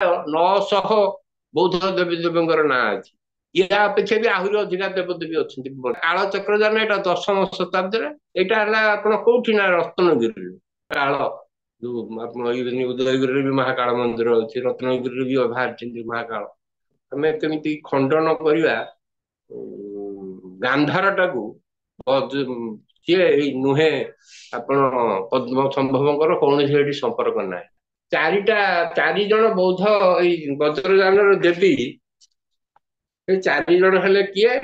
900 ବୌଦ୍ଧ ଦେବୀ ଦେବୀଙ୍କର ନାଁ ଅଛି। ୟା ଅପେକ୍ଷା ବି ଆହୁରି ଅଧିକା ଦେବଦେବୀ ଅଛନ୍ତି। କାଳଚକ୍ର ଏଇଟା 10ମ ଶତାବ୍ଦୀରେ। ଏଇଟା ହେଲା ଆପଣ କୋଉଠି ନା ରତ୍ନଗିରିରେ। କାଳ ଯୋଉ ଆପଣ ଉଦୟଗିରିରେ ବି ମହାକାଳ ମନ୍ଦିର ଅଛି, ରତ୍ନଗିରିରେ ବି ବାହାରିଛନ୍ତି ମହାକାଳ। ଆମେ କେମିତି ଖଣ୍ଡନ କରିବା ଗାନ୍ଧାରଟାକୁ? ସିଏ ନୁହେଁ ଆପଣ ପଦ୍ମ ସମ୍ଭବଙ୍କର କୌଣସି ଏଠି ସମ୍ପର୍କ ନାହିଁ। ଚାରି ଜଣ ବୌଦ୍ଧ ଏଇ ବଜ୍ରଯାନର ଦେବୀ, ଏ 4 ଜଣ ହେଲେ କିଏ?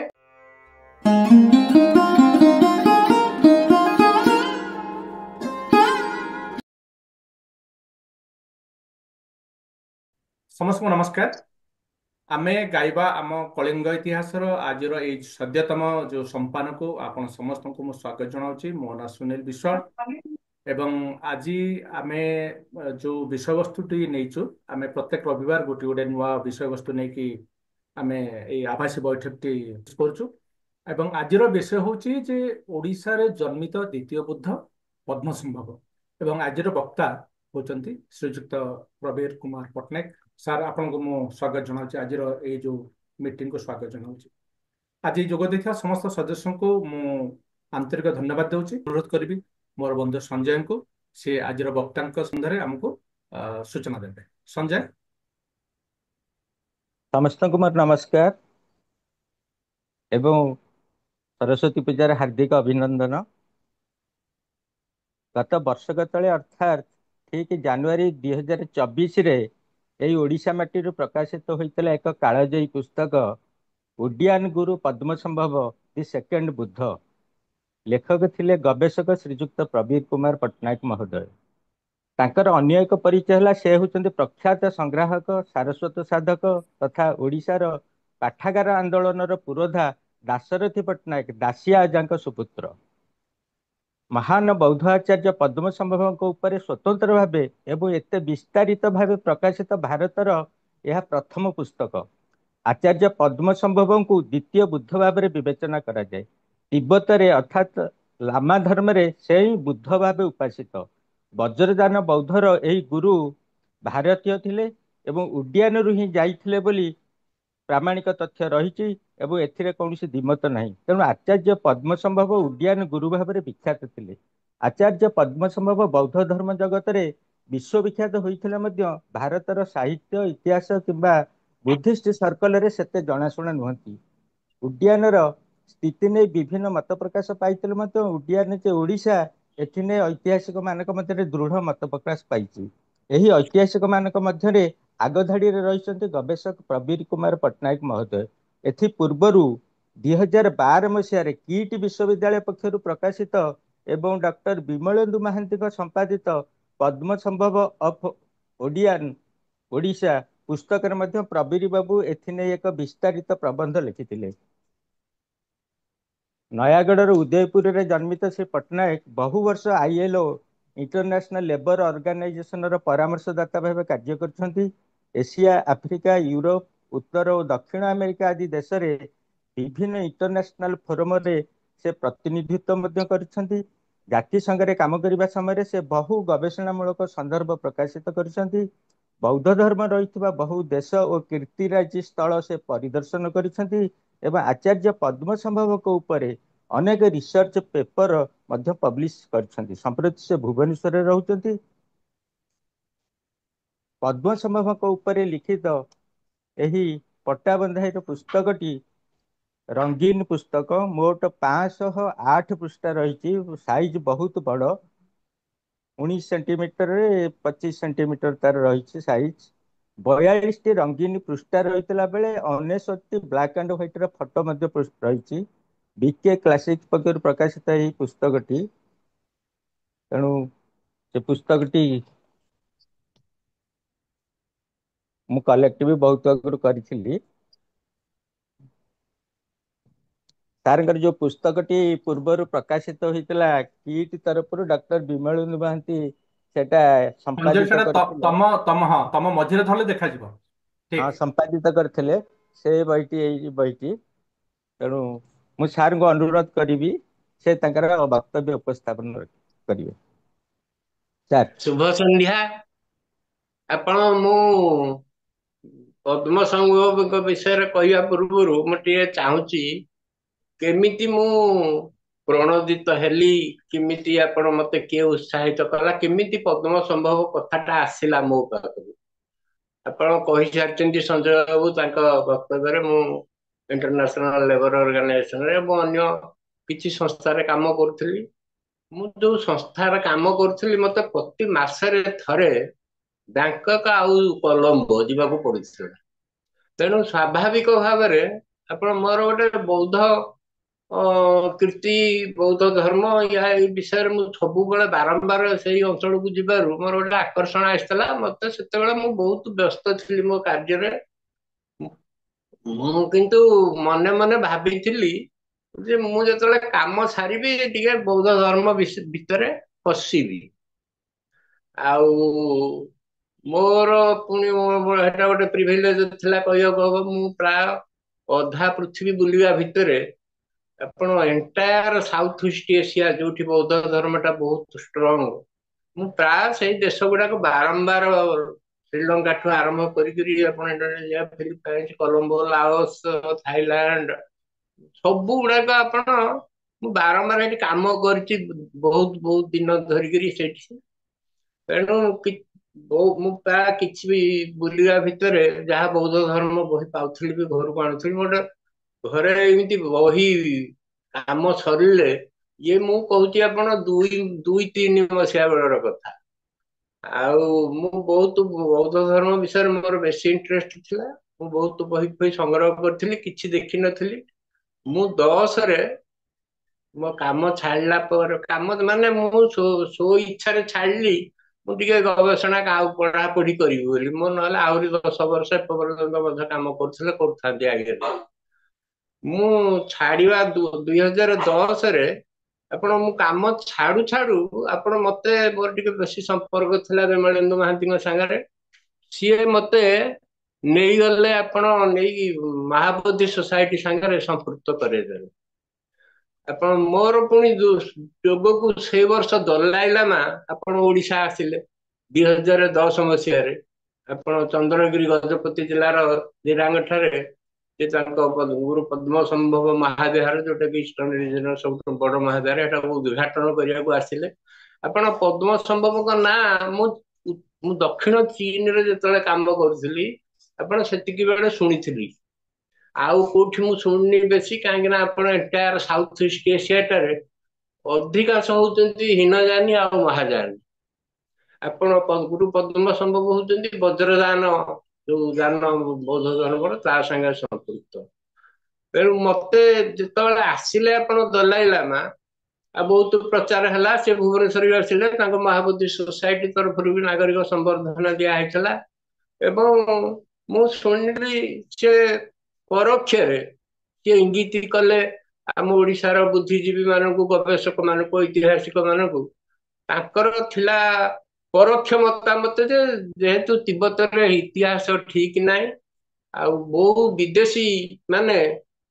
ସମସ୍ତଙ୍କୁ ନମସ୍କାର। ଆମେ ଗାଇବା ଆମ କଳିଙ୍ଗ ଇତିହାସର ଆଜିର ଏଇ ସଦ୍ୟତମ ଯୋଉ ସମ୍ପାନକୁ ଆପଣ ସମସ୍ତଙ୍କୁ ମୁଁ ସ୍ୱାଗତ ଜଣାଉଛି। ମୋ ନାଁ ସୁନୀଲ ବିଶ୍ୱାଳ ଏବଂ ଆଜି ଆମେ ଯୋଉ ବିଷୟବସ୍ତୁଟି ନେଇଛୁ, ଆମେ ପ୍ରତ୍ୟେକ ରବିବାର ଗୋଟିଏ ଗୋଟେ ନୂଆ ବିଷୟବସ୍ତୁ ନେଇକି ଆମେ ଏଇ ଆଭାସୀ ବୈଠକଟି କରୁଛୁ। ଏବଂ ଆଜିର ବିଷୟ ହେଉଛି ଯେ ଓଡ଼ିଶାରେ ଜନ୍ମିତ ଦ୍ୱିତୀୟ ବୁଦ୍ଧ ପଦ୍ମସମ୍ଭବ। ଏବଂ ଆଜିର ବକ୍ତା ହେଉଛନ୍ତି ଶ୍ରୀଯୁକ୍ତ ପ୍ରବୀର କୁମାର ପଟ୍ଟନାୟକ। ସାର୍, ଆପଣଙ୍କୁ ମୁଁ ସ୍ୱାଗତ ଜଣାଉଛି। ଆଜିର ଏଇ ଯୋଉ ମିଟିଂକୁ ସ୍ୱାଗତ ଜଣାଉଛି। ଆଜି ଯୋଗ ଦେଇଥିବା ସମସ୍ତ ସଦସ୍ୟଙ୍କୁ ମୁଁ ଆନ୍ତରିକ ଧନ୍ୟବାଦ ଦେଉଛି। ଅନୁରୋଧ କରିବି ମୋର ବନ୍ଧୁ ସଞ୍ଜୟଙ୍କୁ, ସେ ଆଜିର ବକ୍ତାଙ୍କ ସନ୍ଧାନରେ ଆମକୁ ସୂଚନା ଦେବେ। ସଞ୍ଜୟ। ସମସ୍ତଙ୍କୁ ମୋର ନମସ୍କାର ଏବଂ ସରସ୍ୱତୀ ପୂଜାର ହାର୍ଦ୍ଦିକ ଅଭିନନ୍ଦନ। ଗତ ବର୍ଷକ ତଳେ ଅର୍ଥାତ୍ ଠିକ ଜାନୁଆରୀ 2024ରେ ଏହି ଓଡ଼ିଶା ମାଟିରୁ ପ୍ରକାଶିତ ହୋଇଥିଲା ଏକ କାଳଜୟୀ ପୁସ୍ତକ, ଉଡିଆନ ଗୁରୁ ପଦ୍ମସମ୍ଭବ ଦି ସେକେଣ୍ଡ ବୁଦ୍ଧ। ଲେଖକ ଥିଲେ ଗବେଷକ ଶ୍ରୀଯୁକ୍ତ ପ୍ରବୀର କୁମାର ପଟ୍ଟନାୟକ ମହୋଦୟ। ତାଙ୍କର ଅନ୍ୟ ଏକ ପରିଚୟ ହେଲା ସେ ହେଉଛନ୍ତି ପ୍ରଖ୍ୟାତ ସଂଗ୍ରାହକ, ସାରସ୍ୱତ ସାଧକ ତଥା ଓଡ଼ିଶାର ପାଠାଗାର ଆନ୍ଦୋଳନର ପୁରୋଧା ଦାଶରଥୀ ପଟ୍ଟନାୟକ ଦାସିଆ ଅଜାଙ୍କ ସୁପୁତ୍ର। ମହାନ ବୌଦ୍ଧ ଆଚାର୍ଯ୍ୟ ପଦ୍ମସମ୍ଭବଙ୍କ ଉପରେ ସ୍ୱତନ୍ତ୍ର ଭାବେ ଏବଂ ଏତେ ବିସ୍ତାରିତ ଭାବେ ପ୍ରକାଶିତ ଭାରତର ଏହା ପ୍ରଥମ ପୁସ୍ତକ। ଆଚାର୍ଯ୍ୟ ପଦ୍ମସମ୍ଭବଙ୍କୁ ଦ୍ୱିତୀୟ ବୁଦ୍ଧ ଭାବରେ ବିବେଚନା କରାଯାଏ। ତିବ୍ବତରେ ଅର୍ଥାତ୍ ଲାମା ଧର୍ମରେ ସେ ହିଁ ବୁଦ୍ଧ ଭାବେ ଉପାସିତ। ବଜ୍ରଯାନ ବୌଦ୍ଧର ଏହି ଗୁରୁ ଭାରତୀୟ ଥିଲେ ଏବଂ ଉଡିଆନରୁ ହିଁ ଯାଇଥିଲେ ବୋଲି ପ୍ରାମାଣିକ ତଥ୍ୟ ରହିଛି ଏବଂ ଏଥିରେ କୌଣସି ଦ୍ୱିମତ ନାହିଁ। ତେଣୁ ଆଚାର୍ଯ୍ୟ ପଦ୍ମସମ୍ଭବ ଉଡିଆନ ଗୁରୁ ଭାବରେ ବିଖ୍ୟାତ ଥିଲେ। ଆଚାର୍ଯ୍ୟ ପଦ୍ମସମ୍ଭବ ବୌଦ୍ଧ ଧର୍ମ ଜଗତରେ ବିଶ୍ୱବିଖ୍ୟାତ ହୋଇଥିଲେ ମଧ୍ୟ ଭାରତର ସାହିତ୍ୟ ଇତିହାସ କିମ୍ବା ବୁଦ୍ଧିଷ୍ଟ ସର୍କଲରେ ସେତେ ଜଣାଶୁଣା ନୁହନ୍ତି। ଉଡିଆନର ସ୍ଥିତି ନେଇ ବିଭିନ୍ନ ମତ ପ୍ରକାଶ ପାଇଥିଲେ ମଧ୍ୟ ଉଡିଆନ ଯେ ଓଡ଼ିଶା, ଏଥି ନେଇ ଐତିହାସିକ ମାନଙ୍କ ମଧ୍ୟରେ ଦୃଢ ମତ ପ୍ରକାଶ ପାଇଛି। ଏହି ଐତିହାସିକ ମାନଙ୍କ ମଧ୍ୟରେ ଆଗ ଧାଡିରେ ରହିଛନ୍ତି ଗବେଷକ ପ୍ରବୀର କୁମାର ପଟ୍ଟନାୟକ ମହୋଦୟ। ଏଥି ପୂର୍ବରୁ 2012 ମସିହାରେ କିଟ୍ ବିଶ୍ୱବିଦ୍ୟାଳୟ ପକ୍ଷରୁ ପ୍ରକାଶିତ ଏବଂ ଡକ୍ଟର ବିମଳେନ୍ଦୁ ମହାନ୍ତିଙ୍କ ସମ୍ପାଦିତ ପଦ୍ମସମ୍ଭବ ଅଫ ଓଡିଆନ ଓଡ଼ିଶା ପୁସ୍ତକରେ ମଧ୍ୟ ପ୍ରବୀର ବାବୁ ଏଥିନେଇ ଏକ ବିସ୍ତାରିତ ପ୍ରବନ୍ଧ ଲେଖିଥିଲେ। ନୟାଗଡ଼ର ଉଦୟପୁରରେ ଜନ୍ମିତ ଶ୍ରୀ ପଟ୍ଟନାୟକ ବହୁ ବର୍ଷ ILO ଇଣ୍ଟରନ୍ୟାସନାଲ ଲେବର ଅର୍ଗାନାଇଜେସନର ପରାମର୍ଶଦାତା ଭାବେ କାର୍ଯ୍ୟ କରିଛନ୍ତି। ଏସିଆ, ଆଫ୍ରିକା, ୟୁରୋପ, ଉତ୍ତର ଓ ଦକ୍ଷିଣ ଆମେରିକା ଆଦି ଦେଶରେ ବିଭିନ୍ନ ଇଣ୍ଟରନ୍ୟାସନାଲ ଫୋରମରେ ସେ ପ୍ରତିନିଧିତ୍ୱ ମଧ୍ୟ କରିଛନ୍ତି। ଜାତିସଂଘରେ କାମ କରିବା ସମୟରେ ସେ ବହୁ ଗବେଷଣାମୂଳକ ସନ୍ଦର୍ଭ ପ୍ରକାଶିତ କରିଛନ୍ତି। ବୌଦ୍ଧ ଧର୍ମ ରହିଥିବା ବହୁ ଦେଶ ଓ କୀର୍ତ୍ତିରାଜି ସ୍ଥଳ ସେ ପରିଦର୍ଶନ କରିଛନ୍ତି ଏବଂ ଆଚାର୍ଯ୍ୟ ପଦ୍ମସମ୍ଭବଙ୍କ ଉପରେ ଅନେକ ରିସର୍ଚ୍ଚ ପେପର ମଧ୍ୟ ପବ୍ଲିଶ କରିଛନ୍ତି। ସମ୍ପ୍ରତି ସେ ଭୁବନେଶ୍ୱରରେ ରହୁଛନ୍ତି। ପଦ୍ମସମ୍ଭବଙ୍କ ଉପରେ ଲିଖିତ ଏହି ପଟ୍ଟାବନ୍ଧାଇର ପୁସ୍ତକଟି ରଙ୍ଗୀନ ପୁସ୍ତକ। ମୋଟ 508 ପୃଷ୍ଠା ରହିଛି। ସାଇଜ ବହୁତ ବଡ଼, 19 ସେଣ୍ଟିମିଟରରେ 25 ସେଣ୍ଟିମିଟର ତାର ରହିଛି ସାଇଜ। 42ଟି ରଙ୍ଗୀନ ପୃଷ୍ଠା ରହିଥିଲା ବେଳେ 69ଟି ବ୍ଲାକ୍ ଆଣ୍ଡ ହ୍ୱାଇଟ ର ଫଟୋ ମଧ୍ୟ ରହିଛି। BK କ୍ଲାସିକ ପକ୍ଷରୁ ପ୍ରକାଶିତ ଏହି ପୁସ୍ତକଟି। ତେଣୁ ସେ ପୁସ୍ତକଟି ମୁଁ କଲେକ୍ଟ ବି ବହୁତ ଆଗରୁ କରିଥିଲି। ସାରଙ୍କର ଯୋଉ ପୁସ୍ତକଟି ପୂର୍ବରୁ ପ୍ରକାଶିତ ହୋଇଥିଲା କିଟ୍ ତରଫରୁ, ଡକ୍ଟର ବିମଳେନ୍ଦୁ ମହାନ୍ତି ସେଟା ସଞ୍ଜୟ, ସମ୍ପାଦିତ ସେଟା କରିଥିଲେ। ତମ ତମ ହଁ ତମ ମଝିରେ ଧରଲେ ଦେଖାଯିବ। ହଁ, ଠିକ। ସମ୍ପାଦିତ କରିଥିଲେ। ସେ ବହିଟି, ଏଇ ବହିଟି। ତେଣୁ ମୁଁ ସାରଙ୍କୁ ଅନୁରୋଧ କରିବି ସେ ତାଙ୍କର ବକ୍ତବ୍ୟ ଉପସ୍ଥାପନ କରିବେ। ସାର୍। ଶୁଭ ସନ୍ଧ୍ୟା। ମୁଁ ପଦ୍ମ ସଂଭବଙ୍କ ବିଷୟରେ କହିବା ପୂର୍ବରୁ ମୁଁ ଟିକେ ଚାହୁଁଛି କେମିତି ମୁଁ ପ୍ରଣୋଦିତ ହେଲି, କେମିତି ଆପଣ ମତେ କିଏ ଉତ୍ସାହିତ କଲା, କେମିତି ପଦ୍ମ ସମ୍ଭବ କଥାଟା ଆସିଲା ମୋ ପାଖକୁ। ଆପଣ କହିସାରିଛନ୍ତି ସଞ୍ଜୟ ବାବୁ ତାଙ୍କ ବକ୍ତବ୍ୟରେ, ମୁଁ ଇଣ୍ଟରନ୍ୟାସନାଲ ଲେବର ଅର୍ଗାନାଇଜେସନରେ ଏବଂ ଅନ୍ୟ କିଛି ସଂସ୍ଥାରେ କାମ କରୁଥିଲି। ମୁଁ ଯୋଉ ସଂସ୍ଥାରେ କାମ କରୁଥିଲି ମତେ ପ୍ରତି ମାସରେ ଥରେ ବ୍ୟାଙ୍କକ୍ ଆଉ କଲମ୍ବୋ ଯିବାକୁ ପଡୁଥିଲା। ତେଣୁ ସ୍ୱାଭାବିକ ଭାବରେ ଆପଣ ମୋର ଗୋଟେ ବୌଦ୍ଧ କୀର୍ତ୍ତି, ବୌଦ୍ଧ ଧର୍ମ ଏଇ ବିଷୟରେ ମୁଁ ସବୁବେଳେ ବାରମ୍ବାର ସେଇ ଅଞ୍ଚଳକୁ ଯିବାରୁ ମୋର ଗୋଟେ ଆକର୍ଷଣ ଆସିଥିଲା। ମତେ ସେତେବେଳେ ମୁଁ ବହୁତ ବ୍ୟସ୍ତ ଥିଲି ମୋ କାର୍ଯ୍ୟରେ। ମୁଁ କିନ୍ତୁ ମନେ ମନେ ଭାବିଥିଲି ଯେ ମୁଁ ଯେତେବେଳେ କାମ ସାରିବି ଟିକେ ବୌଦ୍ଧ ଧର୍ମ ଭିତରେ ପଶିବି। ଆଉ ମୋର ପୁଣି ଏଟା ଗୋଟେ ପ୍ରିଭିଲେଜ ଥିଲା କହିବାକୁ ହବ, ମୁଁ ପ୍ରାୟ ଅଧା ପୃଥିବୀ ବୁଲିବା ଭିତରେ ଆପଣ ଏଣ୍ଟାୟାର ସାଉଥ ଇଷ୍ଟ ଏସିଆ ଯୋଉଠି ବୌଦ୍ଧ ଧର୍ମଟା ବହୁତ ଷ୍ଟ୍ରଙ୍ଗ, ମୁଁ ପ୍ରାୟ ସେଇ ଦେଶ ଗୁଡାକ ବାରମ୍ବାର, ଶ୍ରୀଲଙ୍କାଠୁ ଆରମ୍ଭ କରିକିରି ଆପଣ Indonesia, Philippines, Colombo, Laos, Thailand, ସବୁ ଗୁଡାକ ଆପଣ ମୁଁ ବାରମ୍ବାର ଏଠି କାମ କରିଛି ବହୁତ ବହୁତ ଦିନ ଧରିକିରି ସେଠି। ତେଣୁ ମୁଁ ପ୍ରାୟ କିଛି ବି ବୁଲିବା ଭିତରେ ଯାହା ବୌଦ୍ଧ ଧର୍ମ ବହି ପାଉଥିଲି ବି ଘରକୁ ଆଣୁଥିଲି। ଗୋଟେ ଘରେ ଏମିତି ବହି କାମ ସରିଲେ, ଇଏ ମୁଁ କହୁଛି ଆପଣ ଦୁଇ ଦୁଇ ତିନି ମସିହା ବେଳର କଥା। ଆଉ ମୁଁ ବହୁତ ବୌଦ୍ଧ ଧର୍ମ ବିଷୟରେ ମୋର ବେଶୀ ଇଣ୍ଟରେଷ୍ଟ ଥିଲା। ମୁଁ ବହୁତ ବହି ଫହି ସଂଗ୍ରହ କରିଥିଲି, କିଛି ଦେଖିନଥିଲି। ମୁଁ 10ରେ ମୋ କାମ ଛାଡିଲା ପରେ, କାମ ମାନେ ମୁଁ ସୋ ଇଚ୍ଛାରେ ଛାଡିଲି ମୁଁ ଟିକେ ଗବେଷଣା ଆଉ ପଢାପଢି କରିବି ବୋଲି। ମୁଁ ନହେଲେ ଆହୁରି 10 ବର୍ଷ ଏପର୍ଯ୍ୟନ୍ତ ମଧ୍ୟ କାମ କରୁଥାନ୍ତି ଆଜ୍ଞା। ମୁଁ ଛାଡିବା 2010ରେ ଆପଣ, ମୁଁ କାମ ଛାଡୁ ଛାଡୁ ଆପଣ ମତେ, ମୋର ଟିକେ ବେଶୀ ସମ୍ପର୍କ ଥିଲା ବିମଳେନ୍ଦୁ ମହାନ୍ତିଙ୍କ ସାଙ୍ଗରେ। ସିଏ ମତେ ନେଇଗଲେ, ଆପଣ ନେଇକି ମହାବୋଧି ସୋସାଇଟି ସାଙ୍ଗରେ ସମ୍ପୃକ୍ତ କରେଇଦେଲେ। ଆପଣ ମୋର ପୁଣି ଯୋଗକୁ ସେଇ ବର୍ଷ ଦଲାଇ ଲାମା ଆପଣ ଓଡିଶା ଆସିଲେ 2010 ମସିହାରେ। ଆପଣ ଚନ୍ଦ୍ରଗିରି ଗଜପତି ଜିଲ୍ଲାର ଜିରାଙ୍ଗ ଠାରେ ସେ ତାଙ୍କ ଗୁରୁ ପଦ୍ମ ସମ୍ଭବ ମହାବିହାର, ଯୋଉଟା କି ଇଷ୍ଟର୍ଣ୍ଣ ରିଜିୟନର ସବୁଠୁ ବଡ ମହାବିହାର, ଏଟାକୁ ଉଦ୍ଘାଟନ କରିବାକୁ ଆସିଲେ। ଆପଣ ପଦ୍ମ ସମ୍ଭବଙ୍କ ନାଁ ମୁଁ ଦକ୍ଷିଣ ଚୀନରେ ଯେତେବେଳେ କାମ କରୁଥିଲି ଆପଣ ସେତିକି ବେଳେ ଶୁଣିଥିଲି। ଆଉ କୋଉଠି ମୁଁ ଶୁଣିନି ବେଶୀ, କାହିଁକି ନା ଆପଣ ଏଣ୍ଟାୟାର ସାଉଥ ଇଷ୍ଟ ଏସିଆଟାରେ ଅଧିକାଂଶ ହଉଛନ୍ତି ହୀନଯାନୀ ଆଉ ମହାଯାନୀ। ଆପଣ ଗୁରୁ ପଦ୍ମ ସମ୍ଭବ ହଉଛନ୍ତି ବଜ୍ରଯାନ, ଯୋଉ ଯାନ ବୌଦ୍ଧ ଧର୍ମର, ତା ସାଙ୍ଗେ ସମ୍ପୃକ୍ତ। ତେଣୁ ମତେ ଯେତେବେଳେ ଆସିଲେ ଆପଣ ଦଲାଇ ଲାମା, ଆଉ ବହୁତ ପ୍ରଚାର ହେଲା, ସେ ଭୁବନେଶ୍ୱର ବି ଆସିଲେ, ତାଙ୍କ ମହାବୋଧି ସୋସାଇଟି ତରଫରୁ ବି ନାଗରିକ ସମ୍ବର୍ଦ୍ଧନା ଦିଆ ହେଇଥିଲା। ଏବଂ ମୁଁ ଶୁଣିଲି ସେ ପରୋକ୍ଷରେ ସିଏ ଇଙ୍ଗିତ କଲେ ଆମ ଓଡିଶାର ବୁଦ୍ଧିଜୀବୀ ମାନଙ୍କୁ, ଗବେଷକ ମାନଙ୍କୁ, ଐତିହାସିକ ମାନଙ୍କୁ। ତାଙ୍କର ଥିଲା ପରୋକ୍ଷ ମତାମତ ଯେ ଯେହେତୁ ତିବ୍ବତରେ ଇତିହାସ ଠିକ ନାହିଁ, ଆଉ ବହୁ ବିଦେଶୀ ମାନେ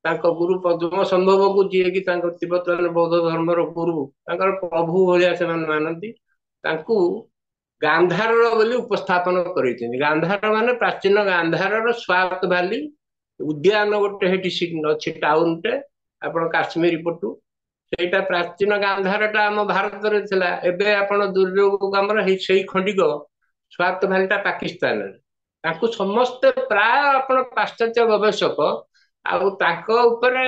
ତାଙ୍କ ଗୁରୁ ପଦ୍ମ ସମ୍ଭବକୁ, ଯିଏକି ତାଙ୍କ ତିବ୍ବତ ବୌଦ୍ଧ ଧର୍ମର ଗୁରୁ, ତାଙ୍କର ପ୍ରଭୁ ଭଳିଆ ସେମାନେ ମାନନ୍ତି, ତାଙ୍କୁ ଗାନ୍ଧାରର ବୋଲି ଉପସ୍ଥାପନ କରିଛନ୍ତି। ଗାନ୍ଧାର ମାନେ ପ୍ରାଚୀନ ଗାନ୍ଧାରର ସ୍ୱାର୍ଥ ଭାଲି ଉଦ୍ୟାନ ଗୋଟେ ସେଠି ଅଛି, ଟାଉନଟେ, ଆପଣ କାଶ୍ମୀର ପଟୁ। ସେଇଟା ପ୍ରାଚୀନ ଗାନ୍ଧାରଟା ଆମ ଭାରତରେ ଥିଲା। ଏବେ ଆପଣ ଦୁର୍ଯୋଗ ଆମର ସେଇ ଖଣ୍ଡିକ ସ୍ୱାର୍ଥ ଭାଲିଟା ପାକିସ୍ତାନରେ। ତାଙ୍କୁ ସମସ୍ତେ ପ୍ରାୟ ଆପଣ ପାଶ୍ଚାତ୍ୟ ଗବେଷକ ଆଉ ତାଙ୍କ ଉପରେ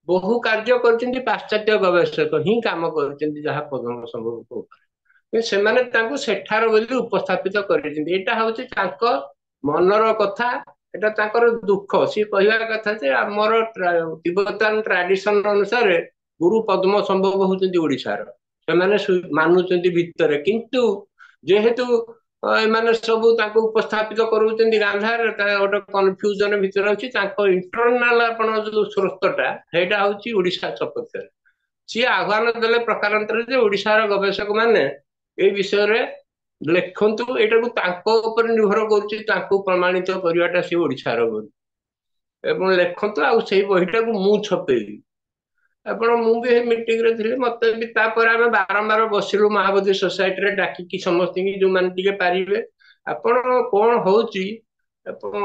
ବହୁ କାର୍ଯ୍ୟ କରିଛନ୍ତି, ପାଶ୍ଚାତ୍ୟ ଗବେଷକ ହିଁ କାମ କରୁଛନ୍ତି ଯାହା ପଦ୍ମ ସମ୍ଭବଙ୍କ ଉପରେ। ସେମାନେ ତାଙ୍କୁ ସେଠାର ବୋଲି ଉପସ୍ଥାପିତ କରିଛନ୍ତି। ଏଇଟା ହଉଛି ତାଙ୍କ ମନର କଥା, ଏଟା ତାଙ୍କର ଦୁଃଖ। ସିଏ କହିବା କଥା ଯେ ଆମର ତିବ୍ବତାନ ଟ୍ରାଡିସନ ଅନୁସାରେ ଗୁରୁ ପଦ୍ମ ସମ୍ଭବ ହଉଛନ୍ତି ଓଡିଶାର। ସେମାନେ ମାନୁଛନ୍ତି ଭିତରେ, କିନ୍ତୁ ଯେହେତୁ ଏମାନେ ସବୁ ତାଙ୍କୁ ଉପସ୍ଥାପିତ କରୁଛନ୍ତି ଗାନ୍ଧାର, ଗୋଟେ କନଫ୍ୟୁଜନ ଭିତରେ ଅଛି। ତାଙ୍କ ଇଣ୍ଟରନାଲ ଆପଣ ଯୋଉ ସ୍ରୋତଟା, ସେଇଟା ହଉଛି ଓଡିଶା ସପକ୍ଷରେ। ସିଏ ଆହ୍ୱାନ ଦେଲେ ପ୍ରକାରାନ୍ତରେ ଯେ ଓଡିଶାର ଗବେଷକ ମାନେ ଏଇ ବିଷୟରେ ଲେଖନ୍ତୁ। ଏଇଟାକୁ ତାଙ୍କ ଉପରେ ନିର୍ଭର କରୁଛି, ତାଙ୍କୁ ପ୍ରମାଣିତ କରିବାଟା ସେ ଓଡିଶାର ବୋଲି। ଏବଂ ଲେଖନ୍ତୁ, ଆଉ ସେଇ ବହିଟାକୁ ମୁଁ ଛପେଇବି। ଆପଣ, ମୁଁ ବି ଏଇ ମିଟିଂରେ ଥିଲି, ମତେ ବି ତାପରେ ଆମେ ବାରମ୍ବାର ବସିଲୁ ମହାବୋଧି ସୋସାଇଟିରେ ଡାକିକି ସମସ୍ତଙ୍କୁ, ଯୋଉମାନେ ଟିକେ ପାରିବେ। ଆପଣ କଣ ହଉଛି, ଆପଣ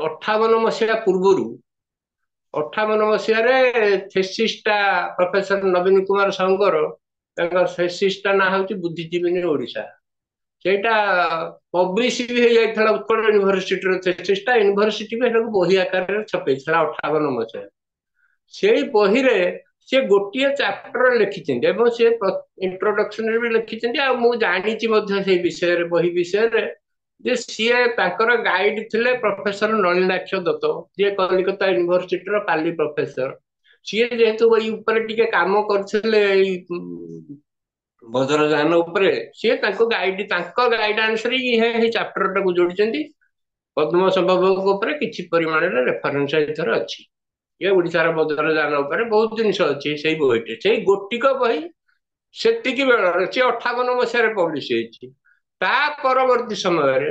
58 ପୂର୍ବରୁ 58 ଥେସିସଟା ପ୍ରଫେସର ନବୀନ କୁମାର ସାହୁଙ୍କର ତାଙ୍କର ଥେସିସଟା ନାଁ ହଉଛି ବୁଦ୍ଧିଜୀବୀ ଓଡ଼ିଶା। ସେଇଟା ପବ୍ଲିଶ ବି ହେଇଯାଇଥିଲା ଉତ୍କଳ ୟୁନିଭରସିଟିର ଥେସିସଟା। ୟୁନିଭରସିଟି ବି ଏଟାକୁ ବହି ଆକାରରେ ଛପେଇଥିଲା 58 ସେଇ ବହିରେ ସେ ଗୋଟିଏ ଚାପ୍ଟର ଲେଖିଛନ୍ତି ଏବଂ ସେ ଇଣ୍ଟ୍ରୋଡକ୍ସନରେ ବି ଲେଖିଛନ୍ତି। ଆଉ ମୁଁ ଜାଣିଛି ମଧ୍ୟ ସେଇ ବିଷୟରେ, ବହି ବିଷୟରେ, ଯେ ସିଏ ତାଙ୍କର ଗାଇଡ ଥିଲେ ପ୍ରଫେସର ନଳିନାକ୍ଷ ଦତ୍ତ, ଯିଏ କଲିକତା ୟୁନିଭରସିଟିର ପାଲି ପ୍ରଫେସର। ସିଏ ଯେହେତୁ ଏଇ ଉପରେ ଟିକେ କାମ କରିଥିଲେ, ଏଇ ବଜ୍ରଯାନ ଉପରେ, ସିଏ ତାଙ୍କ ଗାଇଡାନ୍ସରେ ଏଇ ଚାପ୍ଟରଟାକୁ ଯୋଡିଛନ୍ତି। ପଦ୍ମସମ୍ଭବଙ୍କ ଉପରେ କିଛି ପରିମାଣରେ ରେଫରେନ୍ସ ଏଥିରେ ଅଛି। ଇଏ ଓଡ଼ିଶାର ବଜ୍ରଯାନ ଉପରେ ବହୁତ ଜିନିଷ ଅଛି ସେଇ ବହିଟି। ସେଇ ଗୋଟିକ ବହି ସେତିକି ବେଳରେ, ସେ 58 ପବ୍ଲିଶ ହେଇଛି। ତା ପରବର୍ତ୍ତୀ ସମୟରେ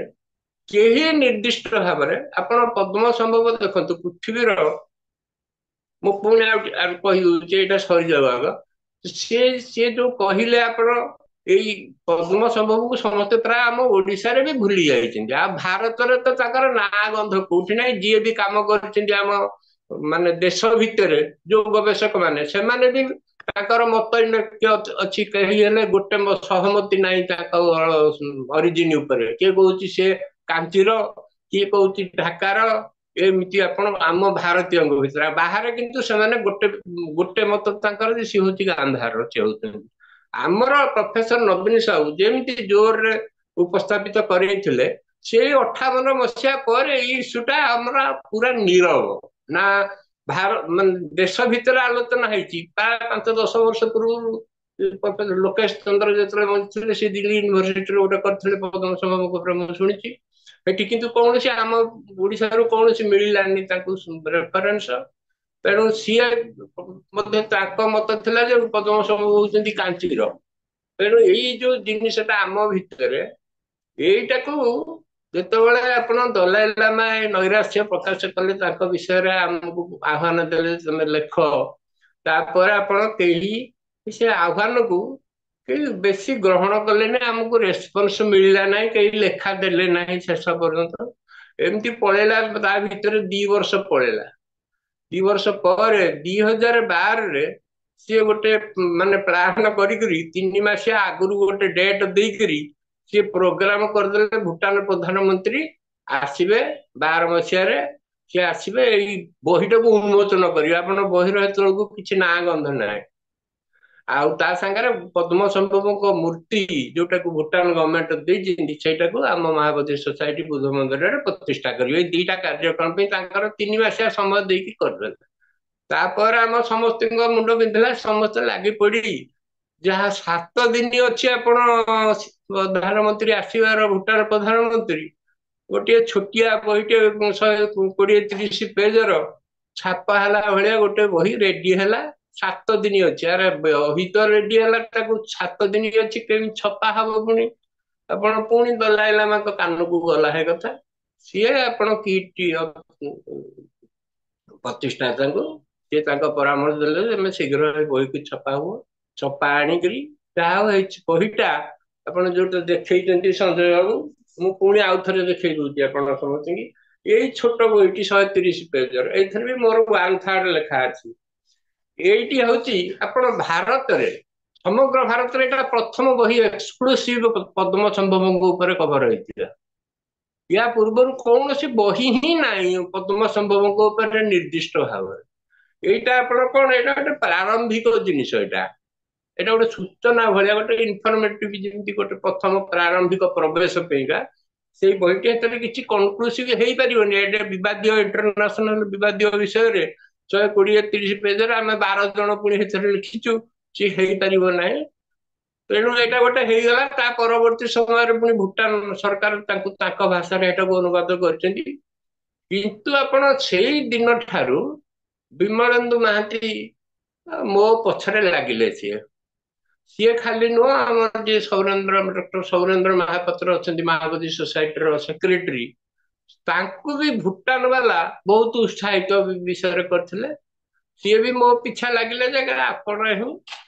କେହି ନିର୍ଦ୍ଦିଷ୍ଟ ଭାବରେ, ଆପଣ ପଦ୍ମସମ୍ଭବ ଦେଖନ୍ତୁ, ପୃଥିବୀର, ମୁଁ ପୁଣି ଆଉ କହିଦଉଛି ଏଇଟା ସରିଯାଉ ଆଗ, ସିଏ ଯୋଉ କହିଲେ ଆପଣ, ଏଇ ପଦ୍ମସମ୍ଭବଙ୍କୁ ସମସ୍ତେ ପ୍ରାୟ ଆମ ଓଡ଼ିଶାରେ ବି ଭୁଲି ଯାଇଛନ୍ତି। ଆଉ ଭାରତରେ ତ ତାଙ୍କର ନାଁ ଗନ୍ଧ କୋଉଠି ନାହିଁ। ଯିଏ ବି କାମ କରିଛନ୍ତି ଆମ ମାନେ ଦେଶ ଭିତରେ, ଯୋଉ ଗବେଷକ ମାନେ, ସେମାନେ ବି ତାଙ୍କର ମତ ଅଛି। କେହି ହେଲେ ଗୋଟେ ସହମତି ନାହିଁ ତାଙ୍କ ଅରିଜିନ ଉପରେ। କିଏ କହୁଛି ସେ କାଞ୍ଚିର, କିଏ କହୁଛି ଢାକାର, ଏମିତି ଆପଣ ଆମ ଭାରତୀୟଙ୍କ ଭିତରେ। ବାହାରେ କିନ୍ତୁ ସେମାନେ ଗୋଟେ ମତ ତାଙ୍କର, ଯେ ସିଏ ହଉଛି ଗାନ୍ଧାର, ସିଏ ହଉଛନ୍ତି। ଆମର ପ୍ରଫେସର ନବୀନ ସାହୁ ଯେମିତି ଜୋରରେ ଉପସ୍ଥାପିତ କରେଇଥିଲେ, ସେଇ 58 ପରେ ଏଇ ଇସ୍ୟୁଟା ଆମର ପୁରା ନୀରବ। ନା ମାନେ ଦେଶ ଭିତରେ ଆଲୋଚନା ହେଇଛି। ପ୍ରାୟ 5-10 ବର୍ଷ ପୂର୍ବରୁ ପ୍ରଫେସର ଲୋକେଶ ଚନ୍ଦ୍ର ଯେତେବେଳେ ବଞ୍ଚିଥିଲେ, ସେ ଦିଲ୍ଲୀ ୟୁନିଭରସିଟିରେ ଗୋଟେ କରିଥିଲେ ପଦ୍ମସମ୍ଭବଙ୍କ ଉପରେ, ମୁଁ ଶୁଣିଛି। ଏଠି କିନ୍ତୁ କୌଣସି ଆମ ଓଡ଼ିଶାରୁ କୌଣସି ମିଳିଲାନି ତାଙ୍କୁ ରେଫରେନ୍ସ। ତେଣୁ ସିଏ ମଧ୍ୟ, ତାଙ୍କ ମତ ଥିଲା ଯେ ପଦ୍ମସମ୍ଭବ ହଉଛନ୍ତି କାଞ୍ଚିର। ତେଣୁ ଏଇ ଯୋଉ ଜିନିଷଟା ଆମ ଭିତରେ, ଏଇଟାକୁ ଯେତେବେଳେ ଆପଣ ଦଲାଇ ଲାମା ନୈରାଶ୍ୟ ପ୍ରକାଶ କଲେ, ତାଙ୍କ ବିଷୟରେ ଆମକୁ ଆହ୍ୱାନ ଦେଲେ, ତମେ ଲେଖ, ତାପରେ ଆପଣ କେହି ସେ ଆହ୍ୱାନକୁ କେହି ବେଶୀ ଗ୍ରହଣ କଲେନି। ଆମକୁ ରେସ୍ପନ୍ସ ମିଳିଲା ନାହିଁ, କେହି ଲେଖା ଦେଲେ ନାହିଁ ଶେଷ ପର୍ଯ୍ୟନ୍ତ। ଏମିତି ପଳେଇଲା। ତା ଭିତରେ 2 ବର୍ଷ ପଳେଇଲା। 2 ବର୍ଷ ପରେ 2012ରେ ସିଏ ଗୋଟେ ମାନେ ପ୍ଲାନ କରିକିରି 3 ମାସିଆ ଆଗରୁ ଗୋଟେ ଡେଟ୍ ଦେଇକିରି ସିଏ ପ୍ରୋଗ୍ରାମ କରିଦେଲେ, ଭୁଟାନ ପ୍ରଧାନମନ୍ତ୍ରୀ ଆସିବେ 12 ମସିହାରେ। ସିଏ ଆସିବେ ଏଇ ବହିଟାକୁ ଉନ୍ମୋଚନ କରିବେ। ଆପଣ ବହିର ହେତେବେଳକୁ କିଛି ନାଁ ଗନ୍ଧ ନାହିଁ। ଆଉ ତା ସାଙ୍ଗରେ ପଦ୍ମସମ୍ଭବଙ୍କ ମୂର୍ତ୍ତି, ଯୋଉଟାକୁ ଭୁଟାନ ଗଭର୍ଣ୍ଣମେଣ୍ଟ ଦେଇଛନ୍ତି, ସେଇଟାକୁ ଆମ ମହାବୋଧି ସୋସାଇଟି ବୁଦ୍ଧ ମନ୍ଦିରରେ ପ୍ରତିଷ୍ଠା କରିବେ। ଏଇ 2ଟା କାର୍ଯ୍ୟକ୍ରମ ପାଇଁ ତାଙ୍କର 3 ମାସିଆ ସମୟ ଦେଇକି କରିଦେଲେ। ତାପରେ ଆମ ସମସ୍ତଙ୍କ ମୁଣ୍ଡ ବିନ୍ଧିଲା। ସମସ୍ତେ ଲାଗି ପଡି, ଯାହା 7 ଦିନ ଅଛି ଆପଣ ପ୍ରଧାନମନ୍ତ୍ରୀ ଆସିବାର, ଭୁଟାନ ପ୍ରଧାନମନ୍ତ୍ରୀ, ଗୋଟିଏ ଛୋଟିଆ ବହିଟେ 120-130 ପେଜର ଛାପା ହେଲା ଭଳିଆ ଗୋଟେ ବହି ରେଡି ହେଲା। 7 ଦିନ ଅଛି। ଆରେ ବହି ତ ରେଡି ହେଲା, ତାକୁ 7 ଦିନ ଅଛି, କେମିତି ଛପା ହବ? ପୁଣି ଆପଣ ପୁଣି ଦଲାଇ ଲାମାଙ୍କ କାନକୁ ଗଲା ହେ କଥା। ସିଏ ଆପଣ କିଟ୍ ପ୍ରତିଷ୍ଠାତାଙ୍କୁ ସିଏ ତାଙ୍କ ପରାମର୍ଶ ଦେଲେ ଯେ ଆମେ ଶୀଘ୍ର ଏ ବହିକୁ ଛପା ହୁଅ। ଛପା ଆଣିକିରି ଯାହା ହଉ ଏଇ ବହିଟା ଆପଣ ଯୋଉଟା ଦେଖେଇଛନ୍ତି ସଞ୍ଜୟ ବାବୁ, ମୁଁ ପୁଣି ଆଉ ଥରେ ଦେଖେଇ ଦଉଛି ଆପଣ ସମସ୍ତଙ୍କୁ। ଏଇ ଛୋଟ ବହିଟି 130 ପେଜର, ଏଇଥିରେ ବି ମୋର 1/3 ଲେଖା ଅଛି। ଏଇଟି ହଉଛି ଆପଣ ଭାରତରେ, ସମଗ୍ର ଭାରତରେ ଏଇଟା ପ୍ରଥମ ବହି ଏକ୍ସକ୍ଲୁସିଭ ପଦ୍ମସମ୍ଭବଙ୍କ ଉପରେ କଭର ହେଇଥିଲା। ୟା ପୂର୍ବରୁ କୌଣସି ବହି ହିଁ ନାହିଁ ପଦ୍ମସମ୍ଭବଙ୍କ ଉପରେ ନିର୍ଦ୍ଦିଷ୍ଟ ଭାବରେ। ଏଇଟା ଆପଣ କଣ, ଏଇଟା ଗୋଟେ ପ୍ରାରମ୍ଭିକ ଜିନିଷ। ଏଇଟା ଗୋଟେ ସୂଚନା ଭଳିଆ, ଗୋଟେ ଇନଫର୍ମେଟିଭ, ଯେମିତି ଗୋଟେ ପ୍ରଥମ ପ୍ରାରମ୍ଭିକ ପ୍ରବେଶ ପାଇଁକା। ସେଇ ବହିଟି ଏଥିରେ କିଛି କନକ୍ଲୁସିଭ ହେଇପାରିବନି। ଏଇଟା ବିବାଦୀୟ, ଇଣ୍ଟରନ୍ୟାସନାଲ ବିବାଦୀୟ ବିଷୟରେ 120-130 ପେଜରେ ଆମେ 12 ଜଣ ପୁଣି ସେଥିରେ ଲେଖିଛୁ, ସିଏ ହେଇପାରିବ ନାହିଁ। ତେଣୁ ଏଇଟା ଗୋଟେ ହେଇଗଲା। ତା ପରବର୍ତ୍ତୀ ସମୟରେ ପୁଣି ଭୁଟାନ ସରକାର ତାଙ୍କୁ ତାଙ୍କ ଭାଷାରେ ଏଟାକୁ ଅନୁବାଦ କରିଛନ୍ତି। କିନ୍ତୁ ଆପଣ ସେଇ ଦିନ ଠାରୁ ବିମଳେନ୍ଦୁ ମହାନ୍ତି ମୋ ପଛରେ ଲାଗିଲେ। ସିଏ ଖାଲି ନୁହଁ, ଆମର ଯିଏ ଡକ୍ଟର ସୌରେନ୍ଦ୍ର ମହାପାତ୍ର ଅଛନ୍ତି, ମହାବୋଧି ସୋସାଇଟିର ସେକ୍ରେଟାରୀ, ତାଙ୍କୁ ବି ଭୁଟାନ ବାଲା ବହୁତ ଉତ୍ସାହିତ ବିଷୟରେ କରିଥିଲେ। ସିଏ ବି ମୋ ପିଛା ଲାଗିଲେ ଯେ ଆପଣ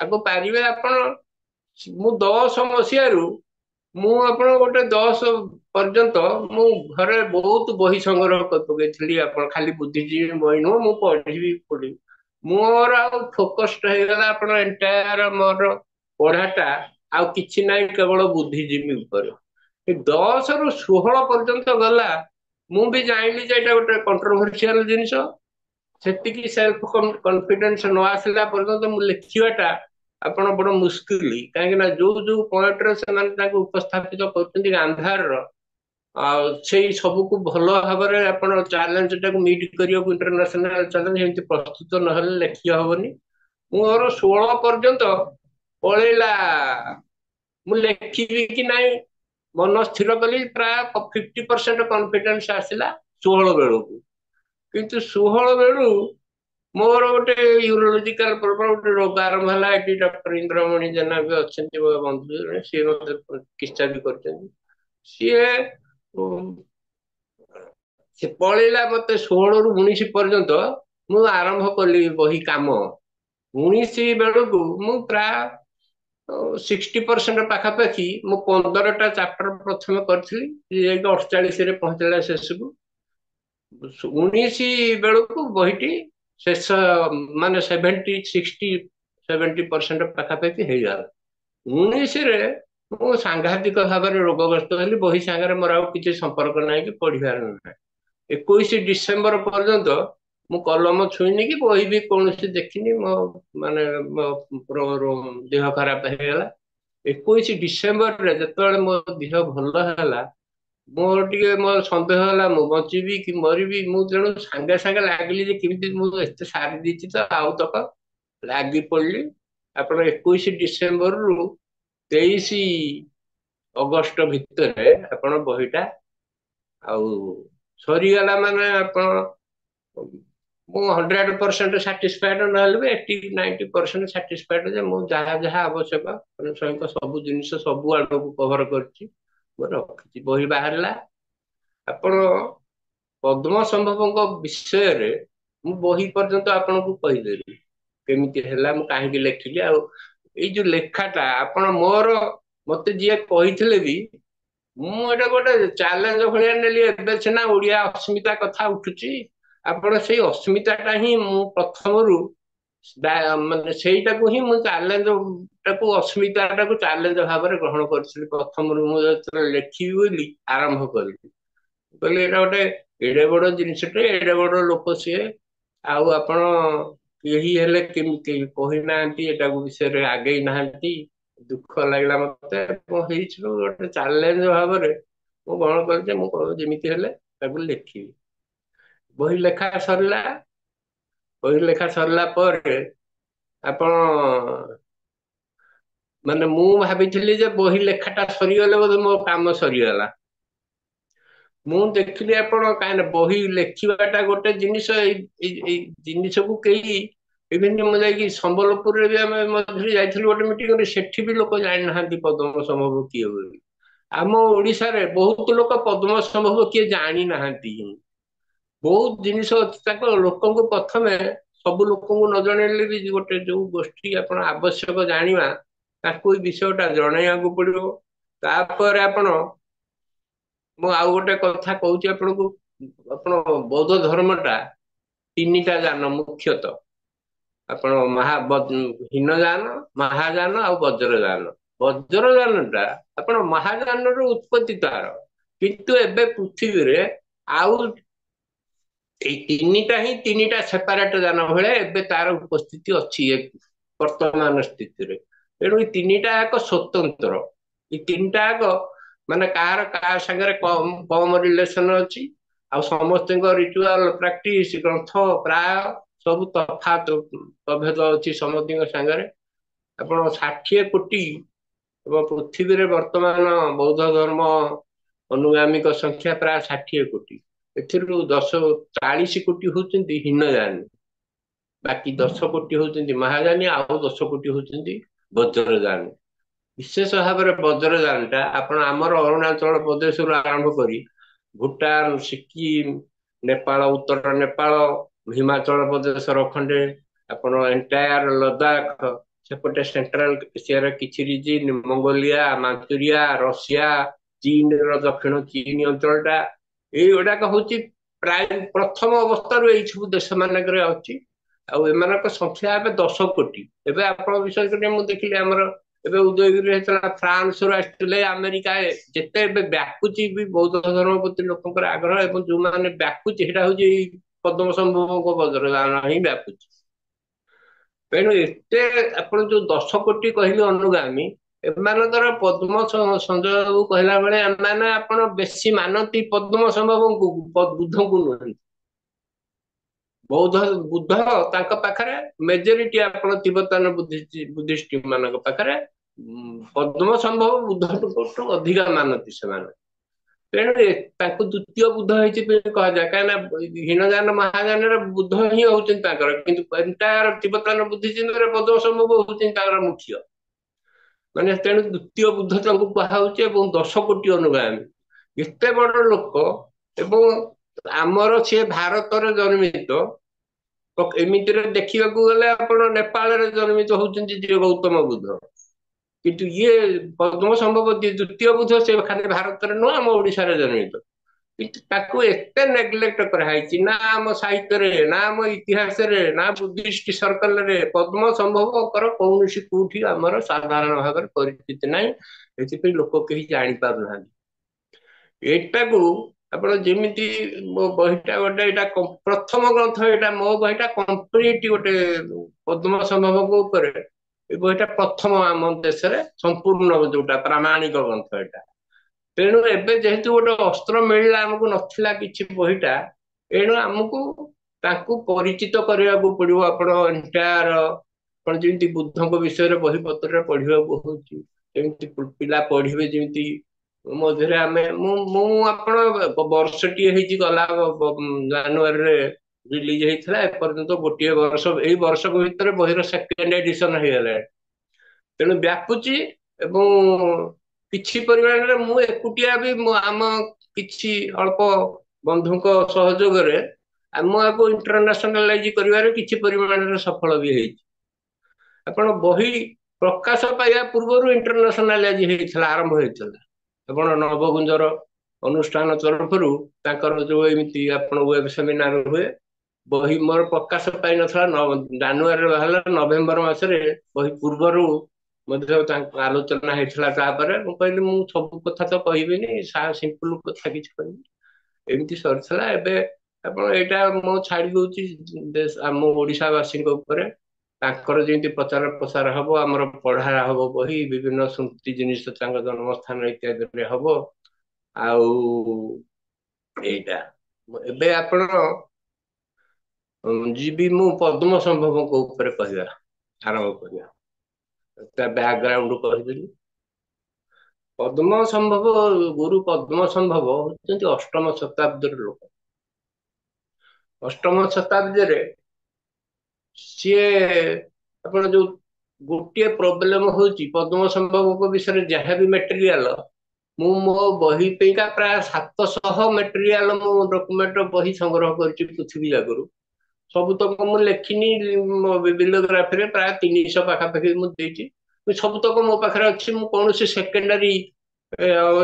ଆଗକୁ ପାରିବେ। ଆପଣ, ମୁଁ 10 ମସିହାରୁ ମୁଁ ଆପଣ ଗୋଟେ 10 ପର୍ଯ୍ୟନ୍ତ ମୁଁ ଘରେ ବହୁତ ବହି ସଂଗ୍ରହ କରି ପକେଇଥିଲି। ଆପଣ ଖାଲି ବୁଦ୍ଧିଜୀବୀ ବହି ନୁହଁ, ମୁଁ ପଢିବି। ମୋର ଆଉ ଫୋକସ୍ଡ ହେଇଗଲା ଆପଣ ଏଣ୍ଟାୟାର ମୋର ପଢାଟା ଆଉ କିଛି ନାହିଁ, କେବଳ ବୁଦ୍ଧିଜୀବୀ ଉପରେ। 10 ରୁ 16 ପର୍ଯ୍ୟନ୍ତ ଗଲା, ମୁଁ ବି ଜାଣିଲି ଯେ ଏଇଟା ଗୋଟେ କଣ୍ଟ୍ରୋଭର୍ସିଆଲ ଜିନିଷ। ସେତିକି ସେଲ୍ଫ କନଫିଡେନ୍ସ ନ ଆସିଲା ପର୍ଯ୍ୟନ୍ତ ମୁଁ ଲେଖିବାଟା ଆପଣ ବଡ ମୁସ୍କିଲ। କାହିଁକି ନା ଯୋଉ ଯୋଉ ପଏଣ୍ଟରେ ସେମାନେ ତାଙ୍କୁ ଉପସ୍ଥାପିତ କରୁଛନ୍ତି ଗାନ୍ଧାରର, ଆଉ ସେଇ ସବୁକୁ ଭଲ ଭାବରେ ଆପଣ ଚ୍ୟାଲେଞ୍ଜ ଟାକୁ ମିଟ୍ କରିବାକୁ, ଇଣ୍ଟରନ୍ୟାସନାଲ ଚ୍ୟାଲେଞ୍ଜ ଏମିତି ପ୍ରସ୍ତୁତ ନହେଲେ ଲେଖି ହବନି। ମୋର 16 ପର୍ଯ୍ୟନ୍ତ ପଳେଇଲା, ମୁଁ ଲେଖିବି କି ନାହିଁ ମନ ସ୍ଥିର କଲି। ପ୍ରାୟ 50% କନଫିଡେନ୍ସ ଆସିଲା 16 ବେଳକୁ। କିନ୍ତୁ 16 ବେଳୁ ମୋର ଗୋଟେ ୟୁରୋଲୋଜିକାଲ ପ୍ରୋବ୍ଲେମ, ଗୋଟେ ରୋଗ ଆରମ୍ଭ ହେଲା। ଏଠି ଡକ୍ଟର ଇନ୍ଦ୍ରମଣି ଜେନା ବି ଅଛନ୍ତି ମୋ ବନ୍ଧୁ ଜଣେ, ସିଏ ମତେ ଚିକିତ୍ସା ବି କରିଛନ୍ତି। ସିଏ ଉଁ, ସେ ପଳେଇଲା ମତେ 16 ରୁ 19 ପର୍ଯ୍ୟନ୍ତ। ମୁଁ ଆରମ୍ଭ କଲି ବହି କାମ 19 ବେଳକୁ। ମୁଁ ପ୍ରାୟ 60% ପାଖାପାଖି ମୁଁ 15ଟା ଚାପ୍ଟର ପ୍ରଥମେ କରିଥିଲି, ଯାଇକି 48ରେ ପହଞ୍ଚିଲା ଶେଷକୁ। 19 ବେଳକୁ ବହିଟି ଶେଷ, ମାନେ 70% ପାଖାପାଖି ହେଇଗଲା। 19ରେ ମୁଁ ସାଂଘାତିକ ଭାବରେ ରୋଗଗ୍ରସ୍ତ ହେଲି। ବହି ସାଙ୍ଗରେ ମୋର ଆଉ କିଛି ସମ୍ପର୍କ ନାହିଁ କି ପଢିବାର ନାହିଁ। 21 ଡିସେମ୍ବର ପର୍ଯ୍ୟନ୍ତ ମୁଁ କଲମ ଛୁଇଁନି କି ବହି ବି କୌଣସି ଦେଖିନି। ମୋ ମାନେ ମୋ ଦେହ ଖରାପ ହେଇଗଲା। 21 ଡିସେମ୍ବରରେ ଯେତେବେଳେ ମୋ ଦେହ ଭଲ ହେଲା, ମୋର ଟିକେ ମୋର ସନ୍ଦେହ ହେଲା ମୁଁ ବଞ୍ଚିବି କି ମରିବି। ମୁଁ ତେଣୁ ସାଙ୍ଗେ ସାଙ୍ଗେ ଲାଗିଲି ଯେ କେମିତି ମୁଁ ଏତେ ସାରି ଦେଇଛି ତ ଆଉ ତକ ଲାଗି ପଡିଲି। ଆପଣ 21 ଡିସେମ୍ବରରୁ 23 ଅଗଷ୍ଟ ଭିତରେ ଆପଣ ବହିଟା ଆଉ ସରିଗଲା। ମାନେ ଆପଣ, ମୁଁ 100% ସାଟିସ୍ଫାଏଡ ନହେଲେ ବି 80-90% ସାଟିସ୍ଫାଏଡ ଯେ ମୁଁ ଯାହା ଯାହା ଆବଶ୍ୟକ ମାନେ ସହିତ ସବୁ ଜିନିଷ ସବୁ ଆଡକୁ କଭର କରିଛି, ମୁଁ ରଖିଛି। ବହି ବାହାରିଲା। ଆପଣ ପଦ୍ମସମ୍ଭବଙ୍କ ବିଷୟରେ ମୁଁ ବହି ପର୍ଯ୍ୟନ୍ତ ଆପଣଙ୍କୁ କହିଦେଲି କେମିତି ହେଲା, ମୁଁ କାହିଁକି ଲେଖିଲି। ଆଉ ଏଇ ଯୋଉ ଲେଖାଟା ଆପଣ ମୋର, ମତେ ଯିଏ କହିଥିଲେ ବି, ମୁଁ ଏଇଟା ଗୋଟେ ଚ୍ୟାଲେଞ୍ଜ ଭଳିଆ ନେଲି। ଏବେ ସିନା ଓଡିଆ ଅସ୍ମିତା କଥା ଉଠୁଛି, ଆପଣ ସେଇ ଅସ୍ମିତାଟା ହିଁ ମୁଁ ପ୍ରଥମରୁ ମାନେ ସେଇଟାକୁ ହିଁ ମୁଁ ଚ୍ୟାଲେଞ୍ଜ ଟାକୁ, ଅସ୍ମିତାଟାକୁ ଚ୍ୟାଲେଞ୍ଜ ଭାବରେ ଗ୍ରହଣ କରିଥିଲି ପ୍ରଥମରୁ। ମୁଁ ଯେତେବେଳେ ଲେଖିବି ବୋଲି ଆରମ୍ଭ କଲି, କହିଲି ଏଇଟା ଗୋଟେ ଏଡେ ବଡ ଜିନିଷଟେ, ଏଡେ ବଡ ଲୋକ ସିଏ, ଆଉ ଆପଣ କେହି ହେଲେ କେମିତି କହିନାହାନ୍ତି ଏଟାକୁ ବିଷୟରେ ଆଗେଇ ନାହାନ୍ତି। ଦୁଃଖ ଲାଗିଲା ମତେ। କଣ ହେଇଛି ଗୋଟେ ଚ୍ୟାଲେଞ୍ଜ ଭାବରେ ମୁଁ ଗ୍ରହଣ କଲି ଯେ ମୁଁ ଯେମିତି ହେଲେ ତାକୁ ଲେଖିବି। ବହି ଲେଖା ସରିଲା। ବହି ଲେଖା ସରିଲା ପରେ ଆପଣ, ମାନେ ମୁଁ ଭାବିଥିଲି ଯେ ବହି ଲେଖାଟା ସରିଗଲେ ବୋଧେ ମୋ କାମ ସରିଗଲା। ମୁଁ ଦେଖିଲି ଆପଣ, କାହିଁକି ବହି ଲେଖିବାଟା ଗୋଟେ ଜିନିଷ, ଏଇ ଜିନିଷକୁ କେହି, ଇଭିନ ମୁଁ ଯାଇକି ସମ୍ବଲପୁରରେ ବି ଆମେ ମଝିରେ ଯାଇଥିଲୁ ଗୋଟେ ମିଟିଂରେ, ସେଠି ବି ଲୋକ ଜାଣିନାହାନ୍ତି ପଦ୍ମସମ୍ଭବ କିଏ ବୋଲି। ଆମ ଓଡିଶାରେ ବହୁତ ଲୋକ ପଦ୍ମସମ୍ଭବ କିଏ ଜାଣି ନାହାନ୍ତି। ବହୁତ ଜିନିଷ ଅଛି ତାଙ୍କ ଲୋକଙ୍କୁ ପ୍ରଥମେ, ସବୁ ଲୋକଙ୍କୁ ନ ଜଣେଇଲେ ବି ଗୋଟେ ଯୋଉ ଗୋଷ୍ଠୀ ଆପଣ ଆବଶ୍ୟକ ଜାଣିବା, ତାକୁ ଏଇ ବିଷୟଟା ଜଣେଇବାକୁ ପଡିବ। ତାପରେ ଆପଣ, ମୁଁ ଆଉ ଗୋଟେ କଥା କହୁଛି ଆପଣଙ୍କୁ। ଆପଣ ବୌଦ୍ଧ ଧର୍ମଟା 3ଟା ଯାନ ମୁଖ୍ୟତଃ। ଆପଣ ହୀନଯାନ, ମହାଯାନ ଆଉ ବଜ୍ରଯାନ। ବଜ୍ରଯାନଟା ଆପଣ ମହାଯାନର ଉତ୍ପତ୍ତି ତାର, କିନ୍ତୁ ଏବେ ପୃଥିବୀରେ ଆଉ ଏଇ 3ଟା ସେପାରେଟ ଯାନ ଭଳିଆ ଏବେ ତାର ଉପସ୍ଥିତି ଅଛି ବର୍ତ୍ତମାନ ସ୍ଥିତିରେ। ତେଣୁ ଏଇ 3ଟା ଏକ ସ୍ୱତନ୍ତ୍ର। ଏଇ 3ଟା ଏକ ମାନେ କାହାର କାହା ସାଙ୍ଗରେ କମ କମ ରିଲେସନ ଅଛି। ଆଉ ସମସ୍ତଙ୍କ ରିଚୁଆଲ, ପ୍ରାକ୍ଟିସ, ଗ୍ରନ୍ଥ ପ୍ରାୟ ସବୁ ତଫାତ ପ୍ରଭେଦ ଅଛି ସମସ୍ତଙ୍କ ସାଙ୍ଗରେ। ଆପଣ 60 କୋଟି, ଏବଂ ପୃଥିବୀରେ ବର୍ତ୍ତମାନ ବୌଦ୍ଧ ଧର୍ମ ଅନୁଗାମୀଙ୍କ ସଂଖ୍ୟା ପ୍ରାୟ 60 କୋଟି। ଏଥିରୁ 40 କୋଟି ହଉଛନ୍ତି ହୀନଯାନୀ, ବାକି 10 କୋଟି ହଉଛନ୍ତି ମହାଯାନୀ, ଆଉ 10 କୋଟି ହଉଛନ୍ତି ବଜ୍ରଯାନୀ। ବିଶେଷ ଭାବରେ ବଜ୍ରଯାନଟା ଆପଣ ଆମର ଅରୁଣାଚଳ ପ୍ରଦେଶରୁ ଆରମ୍ଭ କରି ଭୁଟାନ, ସିକିମ, ନେପାଳ, ଉତ୍ତର ନେପାଳ, ହିମାଚଳ ପ୍ରଦେଶର ଖଣ୍ଡେ, ଆପଣ ଏଣ୍ଟାୟାର ଲଦାଖ, ସେପଟେ ସେଣ୍ଟ୍ରାଲ ଏସିଆର କିଛି ରିଜିନ୍, ମଙ୍ଗୋଲିଆ, ମାଞ୍ଚୁରିଆ, ରଷିଆ, ଚୀନର ଦକ୍ଷିଣ ଚୀନ ଅଞ୍ଚଳଟା, ଏଇଗୁଡାକ ହଉଛି ପ୍ରାୟ ପ୍ରଥମ ଅବସ୍ଥାରୁ ଏଇ ସବୁ ଦେଶ ମାନଙ୍କରେ ଅଛି। ଆଉ ଏମାନଙ୍କ ସଂଖ୍ୟା ଏବେ 10 କୋଟି। ଏବେ ଆପଣ ବିଶ୍ୱାସ କରିବେ, ମୁଁ ଦେଖିଲି ଆମର ଏବେ ଉଦୟଗିରି ହେଇଥିଲା, ଫ୍ରାନ୍ସରୁ ଆସିଥିଲେ, ଆମେରିକା ଯେତେ ଏବେ ବ୍ୟାପୁଛି ବି ବୌଦ୍ଧ ଧର୍ମ ପ୍ରତି ଲୋକଙ୍କର ଆଗ୍ରହ, ଏବଂ ଯୋଉମାନେ ବ୍ୟାପୁଛି ସେଟା ହଉଛି ଏଇ ପଦ୍ମସମ୍ଭବଙ୍କ ବଜ୍ରଦାନ ହିଁ ବ୍ୟାପୁଛି। ତେଣୁ ଏତେ ଆପଣ ଯୋଉ 10 କୋଟି କହିଲେ ଅନୁଗାମୀ, ଏମାନଙ୍କର ପଦ୍ମ ସଂଜୟ ବାବୁ କହିଲା ବେଳେ ଏମାନେ ଆପଣ ବେଶୀ ମାନନ୍ତି ପଦ୍ମସମ୍ଭବଙ୍କୁ, ବୁଦ୍ଧଙ୍କୁ ନୁହନ୍ତି। ବୁଦ୍ଧ ତାଙ୍କ ପାଖରେ ମେଜରିଟି, ଆପଣ ତିବ୍ବତାନ ବୁଦ୍ଧିଷ୍ଟ ମାନଙ୍କ ପାଖରେ ପଦ୍ମସମ୍ଭବ ବୁଦ୍ଧଠୁ ଅଧିକା ମାନନ୍ତି ସେମାନେ। ତେଣୁ ତାଙ୍କୁ ଦ୍ୱିତୀୟ ବୁଦ୍ଧ ହେଇଛି କୁହାଯାଏ, କାହିଁକିନା ହୀନଯାନ ମହାଯାନରେ ବୁଦ୍ଧ ହିଁ ହଉଛନ୍ତି ତାଙ୍କର, କିନ୍ତୁ ଏଣ୍ଟାୟାର ତିବ୍ବତାନ ବୁଦ୍ଧିଜିମରେ ପଦ୍ମସମ୍ଭବ ହଉଛନ୍ତି ତାଙ୍କର ମୁଖ୍ୟ। ମାନେ ତେଣୁ ଦ୍ୱିତୀୟ ବୁଦ୍ଧ ତାଙ୍କୁ କୁହାହଉଛି, ଏବଂ 10 କୋଟି ଅନୁଗାମୀ। ଏତେ ବଡ ଲୋକ, ଏବଂ ଆମର ସିଏ ଭାରତରେ ଜନ୍ମିତ। ଏମିତିରେ ଦେଖିବାକୁ ଗଲେ ଆପଣ ନେପାଳରେ ଜନ୍ମିତ ହଉଛନ୍ତି ଯିଏ ଗୌତମ ବୁଦ୍ଧ, କିନ୍ତୁ ଇଏ ପଦ୍ମସମ୍ଭବ ଦ୍ୱିତୀୟ ବୁଦ୍ଧ, ସେ ଖାଲି ଭାରତରେ ନୁହଁ ଆମ ଓଡିଶାରେ ଜନ୍ମିତ। କିନ୍ତୁ ତାକୁ ଏତେ ନେଗ୍ଲେକ୍ଟ କରାହେଇଛି, ନା ଆମ ସାହିତ୍ୟରେ, ନା ଆମ ଇତିହାସରେ, ନା ବୁଦ୍ଧିଷ୍ଟ ସର୍କଲରେ ପଦ୍ମସମ୍ଭବଙ୍କର କୌଣସି କୋଉଠି ଆମର ସାଧାରଣ ଭାବରେ ପରିଚିତି ନାହିଁ। ଏଥିପାଇଁ ଲୋକ କେହି ଜାଣିପାରୁନାହାନ୍ତି। ଏଇଟାକୁ ଆପଣ ଯେମିତି, ମୋ ବହିଟା ଗୋଟେ, ଏଇଟା ପ୍ରଥମ ଗ୍ରନ୍ଥ, ଏଇଟା ମୋ ବହିଟା କମ୍ପ୍ଲିଟ ଗୋଟେ ପଦ୍ମସମ୍ଭବଙ୍କ ଉପରେ। ଏ ବହିଟା ପ୍ରଥମ ଆମ ଦେଶରେ ସମ୍ପୂର୍ଣ୍ଣ ଯୋଉଟା ପ୍ରାମାଣିକ ଗ୍ରନ୍ଥ ଏଇଟା। ତେଣୁ ଏବେ ଯେହେତୁ ଗୋଟେ ଅସ୍ତ୍ର ମିଳିଲା, ଆମକୁ ନଥିଲା କିଛି ବହିଟା, ଏଣୁ ଆମକୁ ତାଙ୍କୁ ପରିଚିତ କରିବାକୁ ପଡିବ। ଆପଣ ଏଣ୍ଟାୟାର, ଆପଣ ଯେମିତି ବୁଦ୍ଧଙ୍କ ବିଷୟରେ ବହି ପତ୍ରରେ ପଢିବାକୁ ହଉଛି, ଯେମିତି ପିଲା ପଢିବେ, ଯେମିତି ମଧ୍ୟରେ ମୁଁ ଆପଣ ବର୍ଷଟିଏ ହେଇଛି, ଗଲା ଜାନୁଆରୀରେ ରିଲିଜ ହେଇଥିଲା, ଏପର୍ଯ୍ୟନ୍ତ ଗୋଟିଏ ବର୍ଷ, ଏଇ ବର୍ଷକ ଭିତରେ ବହିର ସେକେଣ୍ଡ ଏଡିସନ ହେଇଗଲାଣି। ତେଣୁ ବ୍ୟାପୁଛି, ଏବଂ କିଛି ପରିମାଣରେ ମୁଁ ଏକୁଟିଆ ବି ଆମ କିଛି ଅଳ୍ପ ବନ୍ଧୁଙ୍କ ସହଯୋଗରେ ଆମ ଆକୁ ଇଣ୍ଟରନ୍ୟାସନାଲାଇଜ କରିବାରେ କିଛି ପରିମାଣରେ ସଫଳ ବି ହେଇଛି। ଆପଣ ବହି ପ୍ରକାଶ ପାଇବା ପୂର୍ବରୁ ଇଣ୍ଟରନ୍ୟାସନାଲାଇଜ ହେଇଥିଲା, ଆରମ୍ଭ ହେଇଥିଲା। ଆପଣ ନବଗୁଞ୍ଜର ଅନୁଷ୍ଠାନ ତରଫରୁ ତାଙ୍କର ଯୋଉ ଏମିତି ଆପଣ ୱେବ ସେମିନାର ହୁଏ, ବହି ମୋର ପ୍ରକାଶ ପାଇନଥିଲା, ଜାନୁଆରୀରେ ବାହାରିଲା, ନଭେମ୍ବର ମାସରେ ବହି ପୂର୍ବରୁ ମଧ୍ୟ ତାଙ୍କ ଆଲୋଚନା ହେଇଥିଲା। ତାପରେ ମୁଁ କହିଲି, ମୁଁ ସବୁ କଥା ତ କହିବିନି, ସିମ୍ପଲ କଥା କିଛି କହିବି, ଏମିତି ସରିଥିଲା। ଏବେ ଆପଣ ଏଇଟା ମୁଁ ଛାଡି ଦଉଛି ଆମ ଓଡିଶାବାସୀଙ୍କ ଉପରେ, ତାଙ୍କର ଯେମିତି ପ୍ରଚାର ପ୍ରସାର ହବ, ଆମର ପଢା ହବ ବହି, ବିଭିନ୍ନ ସ୍ମୃତି ଜିନିଷ ତାଙ୍କ ଜନ୍ମସ୍ଥାନ ଇତ୍ୟାଦିରେ ହବ। ଆଉ ଏଇଟା ଏବେ ଆପଣ ଯିବି ମୁଁ ପଦ୍ମସମ୍ଭବଙ୍କ ଉପରେ କହିବା ଆରମ୍ଭ କରିବା। ତା ବ୍ୟାକଗ୍ରାଉଣ୍ଡ କହିଦେଲି। ପଦ୍ମସମ୍ଭବ, ଗୁରୁ ପଦ୍ମସମ୍ଭବ ହଉଛନ୍ତି ଅଷ୍ଟମ ଶତାବ୍ଦୀର ଲୋକ। ଅଷ୍ଟମ ଶତାବ୍ଦୀରେ ସିଏ, ଆପଣ ଯୋଉ ଗୋଟିଏ ପ୍ରୋବ୍ଲେମ ହଉଛି ପଦ୍ମସମ୍ଭବଙ୍କ ବିଷୟରେ ଯାହା ବି ମେଟେରିଆଲ, ମୁଁ ମୋ ବହି ପାଇଁକା ପ୍ରାୟ 700 ମେଟେରିଆଲ ମୁଁ ଡକୁମେଣ୍ଟ ବହି ସଂଗ୍ରହ କରିଛି ପୃଥିବୀ ଜାଗରୁ। ସବୁତକ ମୁଁ ଲେଖିନି, ବିବ୍ଲିଓଗ୍ରାଫିରେ ପ୍ରାୟ 300 ପାଖାପାଖି ମୁଁ ଦେଇଛି। ସବୁତକ ମୋ ପାଖରେ ଅଛି। ମୁଁ କୌଣସି ସେକେଣ୍ଡାରୀ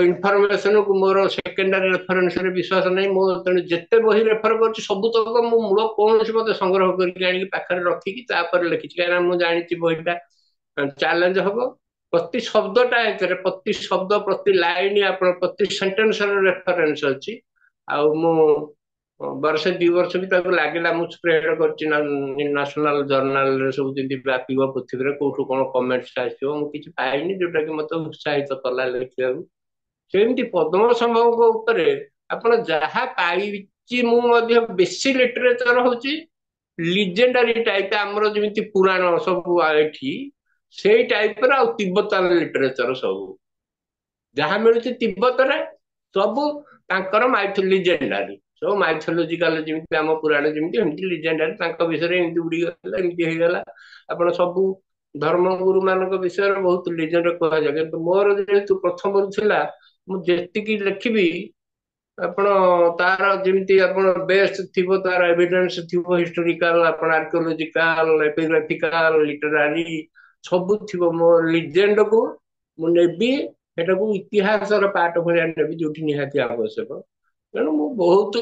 ଇନଫରମେସନକୁ ମୋର ସେକେଣ୍ଡାରୀ ରେଫରେନ୍ସରେ ବିଶ୍ୱାସ ନାହିଁ। ମୁଁ ତେଣୁ ଯେତେ ବହି ରେଫର କରୁଛି ସବୁତକ ମୁଁ ମୂଳ କୌଣସି ମତେ ସଂଗ୍ରହ କରିକି ଆଣିକି ପାଖରେ ରଖିକି ତାପରେ ଲେଖିଛି, କାହିଁକିନା ମୁଁ ଜାଣିଛି ବହିଟା ଚ୍ୟାଲେଞ୍ଜ ହବ। ପ୍ରତି ଶବ୍ଦଟା ଏଥିରେ, ପ୍ରତି ଶବ୍ଦ, ପ୍ରତି ଲାଇନ, ଆପଣ ପ୍ରତି ସେଣ୍ଟେନ୍ସର ରେଫରେନ୍ସ ଅଛି। ଆଉ ମୁଁ ବର୍ଷେ 2 ବର୍ଷ ବି ତାକୁ ଲାଗିଲା, ମୁଁ ସ୍ପ୍ରେଡ କରିଛି ନ୍ୟାସନାଲ ଜର୍ନାଲରେ, ସବୁ ଯେମିତି ବ୍ୟାପିବ ପୃଥିବୀରେ, କୋଉଠୁ କଣ କମେଣ୍ଟସ ଆସିବ, ମୁଁ କିଛି ପାଇନି ଯୋଉଟା କି ମତେ ଉତ୍ସାହିତ କଲା ଲେଖିବାକୁ। ସେମିତି ପଦ୍ମସମ୍ଭବଙ୍କ ଉପରେ ଆପଣ ଯାହା ପାଇଛି, ମୁଁ ମଧ୍ୟ ବେଶୀ ଲିଟରେଚର ହଉଛି ଲିଜେଣ୍ଡାରୀ ଟାଇପ, ଆମର ଯେମିତି ପୁରାଣ ସବୁ ଏଠି ସେଇ ଟାଇପର, ଆଉ ତିବ୍ବତାନ ଲିଟରେଚର ସବୁ ଯାହା ମିଳୁଛି ତିବ୍ବତରେ, ସବୁ ତାଙ୍କର ଲିଜେଣ୍ଡାରୀ, ସବୁ ମାଇଥୋଲୋଜିକାଲ, ଯେମିତି ଆମ ପୁରାଣ ଯେମିତି, ଏମିତି ଲିଜେଣ୍ଡାରୀ, ତାଙ୍କ ବିଷୟରେ ଏମିତି ଉଡିଗଲା, ଏମିତି ହେଇଗଲା। ଆପଣ ସବୁ ଧର୍ମଗୁରୁ ମାନଙ୍କ ବିଷୟରେ ବହୁତ ଲିଜେଣ୍ଡ କୁହାଯାଏ, କିନ୍ତୁ ମୋର ଯେହେତୁ ପ୍ରଥମରୁ ଥିଲା, ମୁଁ ଯେତିକି ଲେଖିବି ଆପଣ ତାର ଯେମିତି ଆପଣ ବେଷ୍ଟ ଥିବ, ତାର ଏଭିଡେନ୍ସ ଥିବ, ହିଷ୍ଟୋରିକାଲ, ଆପଣ ଆର୍କିଓଲୋଜିକାଲ, ଏପିଗ୍ରାଫିକାଲ, ଲିଟରାରୀ, ସବୁ ଥିବ। ମୋ ଲିଜେଣ୍ଡ କୁ ମୁଁ ନେବି, ସେଟାକୁ ଇତିହାସର ପାଠ ଭଳିଆ ନେବି, ଯୋଉଠି ନିହାତି ଆବଶ୍ୟକ। ତେଣୁ ମୁଁ ବହୁତ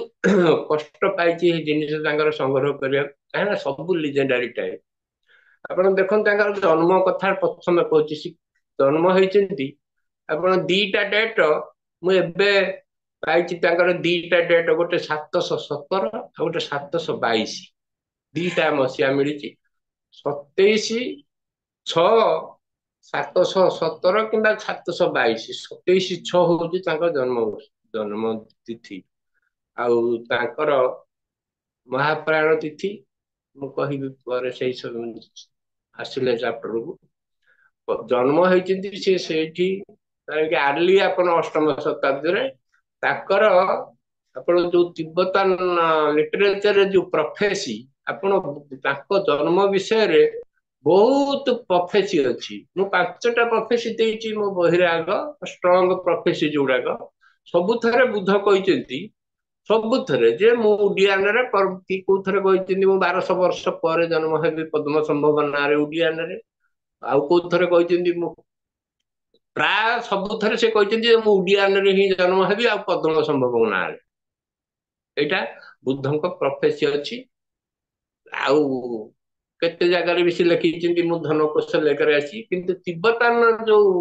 କଷ୍ଟ ପାଇଛି ଏଇ ଜିନିଷ ତାଙ୍କର ସଂଗ୍ରହ କରିବାକୁ, କାହିଁକିନା ସବୁ ଲିଜେଣ୍ଡାରୀ ଟାଇପ। ଆପଣ ଦେଖନ୍ତୁ ତାଙ୍କର ଜନ୍ମ କଥା ପ୍ରଥମେ କହୁଛି। ଜନ୍ମ ହେଇଛନ୍ତି ଆପଣ ଦିଟା ଡେଟ, ମୁଁ ଏବେ ପାଇଛି ତାଙ୍କର ଦିଟା ଡେଟ, ଗୋଟେ 717 ଆଉ ଗୋଟେ 722, ଦିଟା ମସିହା ମିଳିଛି। 27/6/717 କିମ୍ବା 722, 27/6 ହଉଛି ତାଙ୍କ ଜନ୍ମ ତିଥି। ଆଉ ତାଙ୍କର ମହାପ୍ରାଣ ତିଥି ମୁଁ କହିବି ପରେ, ସେଇ ସବୁ ଆସିଲେ ଚାପ୍ଟରକୁ। ଜନ୍ମ ହେଇଛନ୍ତି ସେ ସେଇଠି ଆର୍ଲି ଆପଣ 8ମ ଶତାବ୍ଦୀରେ। ତାଙ୍କର ଆପଣ ଯୋଉ ତିବ୍ବତାନ ଲିଟରେଚରରେ ଯୋଉ ପ୍ରଫେସି, ଆପଣ ତାଙ୍କ ଜନ୍ମ ବିଷୟରେ ବହୁତ ପ୍ରଫେସି ଅଛି। ମୁଁ 5ଟା ପ୍ରଫେସି ଦେଇଛି ମୋ ବହିରେ, ଆଗ ଷ୍ଟ୍ରଙ୍ଗ ପ୍ରଫେସି ଯୋଉଗୁଡାକ। ସବୁଥରେ ବୁଦ୍ଧ କହିଛନ୍ତି, ସବୁଥରେ ଯେ ମୁଁ ଉଡିଆନରେ, କୋଉଥରେ କହିଛନ୍ତି ମୁଁ 1200 ବର୍ଷ ପରେ ଜନ୍ମ ହେବି ପଦ୍ମ ସମ୍ଭବ ନାଁରେ ଉଡିଆନରେ। ଆଉ କୋଉଥରେ କହିଛନ୍ତି ମୁଁ, ପ୍ରାୟ ସବୁଥରେ ସେ କହିଛନ୍ତି ଯେ ମୁଁ ଉଡିଆନରେ ହିଁ ଜନ୍ମ ହେବି ଆଉ ପଦ୍ମ ସମ୍ଭବ ନାଁରେ। ଏଇଟା ବୁଦ୍ଧଙ୍କ ପ୍ରଫେସି ଅଛି। ଆଉ କେତେ ଜାଗାରେ ବି ସେ ଲେଖିଛନ୍ତି, ମୁଁ ଧନକୋଷ ଲେଖରେ ଅଛି। କିନ୍ତୁ ତିବ୍ବତାନ ଯୋଉ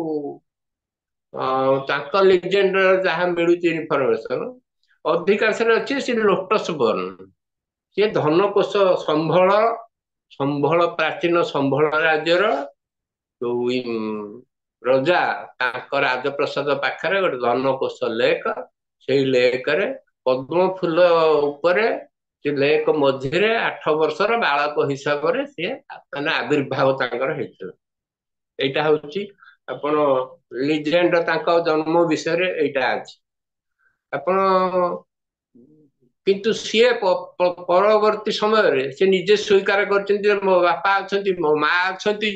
ତାଙ୍କ ଲିଜେଣ୍ଡର ଯାହା ମିଳୁଛି ଇନଫରମେସନ, ଅଧିକାଂଶରେ ଅଛି ସେ ଲୋଟସ ବର୍ନ। ସିଏ ଧନକୋଷ, ସମ୍ବଳ ପ୍ରାଚୀନ ସମ୍ବଳ ରାଜ୍ୟର ଯୋଉ ରଜା, ତାଙ୍କ ରାଜପ୍ରସାଦ ପାଖରେ ଗୋଟେ ଧନକୋଷ ଲେକ୍। ସେଇ ଲେକରେ ପଦ୍ମ ଫୁଲ ଉପରେ, ସେ ଲେକ୍ ମଝିରେ 8 ବର୍ଷର ବାଳକ ହିସାବରେ ସିଏ ମାନେ ଆବିର୍ଭାବ ତାଙ୍କର ହେଇଥିଲା। ଏଇଟା ହଉଛି ଆପଣ ଲିଜେଣ୍ଡ, ତାଙ୍କ ଜନ୍ମ ବିଷୟରେ ଏଇଟା ଅଛି। ଆପଣ କିନ୍ତୁ ସିଏ ପରବର୍ତ୍ତୀ ସମୟରେ ସେ ନିଜେ ସ୍ୱୀକାର କରିଛନ୍ତି ଯେ ମୋ ବାପା ଅଛନ୍ତି, ମୋ ମା ଅଛନ୍ତି।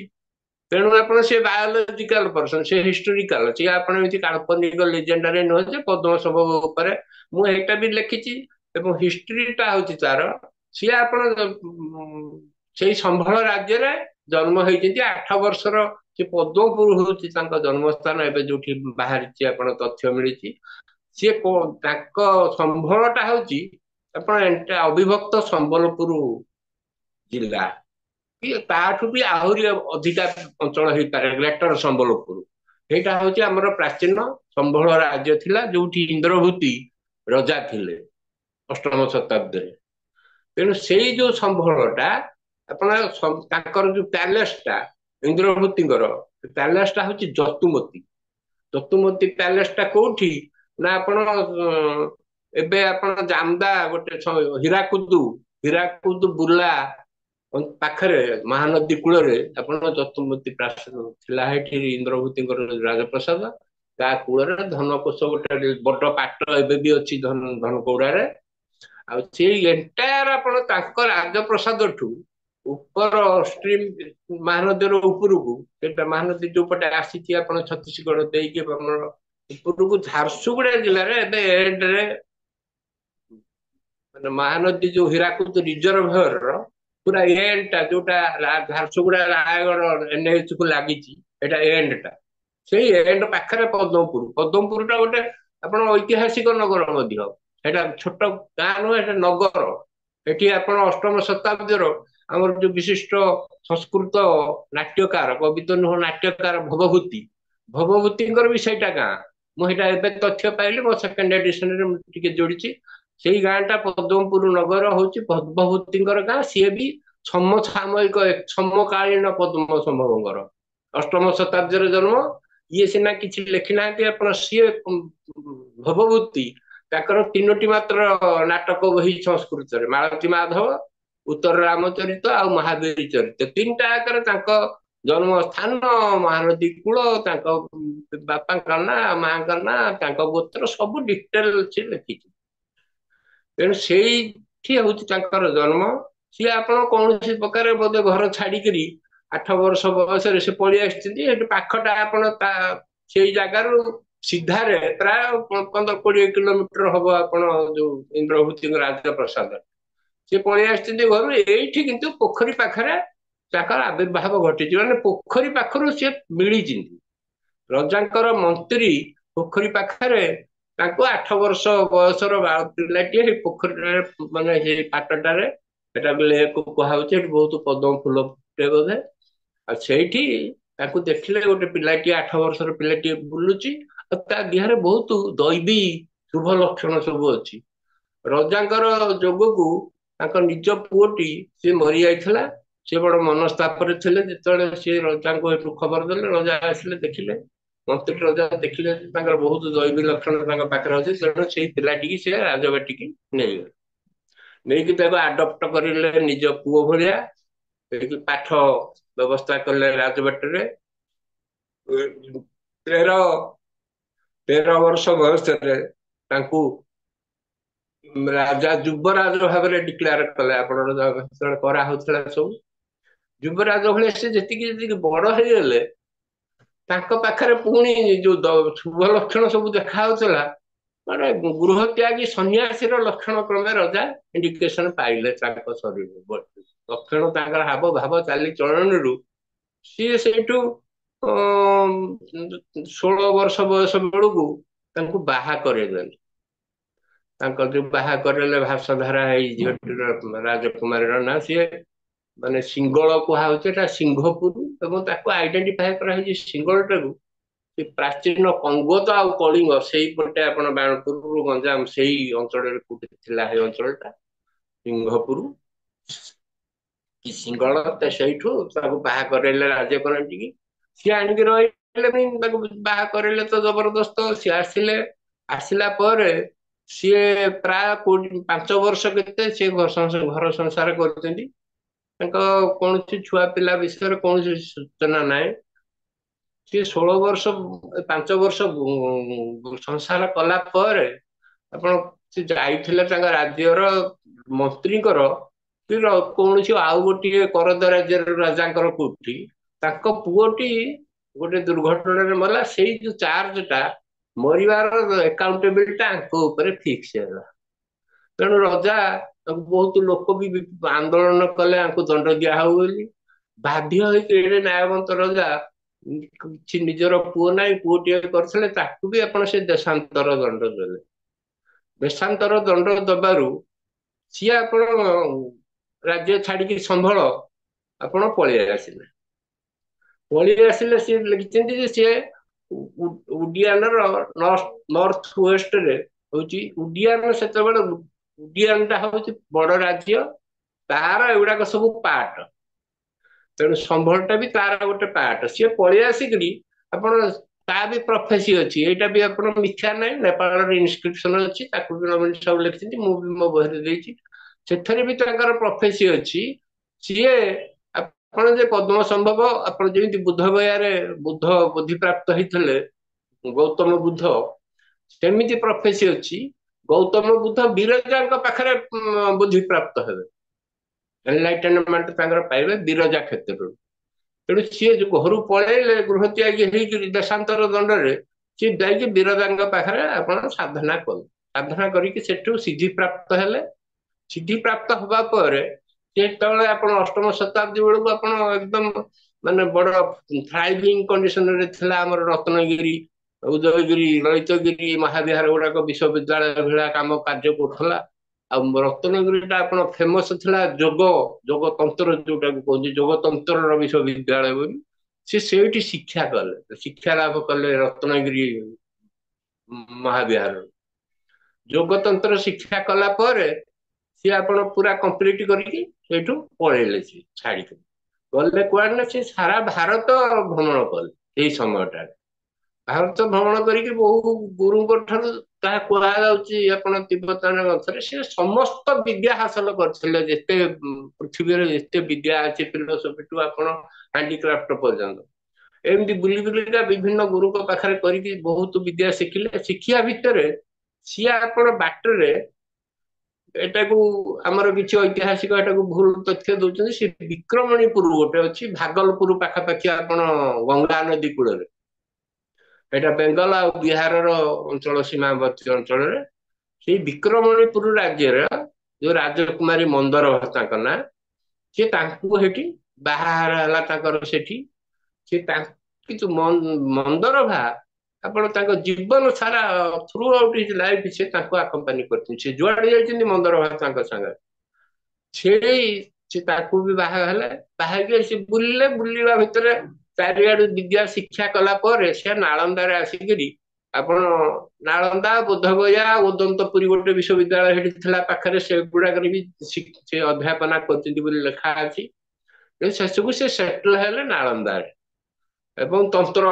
ତେଣୁ ଆପଣ ସେ ବାୟୋଲୋଜିକାଲ ପର୍ସନ, ସେ ହିଷ୍ଟୋରିକାଲ, ସିଏ ଆପଣ ଏମିତି କାଳ୍ପନିକ ଲିଜେଣ୍ଡାରୀ ନୁହେଁ ଯେ ପଦ୍ମ ସମ୍ଭବ ଉପରେ। ମୁଁ ଏଇଟା ବି ଲେଖିଛି, ଏବଂ ହିଷ୍ଟ୍ରିଟା ହଉଛି ତାର। ସିଏ ଆପଣ ସେଇ ସମ୍ବଳ ରାଜ୍ୟରେ ଜନ୍ମ ହେଇଛନ୍ତି। 8 ବର୍ଷର ସେ ପଦ୍ମପୁର ହଉଛି ତାଙ୍କ ଜନ୍ମସ୍ଥାନ। ଏବେ ଯୋଉଠି ବାହାରିଛି ଆପଣ ତଥ୍ୟ ମିଳିଛି, ସିଏ ତାଙ୍କ ସମ୍ବଳଟା ହଉଛି ଆପଣ ଅବିଭକ୍ତ ସମ୍ବଲପୁର ଜିଲ୍ଲା, କି ତାଠୁ ବି ଆହୁରି ଅଧିକା ଅଞ୍ଚଳ ହେଇପାରେ, ଗ୍ରେଟର ସମ୍ବଲପୁର। ସେଇଟା ହଉଛି ଆମର ପ୍ରାଚୀନ ସମ୍ବଳ ରାଜ୍ୟ ଥିଲା, ଯୋଉଠି ଇନ୍ଦ୍ରଭୂତି ରଜା ଥିଲେ 8ମ ଶତାବ୍ଦୀରେ। ତେଣୁ ସେଇ ଯୋଉ ସମ୍ବଳଟା, ଆପଣ ତାଙ୍କର ଯୋଉ ପ୍ୟାଲେସଟା, ଇନ୍ଦ୍ରଭୂତିଙ୍କର ପ୍ୟାଲେସଟା ହଉଛି ଯତୁମତି। ଯତୁମତି ପ୍ୟାଲେସଟା କୋଉଠି ନା, ଆପଣ ଏବେ ଆପଣ ଜାମଦା, ଗୋଟେ ହୀରାକୁଦ ବୁର୍ଲା ପାଖରେ ମହାନଦୀ କୂଳରେ ଆପଣ ଯତୁମତି ପ୍ରାସାଦ ଥିଲା। ଏଠି ଇନ୍ଦ୍ରଭୂତିଙ୍କର ରାଜପ୍ରସାଦ, ତା କୂଳରେ ଧନକୋଷ ଗୋଟେ ବଡ ପାଟ ଏବେ ବି ଅଛି ଧନକୋଡାରେ। ଆଉ ସେଇ ଏଣ୍ଟାୟାର ଆପଣ ତାଙ୍କ ରାଜପ୍ରସାଦଠୁ ଉପର ଷ୍ଟ୍ରିମ ମହାନଦୀର ଉପରକୁ, ସେଟା ମହାନଦୀ ଯୋଉ ପଟେ ଆସିଛି ଆପଣ ଛତିଶଗଡ ଦେଇକି ଆମର ଉପରକୁ, ଝାରସୁଗୁଡା ଜିଲ୍ଲାରେ ଏବେ ଏଣ୍ଡରେ, ମାନେ ମହାନଦୀ ଯୋଉ ହୀରାକୁଦ ରିଜର୍ଭର ପୁରା ଏଣ୍ଡଟା, ଯୋଉଟା ଝାରସୁଗୁଡା ରାୟଗଡ NH କୁ ଲାଗିଛି, ଏଇଟା ଏଣ୍ଡଟା। ସେଇ ଏଣ୍ଡ ପାଖରେ ପଦ୍ମପୁରଟା ଗୋଟେ ଆପଣ ଐତିହାସିକ ନଗର ମଧ୍ୟ। ସେଇଟା ଛୋଟ ଗାଁ ନୁହେଁ, ଏଟା ନଗର। ଏଠି ଆପଣ 8ମ ଶତାବ୍ଦୀର ଆମର ଯୋଉ ବିଶିଷ୍ଟ ସଂସ୍କୃତ ନାଟ୍ୟକାର, କବିତା ନୁହଁ ନାଟ୍ୟକାର ଭବଭୂତିଙ୍କର ବି ସେଇଟା ଗାଁ। ମୁଁ ସେଇଟା ଏବେ ତଥ୍ୟ ପାଇଲି, ମୋ ସେକେଣ୍ଡ ଏଡିସନରେ ମୁଁ ଟିକେ ଯୋଡିଛି। ସେଇ ଗାଁଟା ପଦ୍ମପୁର ନଗର ହଉଛି ଭବଭୂତିଙ୍କର ଗାଁ। ସିଏ ବି ସମସାମୟିକ, ସମକାଳୀନ ପଦ୍ମ ସମ୍ଭବଙ୍କର 8ମ ଶତାବ୍ଦୀର ଜନ୍ମ। ଇଏ ସିନା କିଛି ଲେଖି ନାହାନ୍ତି ଆପଣ, ସିଏ ଭବଭୂତି ତାଙ୍କର 3ଟି ମାତ୍ର ନାଟକ ବହି ସଂସ୍କୃତରେ, ମାଳତୀ ମାଧବ, ଉତ୍ତର ରାମଚରିତ ଆଉ ମହାବୀର ଚରିତ, 3ଟା ଆକାରରେ ତାଙ୍କ ଜନ୍ମ ସ୍ଥାନ, ମହାନଦୀ କୂଳ, ତାଙ୍କ ବାପାଙ୍କ ନାଁ, ମାଙ୍କ ନାଁ, ତାଙ୍କ ଗୋତ୍ର ସବୁ ଡିଟେଲ ସେ ଲେଖିଛି। ତେଣୁ ସେଇଠି ହଉଛି ତାଙ୍କର ଜନ୍ମ। ସିଏ ଆପଣ କୌଣସି ପ୍ରକାର ବୋଧେ ଘର ଛାଡିକିରି 8 ବର୍ଷ ବୟସରେ ସେ ପଳେଇ ଆସିଛନ୍ତି। ଏଠି ପାଖଟା ଆପଣ ସେଇ ଜାଗାରୁ ସିଧାରେ ପ୍ରାୟ 15-20 କିଲୋମିଟର ହବ ଆପଣ ଯୋଉ ଇନ୍ଦ୍ରଭୂତିଙ୍କ ରାଜପ୍ରସାଦ। ସେ ପଳେଇ ଆସିଛନ୍ତି ଘରୁ। ଏଇଠି କିନ୍ତୁ ପୋଖରୀ ପାଖରେ ତାଙ୍କର ଆବିର୍ଭାବ ଘଟିଛି। ମାନେ ପୋଖରୀ ପାଖରୁ ସିଏ ମିଳିଛନ୍ତି। ରଜାଙ୍କର ମନ୍ତ୍ରୀ ପୋଖରୀ ପାଖରେ ତାଙ୍କୁ 8 ବର୍ଷ ବୟସର ପିଲାଟିଏ ସେଇ ପୋଖରୀଟାରେ ମାନେ ସେଇ ପାଟଟାରେ, ସେଟା ଲେକ୍ କୁହାହଉଛି, ସେଠି ବହୁତ ପଦ୍ମ ଫୁଲ ଫୁଟେ ବୋଧେ। ଆଉ ସେଇଠି ତାଙ୍କୁ ଦେଖିଲେ ଗୋଟେ ପିଲାଟିଏ 8 ବର୍ଷର ପିଲାଟିଏ ବୁଲୁଛି, ଆଉ ତା ଦେହରେ ବହୁତ ଦୈବୀ ଶୁଭ ଲକ୍ଷଣ ସବୁ ଅଛି। ରଜାଙ୍କର ଯୋଗକୁ ତାଙ୍କ ନିଜ ପୁଅଟି ସିଏ ମରି ଯାଇଥିଲା। ସେ ବଡ ମନସ୍ତାପରେ ଥିଲେ। ଯେତେବେଳେ ସିଏ ରଜାଙ୍କୁ ଏଠୁ ଖବର ଦେଲେ, ରଜା ଆସିଲେ, ଦେଖିଲେ, ମନ୍ତ୍ରୀ ରଜା ଦେଖିଲେ ତାଙ୍କର ବହୁତ ଦୈବୀ ଲକ୍ଷଣ ତାଙ୍କ ପାଖରେ ଅଛି। ତେଣୁ ସେଇ ପିଲାଟିକି ସେ ରାଜବାଟିକି ନେଇଗଲେ। ନେଇକି ତାକୁ ଆଡପ୍ଟ କରିଲେ ନିଜ ପୁଅ ଭଳିଆ। ଏଠି ପାଠ ବ୍ୟବସ୍ଥା କଲେ ରାଜବାଟୀରେ। 13 ବର୍ଷ ବୟସରେ ତାଙ୍କୁ ରାଜା ଯୁବରାଜ ଭାବରେ ଡିକ୍ଲେୟାର କଲେ। ଆପଣଙ୍କର ଯେତେବେଳେ କରାହଉଥିଲା ସବୁ ଯୁବରାଜ ଭଳିଆ ସେ ଯେତିକି ଯେତିକି ବଡ ହେଇଗଲେ, ତାଙ୍କ ପାଖରେ ପୁଣି ଯୋଉ ଶୁଭ ଲକ୍ଷଣ ସବୁ ଦେଖାଯାଉଥିଲା, ମାନେ ଗୃହ ତ୍ୟାଗୀ ସନ୍ନ୍ୟାସୀର ଲକ୍ଷଣ କ୍ରମେ ରଜା ଇଣ୍ଡିକେସନ ପାଇଲେ ତାଙ୍କ ଶରୀର ଲକ୍ଷଣ, ତାଙ୍କର ହାବ ଭାବ ଚାଲିଚଳନରୁ ସିଏ ସେଇଠୁ 16 ବର୍ଷ ବୟସ ବେଳକୁ ତାଙ୍କୁ ବାହା କରେଇଦେଲେ। ତାଙ୍କ ଯୋଉ ବାହା କରେଇଲେ ଭାଷାଧାରା ଏଇ ଝିଅଟିର ରାଜକୁମାରୀର ନାଁ, ସିଏ ମାନେ ସିଙ୍ଗଳ କୁହାହଉଛି, ଏଟା ସିଂହପୁର, ଏବଂ ତାକୁ ଆଇଡେଣ୍ଟିଫାଏ କରାଯାଇଛି ସିଙ୍ଗଳଟାକୁ ସେ ପ୍ରାଚୀନ କଙ୍ଗୋଦ ଆଉ କଳିଙ୍ଗ ସେଇପଟେ, ଆପଣ ବାଣପୁରରୁ ଗଞ୍ଜାମ ସେଇ ଅଞ୍ଚଳରେ କୋଉଠି ଥିଲା ସେଇ ଅଞ୍ଚଳଟା ସିଂହପୁର କି ସିଙ୍ଗଳ। ସେଇଠୁ ତାକୁ ବାହା କରେଇଲେ ରାଜ୍ୟ କରଣ୍ଟିକି। ସିଏ ଆଣିକି ରହିଲେ, ତାକୁ ବାହା କରେଇଲେ ତ ଜବରଦସ୍ତ। ସିଏ ଆସିଲେ, ଆସିଲା ପରେ ସିଏ ପ୍ରାୟ 5 ବର୍ଷ କେତେ ସିଏ ଘର ସଂସାର କରୁଛନ୍ତି। ତାଙ୍କ କୌଣସି ଛୁଆ ପିଲା ବିଷୟରେ କୌଣସି ସୂଚନା ନାହିଁ। ସିଏ 16 ବର୍ଷ 5 ବର୍ଷ ସଂସାର କଲା ପରେ ଆପଣ ସେ ଯାଇଥିଲେ ତାଙ୍କ ରାଜ୍ୟର ମନ୍ତ୍ରୀଙ୍କର କୌଣସି ଆଉ ଗୋଟିଏ କରଦ ରାଜ୍ୟର ରାଜାଙ୍କର କୋଉଠି ତାଙ୍କ ପୁଅଟି ଗୋଟେ ଦୁର୍ଘଟଣାରେ ମଲା। ସେଇ ଯୋଉ ଚାର୍ଜ ଟା ମରିବାର ଏକାଉଣ୍ଟେବିଲିଟି ଆଙ୍କ ଉପରେ ଫିକ୍ସ ହେଲା। ତେଣୁ ରଜା ତାକୁ ବହୁତ ଲୋକ ବି ଆନ୍ଦୋଳନ କଲେ, ଆଙ୍କୁ ଦଣ୍ଡ ଦିଆ ହଉ ବୋଲି। ବାଧ୍ୟ ହେଇକି ଏଡେ ନ୍ୟାୟବନ୍ତ ରଜା, କିଛି ନିଜର ପୁଅ ନାହିଁ, ପୁଅଟିଏ କରିଥିଲେ, ତାକୁ ବି ଆପଣ ସେ ଦେଶାନ୍ତର ଦଣ୍ଡ ଦେଲେ। ଦେଶାନ୍ତର ଦଣ୍ଡ ଦବାରୁ ସିଏ ଆପଣ ରାଜ୍ୟ ଛାଡିକି ସମ୍ବଳ ଆପଣ ପଳେଇ ଆସିଲେ। ପଳେଇ ଆସିଲେ ସିଏ ଲେଖିଛନ୍ତି ଯେ ସିଏ ଉଡିଆନର ନର୍ଥ ୱେଷ୍ଟରେ ହଉଛି ଉଡିଆନ। ସେତେବେଳେ ଉଡିଆନ ଟା ହଉଛି ବଡ ରାଜ୍ୟ, ତାର ଏଗୁଡାକ ସବୁ ପାର୍ଟ। ତେଣୁ ସମ୍ବଳଟା ବି ତାର ଗୋଟେ ପାର୍ଟ। ସିଏ ପଳେଇ ଆସିକିରି ଆପଣ, ତା ବି ପ୍ରଫେସି ଅଛି, ଏଇଟା ବି ଆପଣ ମିଥ୍ୟା ନାହିଁ। ନେପାଳର ଇନସ୍କ୍ରିପସନ ଅଛି, ତାକୁ ବି ନବୀନ ସାହୁ ଲେଖିଛନ୍ତି, ମୁଁ ବି ମୋ ବହିରେ ଦେଇଛି। ସେଥିରେ ବି ତାଙ୍କର ପ୍ରଫେସି ଅଛି। ସିଏ ଆପଣ ଯେ ପଦ୍ମ ସମ୍ଭବ, ଆପଣ ଯେମିତି ବୁଦ୍ଧ ଗୟାରେ ବୁଦ୍ଧ ବୁଦ୍ଧିପ୍ରାପ୍ତ ହେଇଥିଲେ, ଗୌତମ ବୁଦ୍ଧ, ସେମିତି ପ୍ରଫେସି ଅଛି। ଗୌତମ ବୁଦ୍ଧ ବିରଜାଙ୍କ ପାଖରେ ବୁଦ୍ଧି ପ୍ରାପ୍ତ ହେବେ, ଏନଲାଇଟେନମେଣ୍ଟ ତାଙ୍କର ପାଇବେ ବିରଜା କ୍ଷେତ୍ରରୁ। ତେଣୁ ସିଏ ଯୋଉ ଘରୁ ପଳେଇଲେ ଗୃହ ତ୍ୟାଗୀ ହେଇକି ଦେଶାନ୍ତର ଦଣ୍ଡରେ, ସିଏ ଯାଇକି ବିରଜାଙ୍କ ପାଖରେ ଆପଣ ସାଧନା କଲେ। ସାଧନା କରିକି ସେଠୁ ସିଦ୍ଧି ପ୍ରାପ୍ତ ହେଲେ। ସିଦ୍ଧି ପ୍ରାପ୍ତ ହବା ପରେ ଯେତେବେଳେ ଆପଣ ଅଷ୍ଟମ ଶତାବ୍ଦୀ ବେଳକୁ ଆପଣ ଏକଦମ ମାନେ ବଡ ଥ୍ରାଇଭିଂ କଣ୍ଡିସନରେ ଥିଲା ଆମର ରତ୍ନଗିରି, ଉଦୟଗିରି, ଲଳିତଗିରି ମହାବିହାର ଗୁଡାକ ବିଶ୍ୱବିଦ୍ୟାଳୟ ଭଳିଆ କାମ କାର୍ଯ୍ୟ କରୁଥିଲା। ଆଉ ରତ୍ନଗିରି ଟା ଆପଣ ଫେମସ ଥିଲା ଯୋଗ ତନ୍ତ୍ର, ଯୋଉଟାକୁ କହୁଛି ଯୋଗ ତନ୍ତ୍ରର ବିଶ୍ୱବିଦ୍ୟାଳୟ ବୋଲି। ସେ ସେଇଠି ଶିକ୍ଷା କଲେ, ଶିକ୍ଷା ଲାଭ କଲେ ରତ୍ନଗିରି ମହାବିହାର। ଯୋଗତନ୍ତ୍ର ଶିକ୍ଷା କଲା ପରେ ସିଏ ଆପଣ ପୁରା କମ୍ପ୍ଲିଟ କରିକି ସେଇଠୁ ପଳେଇଲେ। ସିଏ ଛାଡିକି ଗଲେ କୁଆଡେ ନା, ସେ ସାରା ଭାରତ ଭ୍ରମଣ କଲେ। ଏଇ ସମୟଟାରେ ଭାରତ ଭ୍ରମଣ କରିକି ବହୁ ଗୁରୁଙ୍କ ଠାରୁ, ତାହା କୁହାଯାଉଛି ଆପଣ ତିବ୍ବତାନ ଗ୍ରନ୍ଥରେ, ସେ ସମସ୍ତ ବିଦ୍ୟା ହାସଲ କରିଥିଲେ। ଯେତେ ପୃଥିବୀରେ ଯେତେ ବିଦ୍ୟା ଅଛି, ଫିଲୋସଫିଠୁ ଆପଣ ହ୍ୟାଣ୍ଡିକ୍ରାଫ୍ଟ ପର୍ଯ୍ୟନ୍ତ, ଏମିତି ବୁଲି ବୁଲିକା ବିଭିନ୍ନ ଗୁରୁଙ୍କ ପାଖରେ କରିକି ବହୁତ ବିଦ୍ୟା ଶିଖିଲେ। ଶିକ୍ଷା ଭିତରେ ସିଏ ଆପଣ ବାଟରେ, ଏଟାକୁ ଆମର କିଛି ଐତିହାସିକ ଏଟାକୁ ଭୁଲ ତଥ୍ୟ ଦଉଛନ୍ତି, ସେ ବିକ୍ରମଣୀପୁର ଗୋଟେ ଅଛି ଭାଗଲପୁର ପାଖାପାଖି, ଆପଣ ଗଙ୍ଗା ନଦୀ କୂଳରେ, ଏଇଟା ବେଙ୍ଗଲ ଆଉ ବିହାରର ଅଞ୍ଚଳ, ସୀମାବର୍ତ୍ତୀ ଅଞ୍ଚଳରେ। ସେଇ ବିକ୍ରମଣୀପୁର ରାଜ୍ୟର ଯୋଉ ରାଜକୁମାରୀ ମନ୍ଦର ତାଙ୍କ ନାଁ, ସିଏ ତାଙ୍କୁ ସେଠି ବାହାଘର ହେଲା ତାଙ୍କର ସେଠି। ସେ କିନ୍ତୁ ମନ୍ଦରଭା ଆପଣ ତାଙ୍କ ଜୀବନ ସାରା ଥ୍ରୁ ଆଉଟ୍ ହିଜ୍ ଲାଇଫ୍ ସେ ତାଙ୍କୁ ଆକମ୍ପାନୀ କରିଛନ୍ତି। ସେ ଯୁଆଡେ ଯାଇଛନ୍ତି ମନ୍ଦରଭା ତାଙ୍କ ସାଙ୍ଗରେ। ସେଇ ସେ ତାକୁ ବି ବାହା ହେଲେ, ବାହା ହେଇକି ସେ ବୁଲିଲେ। ବୁଲିବା ଭିତରେ ଚାରିଆଡୁ ବିଦ୍ୟା ଶିକ୍ଷା କଲା ପରେ ସେ ନାଳନ୍ଦାରେ ଆସିକିରି ଆପଣ ନାଳନ୍ଦା, ବୋଧଗୟା, ଓଦନ୍ତପୁରୀ ଗୋଟେ ବିଶ୍ୱବିଦ୍ୟାଳୟ ସେଠି ଥିଲା ପାଖରେ, ସେଗୁଡାକରେ ବି ସେ ଅଧ୍ୟାପନା କରିଛନ୍ତି ବୋଲି ଲେଖା ଅଛି। ଶେଷକୁ ସେ ସେଟଲ ହେଲେ ନାଳନ୍ଦାରେ ଏବଂ ତନ୍ତ୍ର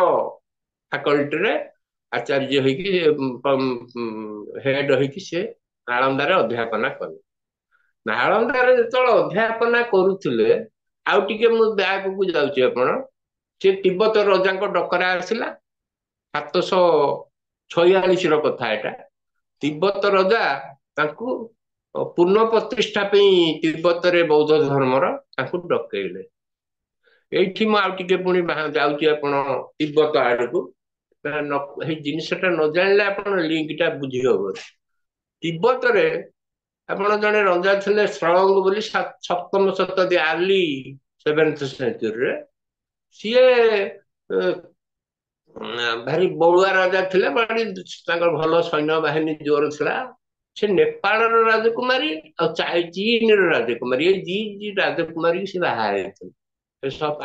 ଫାକଲ୍ଟିରେ ଆଚାର୍ଯ୍ୟ ହେଇକି ହେଡ୍ ହେଇକି ସେ ନାଳନ୍ଦାରେ ଅଧ୍ୟାପନା କଲେ। ନାଳନ୍ଦାରେ ଯେତେବେଳେ ଅଧ୍ୟାପନା କରୁଥିଲେ, ଆଉ ଟିକେ ମୁଁ ବ୍ୟାକକୁ ଯାଉଛି ଆପଣ, ସେ ତିବ୍ବତ ରଜାଙ୍କ ଡକରା ଆସିଲା 746 ର କଥା ଏଟା। ତିବ୍ବତ ରଜା ତାଙ୍କୁ ପୁନଃ ପ୍ରତିଷ୍ଠା ପାଇଁ ତିବ୍ବତରେ ବୌଦ୍ଧ ଧର୍ମର ତାଙ୍କୁ ଡକେଇଲେ। ଏଇଠି ମୁଁ ଆଉ ଟିକେ ପୁଣି ଯାଉଛି ଆପଣ ତିବ୍ବତ ଆଡକୁ। ଏଇ ଜିନିଷଟା ନ ଜାଣିଲେ ଆପଣ ଲିଙ୍କଟା ବୁଝି ହବନି। ତିବ୍ବତରେ ଆପଣ ଜଣେ ରଜା ଥିଲେ ଶ୍ରଳଙ୍ଗ ବୋଲି, ସପ୍ତମ ଶତାବ୍ଦୀ ଆର୍ଲି 7th ସେଞ୍ଚୁରୀରେ। ସିଏ ଭାରି ବଳୁଆ ରାଜା ଥିଲେ, ତାଙ୍କର ଭଲ ସୈନ୍ୟ ବାହିନୀ ଜୋର ଥିଲା। ସେ ନେପାଳର ରାଜକୁମାରୀ ଆଉ ଚୀନର ରାଜକୁମାରୀ, ଏଇ ଦି ରାଜକୁମାରୀ ସେ ବାହା ହେଇଥିଲେ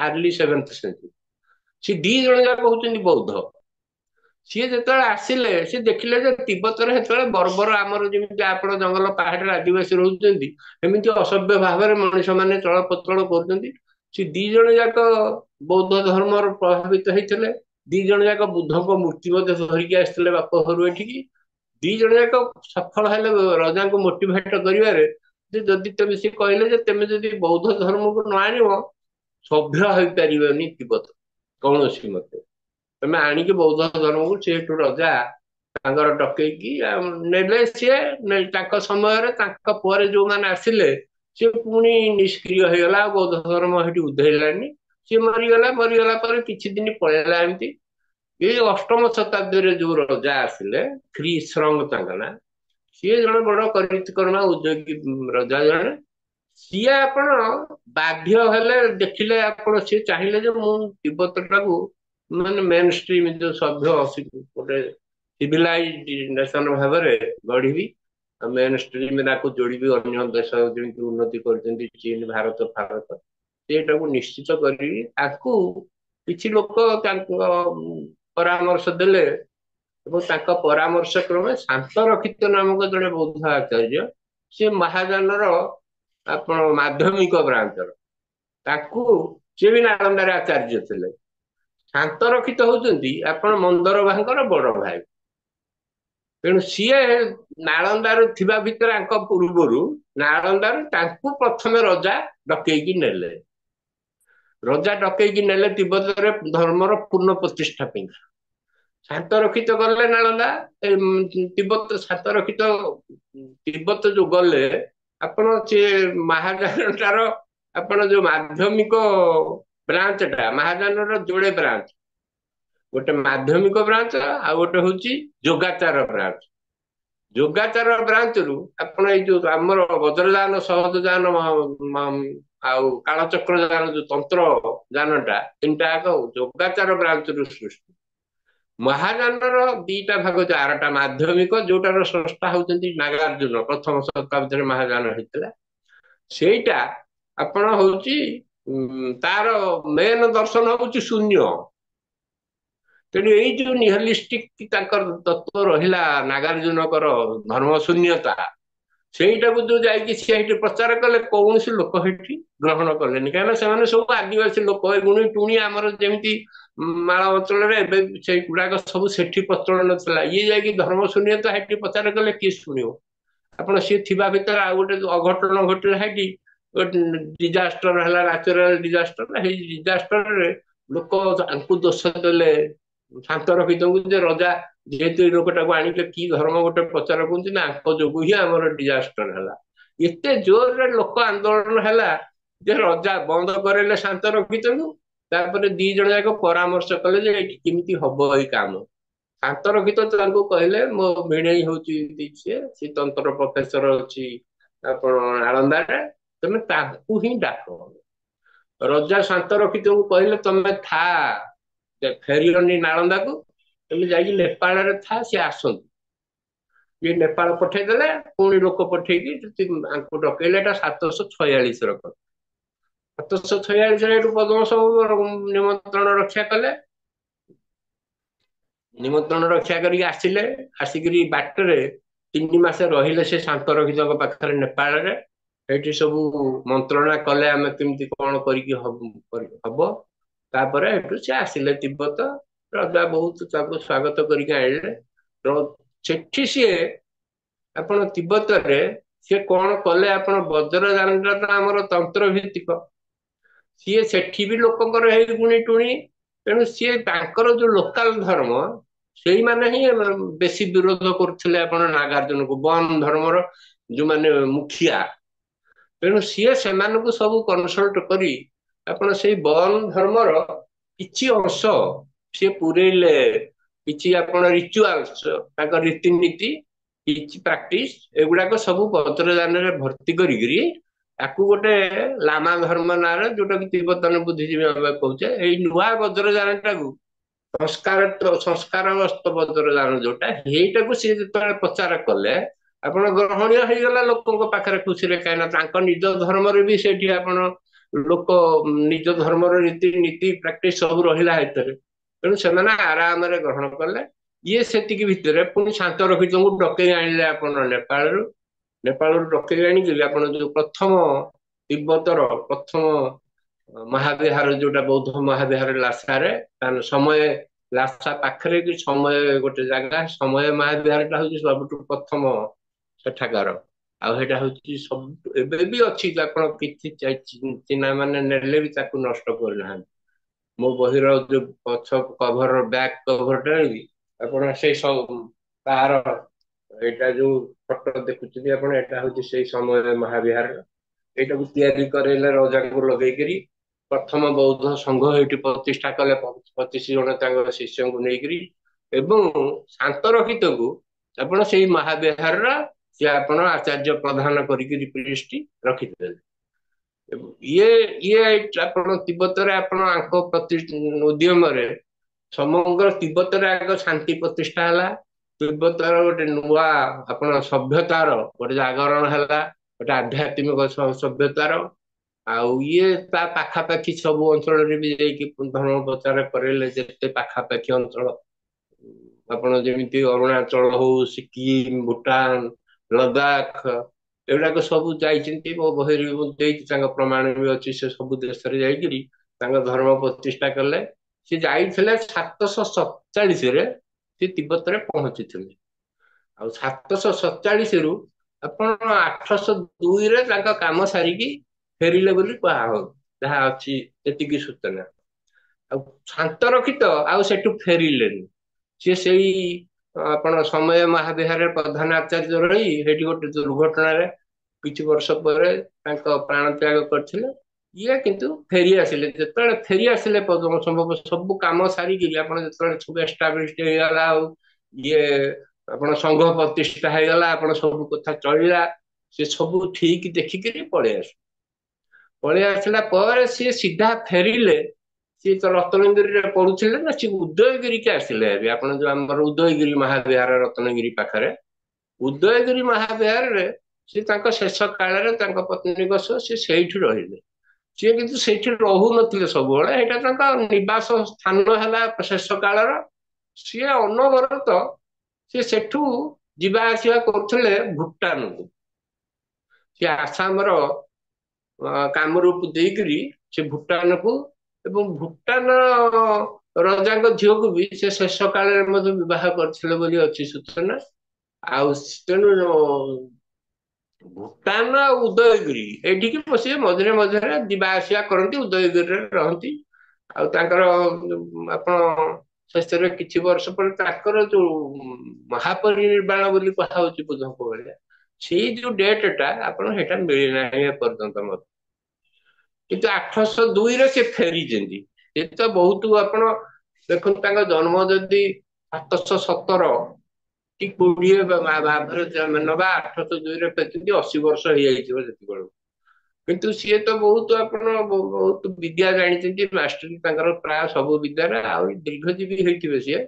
ଆର୍ଲି 7th ସେଞ୍ଚୁରୀ। ସେ ଦି ଜଣ ଯାକ ହଉଛନ୍ତି ବୌଦ୍ଧ। ସିଏ ଯେତେବେଳେ ଆସିଲେ ସେ ଦେଖିଲେ ଯେ ତିବ୍ବତରେ ସେତେବେଳେ ବର୍ବର, ଆମର ଯେମିତି ଆପଣ ଜଙ୍ଗଲ ପାହାଡରେ ଆଦିବାସୀ ରହୁଛନ୍ତି ଏମିତି ଅସଭ୍ୟ ଭାବରେ ମଣିଷ ମାନେ ଚଳପ୍ରଚଳ କରୁଛନ୍ତି। ସେ ଦି ଜଣ ଯାକ ବୌଦ୍ଧ ଧର୍ମର ପ୍ରଭାବିତ ହେଇଥିଲେ। ଦି ଜଣ ଯାକ ବୁଦ୍ଧଙ୍କ ମୂର୍ତ୍ତି ମଧ୍ୟ ଧରିକି ଆସିଥିଲେ ବାପ ଘରୁ ଏଠିକି। ଦି ଜଣ ଯାକ ସଫଳ ହେଲେ ରଜାଙ୍କୁ ମୋଟିଭେଟ କରିବାରେ, ଯେ ଯଦି ତେବେ ସେ କହିଲେ ଯେ ତେମେ ଯଦି ବୌଦ୍ଧ ଧର୍ମକୁ ନ ଆଣିବ ସଭ୍ୟ ହେଇପାରିବନି ତିବ୍ବତ କୌଣସି ମତେ। ତମେ ଆଣିକି ବୌଦ୍ଧ ଧର୍ମକୁ, ସେଠୁ ରଜା ତାଙ୍କର ଡକେଇକି ନେଲେ। ସିଏ ତାଙ୍କ ସମୟରେ, ତାଙ୍କ ପରେ ଯୋଉମାନେ ଆସିଲେ ସେ ପୁଣି ନିଷ୍କ୍ରିୟ ହେଇଗଲା, ଆଉ ବୌଦ୍ଧ ଧର୍ମ ସେଠି ଉଧେଇଲାନି। ସିଏ ମରିଗଲା। ମରିଗଲା ପରେ କିଛି ଦିନ ପଳେଇଲା ଏମିତି। ଏଇ 8ମ ଶତାବ୍ଦୀରେ ଯୋଉ ରଜା ଆସିଲେ, ଖ୍ରୀ-ସ୍ରଙ୍ଗ ତାଙ୍କ ନାଁ, ସିଏ ଜଣେ ବଡ କରିକର୍ମା ଉଦ୍ୟୋଗୀ ରଜା ଜଣେ। ସିଏ ଆପଣ ବାଧ୍ୟ ହେଲେ, ଦେଖିଲେ ଆପଣ, ସିଏ ଚାହିଁଲେ ଯେ ମୁଁ ତିବ୍ବତଟାକୁ ମାନେ ମେନ୍ ଷ୍ଟ୍ରିମ୍ ଯୋଉ ସଭ୍ୟ ଗୋଟେ ସିଭିଲାଇଜଡ ନେସନ ଭାବରେ ଗଢିବି, ମେନ୍ ଷ୍ଟ୍ରିମ୍ ତାକୁ ଯୋଡିବି ଅନ୍ୟ ଦେଶ ଯେମିତି ଉନ୍ନତି କରିଛନ୍ତି ଚୀନ, ଭାରତ ଫାରତ, ସେଇଟାକୁ ନିଶ୍ଚିତ କରିବି। ତାକୁ କିଛି ଲୋକ ତାଙ୍କ ପରାମର୍ଶ ଦେଲେ ଏବଂ ତାଙ୍କ ପରାମର୍ଶ କ୍ରମେ ଶାନ୍ତରକ୍ଷିତ ନାମକ ଜଣେ ବୌଦ୍ଧ ଆଚାର୍ଯ୍ୟ, ସେ ମହାଯାନର ଆପଣ ମାଧ୍ୟମିକ ବ୍ରାଞ୍ଚର, ତାକୁ ସିଏ ବି ନାଳନ୍ଦାରେ ଆଚାର୍ଯ୍ୟ ଥିଲେ। ଶାନ୍ତରକ୍ଷିତ ହଉଛନ୍ତି ଆପଣ ମନ୍ଦରଭାଙ୍କର ବଡ ଭାଇ। ତେଣୁ ସିଏ ନାଳନ୍ଦାରୁ ଥିବା ଭିତରେ, ଆଙ୍କ ପୂର୍ବରୁ ନାଳନ୍ଦାରୁ ତାଙ୍କୁ ପ୍ରଥମେ ରଜା ଡକେଇକି ନେଲେ। ରଜା ଡକେଇକି ନେଲେ ତିବ୍ବତରେ ଧର୍ମର ପୂର୍ଣ୍ଣ ପ୍ରତିଷ୍ଠା ପାଇଁ। ଶାନ୍ତରକ୍ଷିତ ଗଲେ ନାଳନ୍ଦା, ତିବ୍ବତ ଶାନ୍ତରକ୍ଷିତ ତିବ୍ବତ ଯୋଉ ଗଲେ, ଆପଣ ସେ ମହାଯାନଟାର ଆପଣ ଯୋଉ ମାଧ୍ୟମିକ ବ୍ରାଞ୍ଚଟା, ମହାଯାନର ଯୋଡେ ବ୍ରାଞ୍ଚ, ଗୋଟେ ମାଧ୍ୟମିକ ବ୍ରାଞ୍ଚ ଆଉ ଗୋଟେ ହଉଛି ଯୋଗାଚାର ବ୍ରାଞ୍ଚ। ଯୋଗାଚାର ବ୍ରାଞ୍ଚରୁ ଆପଣ ଏଇ ଯୋଉ ଆମର ବଜ୍ରଯାନ, ସହଜ ଯାନ ଆଉ କାଳଚକ୍ର ଯାନ, ଯୋଉ ତନ୍ତ୍ର ଯାନଟା, ତିନିଟା ଯାକ ଯୋଗାଚାର ବ୍ରାଞ୍ଚରୁ ସୃଷ୍ଟି। ମହାଯାନର ଦିଟା ଭାଗ ଅଛି, ଆରଟା ମାଧ୍ୟମିକ, ଯୋଉଟାର ସ୍ରଷ୍ଟା ହଉଛନ୍ତି ନାଗାର୍ଜୁନ, 1ମ ଶତାବ୍ଦୀରେ ମହାଯାନ ହେଇଥିଲା। ସେଇଟା ଆପଣ ହଉଛି ତାର ମେନ ଦର୍ଶନ ହଉଛି ଶୂନ୍ୟ। ତେଣୁ ଏଇ ଯୋଉ ନିହଲିଷ୍ଟିକ ତାଙ୍କର ତତ୍ଵ ରହିଲା ନାଗାର୍ଜୁନଙ୍କର ଧର୍ମ ଶୂନ୍ୟତା, ସେଇଟାକୁ ଯୋଉ ଯାଇକି ସିଏ ସେଠି ପ୍ରଚାର କଲେ, କୌଣସି ଲୋକ ସେଠି ଗ୍ରହଣ କଲେନି। କାହିଁକିନା ସେମାନେ ସବୁ ଆଦିବାସୀ ଲୋକ, ଗୁଣି ଟୁଣି ଆମର ଯେମିତି ମାଳ ଅଞ୍ଚଳରେ, ଏବେ ସେଇଗୁଡାକ ସବୁ ସେଠି ପ୍ରଚଳନ ଥିଲା। ଇଏ ଯାଇକି ଧର୍ମ ଶୂନ୍ୟତା ସେଠି ପ୍ରଚାର କଲେ, କିଏ ଶୁଣିବ? ଆପଣ ସିଏ ଥିବା ଭିତରେ ଆଉ ଗୋଟେ ଅଘଟଣ ଘଟିଲା ସେଠି, ଡିଜାଷ୍ଟର ହେଲା, ନ୍ୟାଚୁରାଲ ଡିଜାଷ୍ଟର। ସେଇ ଡିଜାଷ୍ଟରରେ ଲୋକ ତାଙ୍କୁ ଦୋଷ ଦେଲେ ଶାନ୍ତରକ୍ଷିତଙ୍କୁ, ଯେ ରଜା ଯେହେତୁ ଏଇ ଲୋକଟାକୁ ଆଣିଲେ, କି ଧର୍ମ ଗୋଟେ ପ୍ରଚାର କରୁଛନ୍ତି ନା, ଆଙ୍କ ଯୋଗୁ ହିଁ ଆମର ଡିଜାଷ୍ଟର ହେଲା। ଏତେ ଜୋରରେ ଲୋକ ଆନ୍ଦୋଳନ ହେଲା ଯେ ରଜା ବନ୍ଦ କରେଇଲେ ଶାନ୍ତରକ୍ଷିତଙ୍କୁ। ତାପରେ ଦି ଜଣ ଯାକ ପରାମର୍ଶ କଲେ ଯେ ଏଇଠି କେମିତି ହବ ଏଇ କାମ। ଶାନ୍ତରକ୍ଷିତ ତାଙ୍କୁ କହିଲେ, ମୋ ଭିଣେଇ ହଉଛି ସିଏ ତନ୍ତ୍ର ପ୍ରଫେସର ଅଛି ଆପଣ ନାଳନ୍ଦାରେ, ତମେ ତାଙ୍କୁ ହିଁ ଡାକ। ରଜା ଶାନ୍ତ ରଖିତଙ୍କୁ କହିଲେ ତମେ ଥା ଫେରିବନି ନାଳନ୍ଦାକୁ, ତମେ ଯାଇକି ନେପାଳରେ ଥା, ସିଏ ଆସନ୍ତୁ। ଇଏ ନେପାଳ ପଠେଇଦେଲେ, ପୁଣି ଲୋକ ପଠେଇକି ଆଙ୍କୁ ଡକେଇଲେ। ଏଟା 746 ର କଥା। 746 ଏଠୁ ପଦ୍ମଶମ୍ଭୁ ନିମନ୍ତ୍ରଣ ରକ୍ଷା କଲେ। ନିମନ୍ତ୍ରଣ ରକ୍ଷା କରିକି ଆସିଲେ। ଆସିକିରି ବାଟରେ 3 ମାସ ରହିଲେ ସେ ଶାନ୍ତ ରଖିତଙ୍କ ପାଖରେ ନେପାଳରେ। ସେଇଠି ସବୁ ମନ୍ତ୍ରଣା କଲେ ଆମେ କେମିତି କଣ କରିକି ହବ। ତାପରେ ଏଠୁ ସେ ଆସିଲେ ତିବ୍ବତ। ରାଜା ବହୁତ ତାଙ୍କୁ ସ୍ୱାଗତ କରିକି ଆଣିଲେ। ସେଠି ସିଏ, ଆପଣ ତିବ୍ବତରେ ସିଏ କଣ କଲେ, ଆପଣ ବଜ୍ରଯାନଟା ତ ଆମର ତନ୍ତ୍ର ଭିତ୍ତିକ, ସିଏ ସେଠି ବି ଲୋକଙ୍କର ହେଇ ଗୁଣି ଟୁଣି। ତେଣୁ ସିଏ ତାଙ୍କର ଯୋଉ ଲୋକାଲ ଧର୍ମ, ସେଇମାନେ ହିଁ ବେଶୀ ବିରୋଧ କରୁଥିଲେ ଆପଣ ନାଗାର୍ଜୁନକୁ, ବନ ଧର୍ମର ଯୋଉମାନେ ମୁଖିଆ। ତେଣୁ ସିଏ ସେମାନଙ୍କୁ ସବୁ କନସଲ୍ଟ କରି ଆପଣ ସେଇ ବନ ଧର୍ମର କିଛି ଅଂଶ ସିଏ ପୁରେଇଲେ। କିଛି ଆପଣ ରିଚୁଆଲ୍ସ, ତାଙ୍କ ରୀତିନୀତି, କିଛି ପ୍ରାକ୍ଟିସ, ଏଗୁଡାକ ସବୁ ବଜ୍ରଯାନରେ ଭର୍ତ୍ତି କରିକିରି ତାକୁ ଗୋଟେ ଲାମା ଧର୍ମ ନାଁରେ, ଯୋଉଟା କି ତିବ୍ବତନ ବୁଦ୍ଧିଜୀବୀ ଆମେ କହୁଛେ, ଏଇ ନୂଆ ବଜ୍ରଯାନଟାକୁ ସଂସ୍କାରଗ୍ରସ୍ତ ବଜ୍ରଯାନ ଯୋଉଟା, ହେଇଟାକୁ ସିଏ ଯେତେବେଳେ ପ୍ରଚାର କଲେ, ଆପଣ ଗ୍ରହଣୀୟ ହେଇଗଲା ଲୋକଙ୍କ ପାଖରେ ଖୁସିରେ। କାହିଁକିନା ତାଙ୍କ ନିଜ ଧର୍ମରେ ବି ସେଇଠି ଆପଣ ଲୋକ ନିଜ ଧର୍ମର ରୀତିନୀତି ପ୍ରାକ୍ଟିସ ସବୁ ରହିଲା ଭିତରେ। ତେଣୁ ସେମାନେ ଆରାମରେ ଗ୍ରହଣ କଲେ। ଇଏ ସେତିକି ଭିତରେ ପୁଣି ଶାନ୍ତ ରଖିତଙ୍କୁ ଡକେଇ ଆଣିଲେ ଆପଣ ନେପାଳରୁ। ନେପାଳରୁ ଡକେଇ ଆଣିକିରି ଆପଣ ଯୋଉ ପ୍ରଥମ ତିବ୍ବତର ପ୍ରଥମ ମହାବିହାର, ଯୋଉଟା ବୌଦ୍ଧ ମହାବିହାର ଲାସାରେ, ସମୟ ଲାସା ପାଖରେ କି ସମୟ ଗୋଟେ ଜାଗା, ସମୟ ମହାବିହାରଟା ହଉଛି ସବୁଠୁ ପ୍ରଥମ ସେଠାକାର। ଆଉ ସେଇଟା ହଉଛି ସବୁ ଏବେ ବି ଅଛି। ଆପଣ କିଛି ଚିହ୍ନା ମାନେ ନେଲେ ବି ତାକୁ ନଷ୍ଟ କରିନାହାନ୍ତି। ମୋ ବହିର ଯୋଉ ପଛ କଭର, ବ୍ୟାକ୍ କଭରଟା ବି ଆପଣ ସେଇ ସବୁ ତାର, ଏଇଟା ଯୋଉ ଫଟୋ ଦେଖୁଛନ୍ତି ଆପଣ, ଏଇଟା ହଉଛି ସେଇ ସମୟ ମହାବିହାର। ଏଇଟାକୁ ତିଆରି କରେଇଲେ ରଜାଙ୍କୁ ଲଗେଇକିରି। ପ୍ରଥମ ବୌଦ୍ଧ ସଂଘ ଏଇଠି ପ୍ରତିଷ୍ଠା କଲେ 25 ଜଣ ତାଙ୍କ ଶିଷ୍ୟଙ୍କୁ ନେଇକିରି। ଏବଂ ଶାନ୍ତ ରଖିତକୁ ଆପଣ ସେଇ ମହାବିହାରର ସିଏ ଆପଣ ଆଚାର୍ଯ୍ୟ ପ୍ରଧାନ କରିକିରି ପ୍ରିଷ୍ଟି ରଖିଦେଲେ। ଇଏ ଇଏ ଆପଣ ତିବ୍ବତରେ ଆପଣ ଆଙ୍କ ପ୍ରତି ଉଦ୍ୟମରେ ସମଗ୍ର ତିବ୍ବତରେ ଆଗ ଶାନ୍ତି ପ୍ରତିଷ୍ଠା ହେଲା। ତିବ୍ବତର ଗୋଟେ ନୂଆ ଆପଣ ସଭ୍ୟତାର ଗୋଟେ ଜାଗରଣ ହେଲା, ଗୋଟେ ଆଧ୍ୟାତ୍ମିକ ସଭ୍ୟତାର। ଆଉ ଇଏ ତା ପାଖାପାଖି ସବୁ ଅଞ୍ଚଳରେ ବି ଯାଇକି ଧର୍ମ ପ୍ରଚାର କରେଇଲେ। ଯେତେ ପାଖାପାଖି ଅଞ୍ଚଳ, ଆପଣ ଯେମିତି ଅରୁଣାଚଳ ହଉ, ସିକିମ, ଭୁଟାନ, ଲଦାଖ, ଏଗୁଡାକ ସବୁ ଯାଇଛନ୍ତି। ମୋ ବହିରେ ବି ଦେଇଛି, ତାଙ୍କ ପ୍ରମାଣ ବି ଅଛି। ସେ ସବୁ ଦେଶରେ ଯାଇକିରି ତାଙ୍କ ଧର୍ମ ପ୍ରତିଷ୍ଠା କଲେ। ସେ ଯାଇଥିଲେ 747ରେ ସେ ତିବ୍ବତରେ ପହଞ୍ଚିଥିଲେ। ଆଉ 747ରୁ ଆପଣ 802ରେ ତାଙ୍କ କାମ ସାରିକି ଫେରିଲେ ବୋଲି କୁହାହଉଛି, ଯାହା ଅଛି ଏତିକି ସୂଚନା। ଆଉ ଶାନ୍ତ ରଖିତ ଆଉ ସେଠୁ ଫେରିଲେନି। ସିଏ ସେଇ ଆପଣ ସମୟ ମହାବିହାରରେ ପ୍ରଧାନ ଆଚାର୍ଯ୍ୟ ରହି ସେଇଠି ଗୋଟେ ଦୁର୍ଘଟଣାରେ କିଛି ବର୍ଷ ପରେ ତାଙ୍କ ପ୍ରାଣ ତ୍ୟାଗ କରିଥିଲେ। ଇଏ କିନ୍ତୁ ଫେରି ଆସିଲେ। ଯେତେବେଳେ ଫେରି ଆସିଲେ ପଦ୍ମଶମ୍ଭବ ସବୁ କାମ ସାରିକିରି, ଆପଣ ଯେତେବେଳେ ସବୁ ଏଷ୍ଟାବ୍ଲିଶ ହେଇଗଲା, ଆଉ ଇଏ ଆପଣ ସଂଘ ପ୍ରତିଷ୍ଠା ହେଇଗଲା, ଆପଣ ସବୁ କଥା ଚଳିଲା, ସେ ସବୁ ଠିକ ଦେଖିକିରି ପଳେଇ ଆସିଲା ପରେ ସିଏ ସିଧା ଫେରିଲେ। ସିଏ ତ ରତ୍ନଗିରିରେ ପଢୁଥିଲେ ନା, ସିଏ ଉଦୟଗିରିକି ଆସିଲେ। ଏବେ ଆପଣ ଯୋଉ ଆମର ଉଦୟଗିରି ମହାବିହାର ରତ୍ନଗିରି ପାଖରେ, ଉଦୟଗିରି ମହାବିହାରରେ ସେ ତାଙ୍କ ଶେଷ କାଳରେ ତାଙ୍କ ପତ୍ନୀଙ୍କ ସହ ସେ ସେଇଠି ରହିଲେ। ସିଏ କିନ୍ତୁ ସେଇଠି ରହୁନଥିଲେ ସବୁବେଳେ, ଏଇଟା ତାଙ୍କ ନିବାସ ସ୍ଥାନ ହେଲା ଶେଷ କାଳର। ସିଏ ଅନବରତ ସିଏ ସେଠୁ ଯିବା ଆସିବା କରୁଥିଲେ ଭୁଟାନକୁ। ସିଏ ଆସାମର କାମରୂପ ଦେଇକିରି ସେ ଭୁଟାନକୁ, ଏବଂ ଭୁଟାନ ରଜାଙ୍କ ଝିଅକୁ ବି ସେ ଶେଷ କାଳରେ ମଧ୍ୟ ବିବାହ କରିଥିଲେ ବୋଲି ଅଛି ସୂଚନା। ଆଉ ତେଣୁ ଭୁଟାନ ଆଉ ଉଦୟଗିରି ଏଇଠିକି ବସିବେ, ମଝିରେ ମଝିରେ ଯିବା ଆସିବା କରନ୍ତି, ଉଦୟଗିରିରେ ରହନ୍ତି। ଆଉ ତାଙ୍କର ଆପଣ ଶେଷରେ କିଛି ବର୍ଷ ପରେ ତାଙ୍କର ଯୋଉ ମହାପରିନିର୍ବାଣ ବୋଲି କୁହାହଉଛି ବୁଧଙ୍କ ଭଳିଆ, ସେଇ ଯୋଉ ଡେଟ୍ ଟା ଆପଣ ସେଇଟା ମିଳିନାହିଁ ଏପର୍ଯ୍ୟନ୍ତ ମତେ। କିନ୍ତୁ 802ରେ ସେ ଫେରିଛନ୍ତି। ସେ ତ ବହୁତ, ଆପଣ ଦେଖନ୍ତୁ ତାଙ୍କ ଜନ୍ମ ଯଦି 717 କି 20 ଭାବରେ ନବା, 802ରେ ଫେରିଛନ୍ତି, 80 ବର୍ଷ ହେଇଯାଇଥିବ ସେତିକି ବେଳକୁ। କିନ୍ତୁ ସିଏ ତ ବହୁତ ଆପଣ ବହୁତ ବିଦ୍ୟା ଜାଣିଛନ୍ତି, ମାଷ୍ଟରୀ ତାଙ୍କର ପ୍ରାୟ ସବୁ ବିଦ୍ୟାରେ, ଆହୁରି ଦୀର୍ଘଜୀବୀ ହେଇଥିବେ ସିଏ।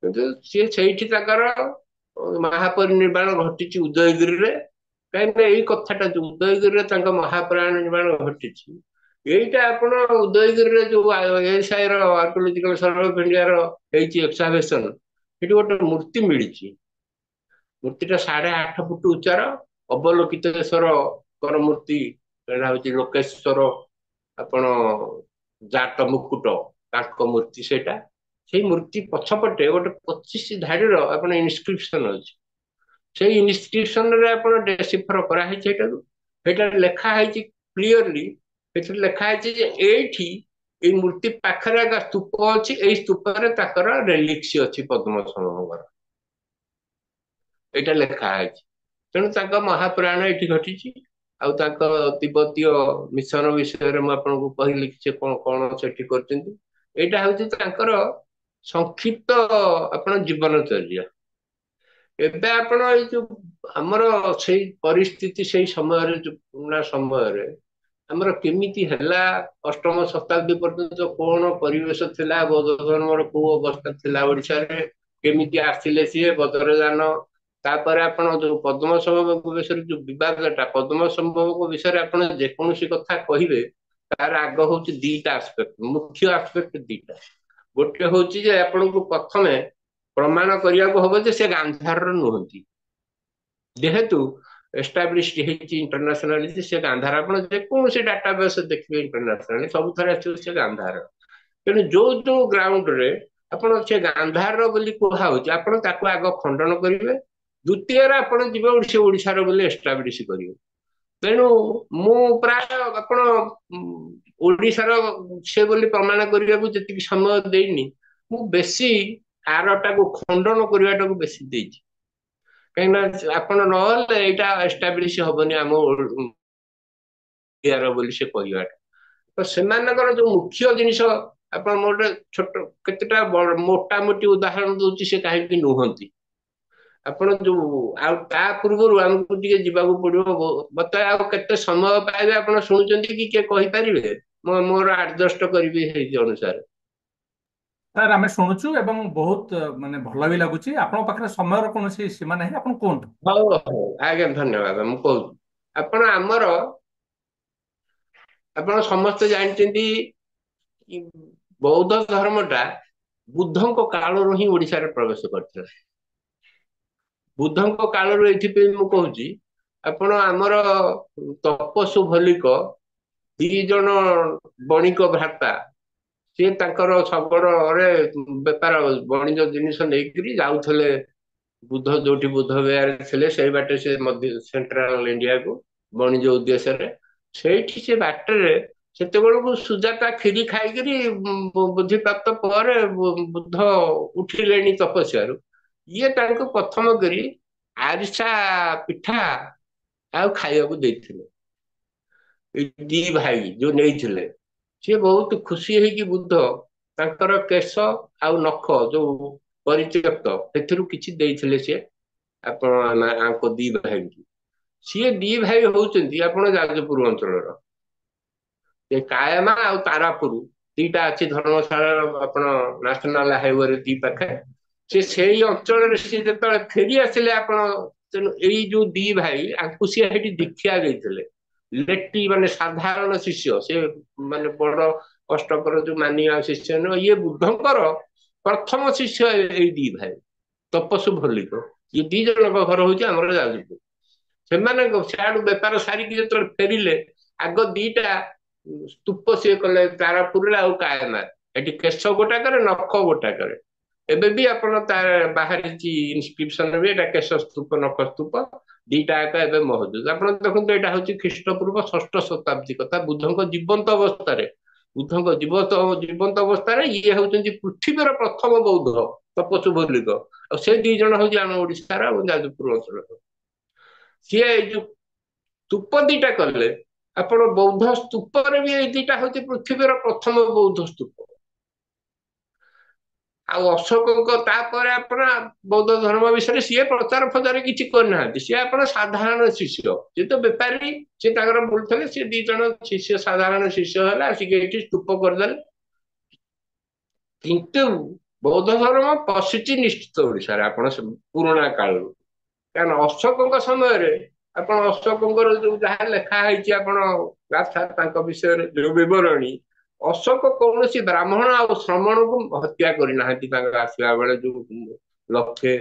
କିନ୍ତୁ ସିଏ ସେଇଠି ତାଙ୍କର ମହାପରିନିର୍ବାଣ ଘଟିଛି ଉଦୟଗିରିରେ। କାହିଁକିନା ଏଇ କଥାଟା ଯୋଉ ଉଦୟଗିରିରେ ତାଙ୍କ ମହାପରିନିର୍ବାଣ ଘଟିଛି, ଏଇଟା ଆପଣ ଉଦୟଗିରିରେ ଯୋଉ ଏଏସ୍ଆଇ ର ଆର୍କିଓଲୋଜିକାଲ ସର୍ଭେ ଅଫ୍ ଇଣ୍ଡିଆର ହେଇଛି ଏକ୍ସାଭେସନ, ସେଠି ଗୋଟେ ମୂର୍ତ୍ତି ମିଳିଛି। ମୂର୍ତ୍ତିଟା 8.5 ଫୁଟ ଉଚ୍ଚାର, ଅବଲୋକିତେଶ୍ୱରଙ୍କର ମୂର୍ତ୍ତି। ଏଇଟା ହଉଛି ଲୋକେଶ୍ୱର ଆପଣ ଜାଟ ମୁକୁଟ, ତାଙ୍କ ମୂର୍ତ୍ତି ସେଇଟା। ସେଇ ମୂର୍ତ୍ତି ପଛପଟେ ଗୋଟେ 25 ଧାଡିର ଆପଣ ଇନସ୍କ୍ରିପସନ ଅଛି। ସେଇ ଇନସ୍କ୍ରିପସନ ରେ ଆପଣ ଡେସିଫର କରାହେଇଛି ଏଟାକୁ। ସେଇଟା ଲେଖା ହେଇଛି କ୍ଲିଅରଲି। ସେଥିରେ ଲେଖା ହେଇଛି ଯେ ଏଇଠି ଏଇ ମୂର୍ତ୍ତି ପାଖରେ ଏକ ସ୍ତୂପ ଅଛି, ଏଇ ସ୍ତୂପରେ ତାଙ୍କର ରେଲିକ୍ସ ଅଛି ପଦ୍ମସମ୍ଭବଙ୍କର। ଏଇଟା ଲେଖା ହେଇଛି। ତେଣୁ ତାଙ୍କ ମହାପ୍ରାଣ ଏଇଠି ଘଟିଛି। ଆଉ ତାଙ୍କ ତିବ୍ବତୀୟ ମିଶନ ବିଷୟରେ ମୁଁ ଆପଣଙ୍କୁ କହିଲି କି ସେ କଣ କଣ ସେଠି କରିଛନ୍ତି। ଏଇଟା ହଉଛି ତାଙ୍କର ସଂକ୍ଷିପ୍ତ ଆପଣ ଜୀବନଚର୍ଯ୍ୟା। ଏବେ ଆପଣ ଏଇ ଯୋଉ ଆମର ସେଇ ପରିସ୍ଥିତି, ସେଇ ସମୟରେ ଯୋଉ ପୁରୁଣା ସମୟରେ ଆମର କେମିତି ହେଲା, ଅଷ୍ଟମ ଶତାବ୍ଦୀ ପର୍ଯ୍ୟନ୍ତ କଣ ପରିବେଶ ଥିଲା, ବୌଦ୍ଧ ଧର୍ମର କୋଉ ଅବସ୍ଥା ଥିଲା ଓଡିଶାରେ, କେମିତି ଆସିଲେ ସିଏ ବଦରଯାନ, ତାପରେ ଆପଣ ଯୋଉ ପଦ୍ମସମ୍ଭବଙ୍କ ବିଷୟରେ ଯୋଉ ବିବାଦଟା, ପଦ୍ମସମ୍ଭବଙ୍କ ବିଷୟରେ ଆପଣ ଯେକୌଣସି କଥା କହିବେ ତାର ଆଗ ହଉଛି ଦିଟା ଆସ୍ପେକ୍ଟ, ମୁଖ୍ୟ ଆସ୍ପେକ୍ଟ ଦିଟା। ଗୋଟେ ହଉଛି ଯେ ଆପଣଙ୍କୁ ପ୍ରଥମେ ପ୍ରମାଣ କରିବାକୁ ହବ ଯେ ସେ ଗାନ୍ଧାରର ନୁହନ୍ତି। ଯେହେତୁ ଏଷ୍ଟାବ୍ଲିଶଡ ହେଇଛି ଇଣ୍ଟରନ୍ୟାସନାଲି ଯେ ସେ ଗାନ୍ଧାର, ଆପଣ ଯେକୌଣସି ଡାଟାବେସ୍ ଦେଖିବେ ଇଣ୍ଟରନ୍ୟାସନାଲି ସବୁଥରେ ଆସିବ ସେ ଗାନ୍ଧାର। ତେଣୁ ଯୋଉ ଯୋଉ ଗ୍ରାଉଣ୍ଡରେ ଆପଣ ସେ ଗାନ୍ଧାର ବୋଲି କୁହାହଉଛି, ଆପଣ ତାକୁ ଆଗ ଖଣ୍ଡନ କରିବେ। ଦ୍ଵିତୀୟରେ ଆପଣ ଯିବେ ସେ ଓଡିଶାର ବୋଲି ଏଷ୍ଟାବ୍ଲିଶ କରିବେ। ତେଣୁ ମୁଁ ପ୍ରାୟ ଆପଣ ଓଡିଶାର ସେ ବୋଲି ପ୍ରମାଣ କରିବାକୁ ଯେତିକି ସମୟ ଦେଇନି, ମୁଁ ବେଶୀ ଆରଟାକୁ ଖଣ୍ଡନ କରିବାଟାକୁ ବେଶୀ ଦେଇଛି। କାହିଁକିନା ଆପଣ ନହେଲେ ଏଇଟା ଏଷ୍ଟାବ୍ଲିଶ ହବନି ଆମ ଓଡିଆର ବୋଲି ସେ କହିବାଟା। ତ ସେମାନଙ୍କର ଯୋଉ ମୁଖ୍ୟ ଜିନିଷ, ଆପଣ ଗୋଟେ ଛୋଟ କେତେଟା ମୋଟାମୋଟି ଉଦାହରଣ ଦଉଛି ସେ କାହିଁକି ନୁହନ୍ତି। ଆପଣ ଯୋଉ ଆଉ ତା ପୂର୍ବରୁ ଆମକୁ ଟିକେ ଯିବାକୁ ପଡିବ। ମତେ ଆଉ କେତେ ସମୟ ପାଇବେ ଆପଣ ଶୁଣୁଛନ୍ତି କି କିଏ କହିପାରିବେ? ମୁଁ ମୋର ଆଡଜଷ୍ଟ କରିବି ସେଇ ଅନୁସାରେ। ସାର୍ ଆମେ ଶୁଣୁଛୁ ଏବଂ ବହୁତ ମାନେ ଭଲ ବି ଲାଗୁଛି। ଆପଣଙ୍କ ପାଖରେ ସମୟର କୌଣସି ସୀମା ନାହିଁ, ଆପଣ କୁହନ୍ତୁ। ହଉ ହଉ ଆଜ୍ଞା, ଧନ୍ୟବାଦ। ମୁଁ କହୁଛି ଆପଣ ଆମର ଆପଣ ସମସ୍ତେ ଜାଣିଛନ୍ତି କି ବୌଦ୍ଧ ଧର୍ମଟା ବୁଦ୍ଧଙ୍କ କାଳରୁ ହିଁ ଓଡିଶାରେ ପ୍ରବେଶ କରିଥିଲା। ବୁଦ୍ଧଙ୍କ କାଳରୁ ଏଇଥିପାଇଁ ମୁଁ କହୁଛି, ଆପଣ ଆମର ତପସୁ ଭଲ୍ଲିକ ଦି ଜଣ ବଣିକ ଭ୍ରାତା, ସିଏ ତାଙ୍କର ଶଗଡ଼ରେ ବେପାର ବଣିଜ ଜିନିଷ ନେଇକରି ଯାଉଥିଲେ। ବୁଦ୍ଧ ଯୋଉଠି ବୁଦ୍ଧ ବିହାରରେ ଥିଲେ ସେଇ ବାଟେ ସେ ମଧ୍ୟ ସେଣ୍ଟ୍ରାଲ ଇଣ୍ଡିଆକୁ ବଣିଜ ଉଦ୍ଦେଶ୍ୟରେ, ସେଇଠି ସେ ବାଟରେ ସେତେବେଳକୁ ସୁଜାତା କ୍ଷୀରି ଖାଇକିରି ବୁଦ୍ଧିପ୍ରାପ୍ତ ପରେ ବୁଦ୍ଧ ଉଠିଲେଣି ତପସ୍ୟାରୁ। ଇଏ ତାଙ୍କୁ ପ୍ରଥମ କରି ଆରିସା ପିଠା ଆଉ ଖାଇବାକୁ ଦେଇଥିଲେ। ଏଇ ଦି ଭାଇ ଯୋଉ ନେଇଥିଲେ, ସିଏ ବହୁତ ଖୁସି ହେଇକି ବୁଦ୍ଧ ତାଙ୍କର କେଶ ଆଉ ନଖ ଯୋଉ ପରିତ୍ୟକ୍ତ ସେଥିରୁ କିଛି ଦେଇଥିଲେ ସିଏ ଆପଣ ଆଙ୍କ ଦି ଭାଇଙ୍କୁ। ସିଏ ଦି ଭାଇ ହଉଛନ୍ତି ଆପଣ ଯାଜପୁର ଅଞ୍ଚଳର। ଏ କାୟମା ଆଉ ତାରାପୁର ଦିଟା ଅଛି ଧର୍ମଶାଳାର ଆପଣ ନ୍ୟାସନାଲ ହାଇୱେରେ ଦି ପାଖରେ। ସେ ସେଇ ଅଞ୍ଚଳରେ ସିଏ ଯେତେବେଳେ ଫେରି ଆସିଲେ ଆପଣ, ତେଣୁ ଏଇ ଯୋଉ ଦି ଭାଇ ଆଙ୍କୁ ସିଏ ସେଠି ଦୀକ୍ଷା ଦେଇଥିଲେ। ଲେଟି ମାନେ ସାଧାରଣ ଶିଷ୍ୟ, ସେ ମାନେ ବଡ କଷ୍ଟକର ଯୋଉ ମାନିବା ଶିଷ୍ୟ ନୁହଁ, ଇଏ ବୁଦ୍ଧଙ୍କର ପ୍ରଥମ ଶିଷ୍ୟ ଏଇ ଦି ଭାଇ ତପସ୍ୱ ଭଲ୍ଲିକ। ଇଏ ଦି ଜଣଙ୍କ ଘର ହଉଛି ଆମର ଯାଜପୁର। ସେମାନେ ସିଆଡୁ ବେପାର ସାରିକି ଯେତେବେଳେ ଫେରିଲେ, ଆଗ ଦିଟା ସ୍ତୂପ ସିଏ କଲେ ତାରାପୁରରେ ଆଉ କାୟମାରେ। ଏଠି କେଶ ଗୋଟାକରେ ନଖ ଗୋଟାକରେ। ଏବେ ବି ଆପଣ ତାର ବାହାରିଛି ଇନସ୍କ୍ରିପସନ ବି, ଏଇଟା କେଶ ସ୍ତୂପ ନଖ ସ୍ତୂପ ଦିଟା ଆକ ଏବେ ମହଜୁଦ। ଆପଣ ଦେଖନ୍ତୁ ଏଇଟା ହଉଛି ଖ୍ରୀଷ୍ଟପୂର୍ବ ଷଷ୍ଠ ଶତାବ୍ଦୀ କଥା, ବୁଦ୍ଧଙ୍କ ଜୀବନ୍ତ ଅବସ୍ଥାରେ। ବୁଦ୍ଧଙ୍କ ଜୀବନ୍ତ ଅବସ୍ଥାରେ ଇଏ ହଉଛନ୍ତି ପୃଥିବୀର ପ୍ରଥମ ବୌଦ୍ଧ ତପସ୍ୱ ଭଲ୍ଲିକ। ଆଉ ସେ ଦି ଜଣ ହଉଛି ଆମ ଓଡିଶାର ଆଉ ଯାଜପୁର ଅଞ୍ଚଳର। ସିଏ ଏଇ ଯୋଉ ସ୍ତୂପ ଦିଟା କଲେ, ଆପଣ ବୌଦ୍ଧ ସ୍ତୂପରେ ବି ଏଇ ଦିଟା ହଉଛି ପୃଥିବୀର ପ୍ରଥମ ବୌଦ୍ଧ ସ୍ତୂପ। ଆଉ ଅଶୋକଙ୍କ ତାପରେ ଆପଣ ବୌଦ୍ଧ ଧର୍ମ ବିଷୟରେ ସିଏ ପ୍ରଚାର ଫଚାର କିଛି କରିନାହାନ୍ତି। ସିଏ ଆପଣ ସାଧାରଣ ଶିଷ୍ୟ, ସିଏ ତ ବେପାରୀ, ସିଏ ତାଙ୍କର ବୁଲୁଥିଲେ। ସିଏ 2 ଜଣ ଶିଷ୍ୟ, ସାଧାରଣ ଶିଷ୍ୟ ହେଲେ ଆସିକି ଏଠି ସ୍ତୂପ କରିଦେଲେ। କିନ୍ତୁ ବୌଦ୍ଧ ଧର୍ମ ପଶିଛି ନିଶ୍ଚିତ ଓଡିଶାରେ ଆପଣ ପୁରୁଣା କାଳରୁ। କାରଣ ଅଶୋକଙ୍କ ସମୟରେ ଆପଣ ଅଶୋକଙ୍କର ଯୋଉ ଯାହା ଲେଖା ହେଇଛି ଆପଣ ଗାଥା ତାଙ୍କ ବିଷୟରେ ଯୋଉ ବିବରଣୀ, ଅଶୋକ କୌଣସି ବ୍ରାହ୍ମଣ ଆଉ ଶ୍ରମଣକୁ ହତ୍ୟା କରିନାହାନ୍ତି। ତାଙ୍କ ଆସିବା ବେଳେ ଯୋଉ ଲକ୍ଷେ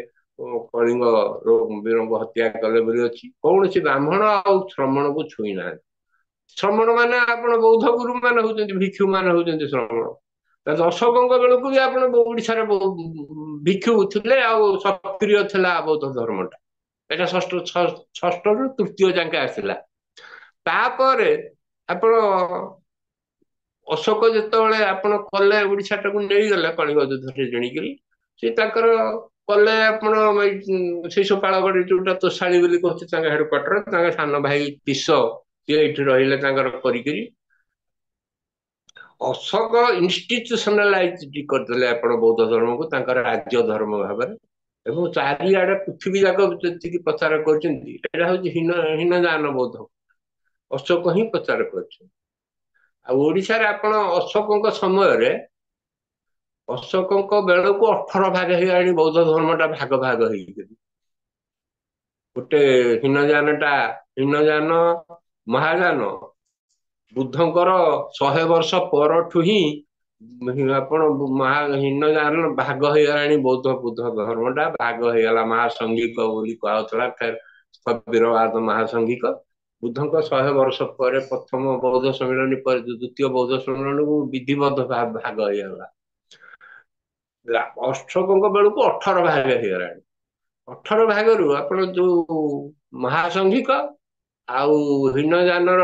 କଳିଙ୍ଗ ବୀରଙ୍କୁ ହତ୍ୟା କଲେ ବୋଲି ଅଛି, କୌଣସି ବ୍ରାହ୍ମଣ ଆଉ ଶ୍ରମଣକୁ ଛୁଇଁ ନାହାନ୍ତି। ଶ୍ରମଣ ମାନେ ଆପଣ ବୌଦ୍ଧ ଗୁରୁ ମାନେ ହଉଛନ୍ତି, ଭିକ୍ଷୁ ମାନେ ହଉଛନ୍ତି ଶ୍ରମଣ। ଅଶୋକଙ୍କ ବେଳକୁ ବି ଆପଣ ଓଡିଶାରେ ଭିକ୍ଷୁ ଥିଲେ ଆଉ ସକ୍ରିୟ ଥିଲା ବୌଦ୍ଧ ଧର୍ମଟା। ଏଇଟା ଷଷ୍ଠରୁ ତୃତୀୟ ଯାକେ ଆସିଲା। ତାପରେ ଆପଣ ଅଶୋକ ଯେତେବେଳେ ଆପଣ କଲେ ଓଡିଶାଟାକୁ ନେଇଗଲେ କଳିଙ୍ଗ ଯୁଦ୍ଧରେ ଜିଣିକିରି, ସେ ତାଙ୍କର କଲେ ଆପଣ ଶିଶୁପାଳଗଡି ଯୋଉଟା ତୋଷାଳୀ ବୋଲି କହୁଛି ତାଙ୍କ ହେଡକ୍ୱାର୍ଟର, ତାଙ୍କ ସାନ ଭାଇ ତିସ ସିଏ ଏଇଠି ରହିଲେ ତାଙ୍କର କରିକିରି। ଅଶୋକ ଇନଷ୍ଟିଚ୍ୟୁସନାଲାଇଜ କରିଦେଲେ ଆପଣ ବୌଦ୍ଧ ଧର୍ମକୁ ତାଙ୍କର ରାଜ୍ୟ ଧର୍ମ ଭାବରେ, ଏବଂ ଚାରିଆଡେ ପୃଥିବୀ ଯାକ ଯେତିକି ପ୍ରଚାର କରିଛନ୍ତି, ଏଇଟା ହଉଛି ହୀନଯାନ ବୌଦ୍ଧ ଅଶୋକ ହିଁ ପ୍ରଚାର କରିଛନ୍ତି। ଆଉ ଓଡିଶାରେ ଆପଣ ଅଶୋକଙ୍କ ବେଳକୁ 18 ଭାଗ ହେଇଗଲାଣି ବୌଦ୍ଧ ଧର୍ମଟା, ଭାଗ ଭାଗ ହେଇକି। ଗୋଟେ ହୀନଯାନ ମହାଯାନ ବୁଦ୍ଧଙ୍କର 100 ବର୍ଷ ପରଠୁ ହିଁ ଆପଣ ହୀନଯାନ ଭାଗ ହେଇଗଲାଣି। ବୁଦ୍ଧ ଧର୍ମଟା ଭାଗ ହେଇଗଲା, ମହାସଂଘିକ ବୋଲି କୁହାଯାଉଥିଲା, ଫେର ସ୍ଥବିରବାଦ ମହାସଂଘିକ। ବୁଦ୍ଧଙ୍କ 100 ବର୍ଷ ପରେ ପ୍ରଥମ ବୌଦ୍ଧ ସମ୍ମିଳନୀ ପରେ ଦ୍ୱିତୀୟ ବୌଦ୍ଧ ସମ୍ମିଳନୀକୁ ବିଧିବଦ୍ଧ ଭାଗ ହେଇଗଲା। ଅଶୋକଙ୍କ ବେଳକୁ 18 ଭାଗ ହେଇଗଲାଣି। 18 ଭାଗରୁ ଆପଣ ଯୋଉ ମହାସଂଘିକ ଆଉ ହୀନଯାନର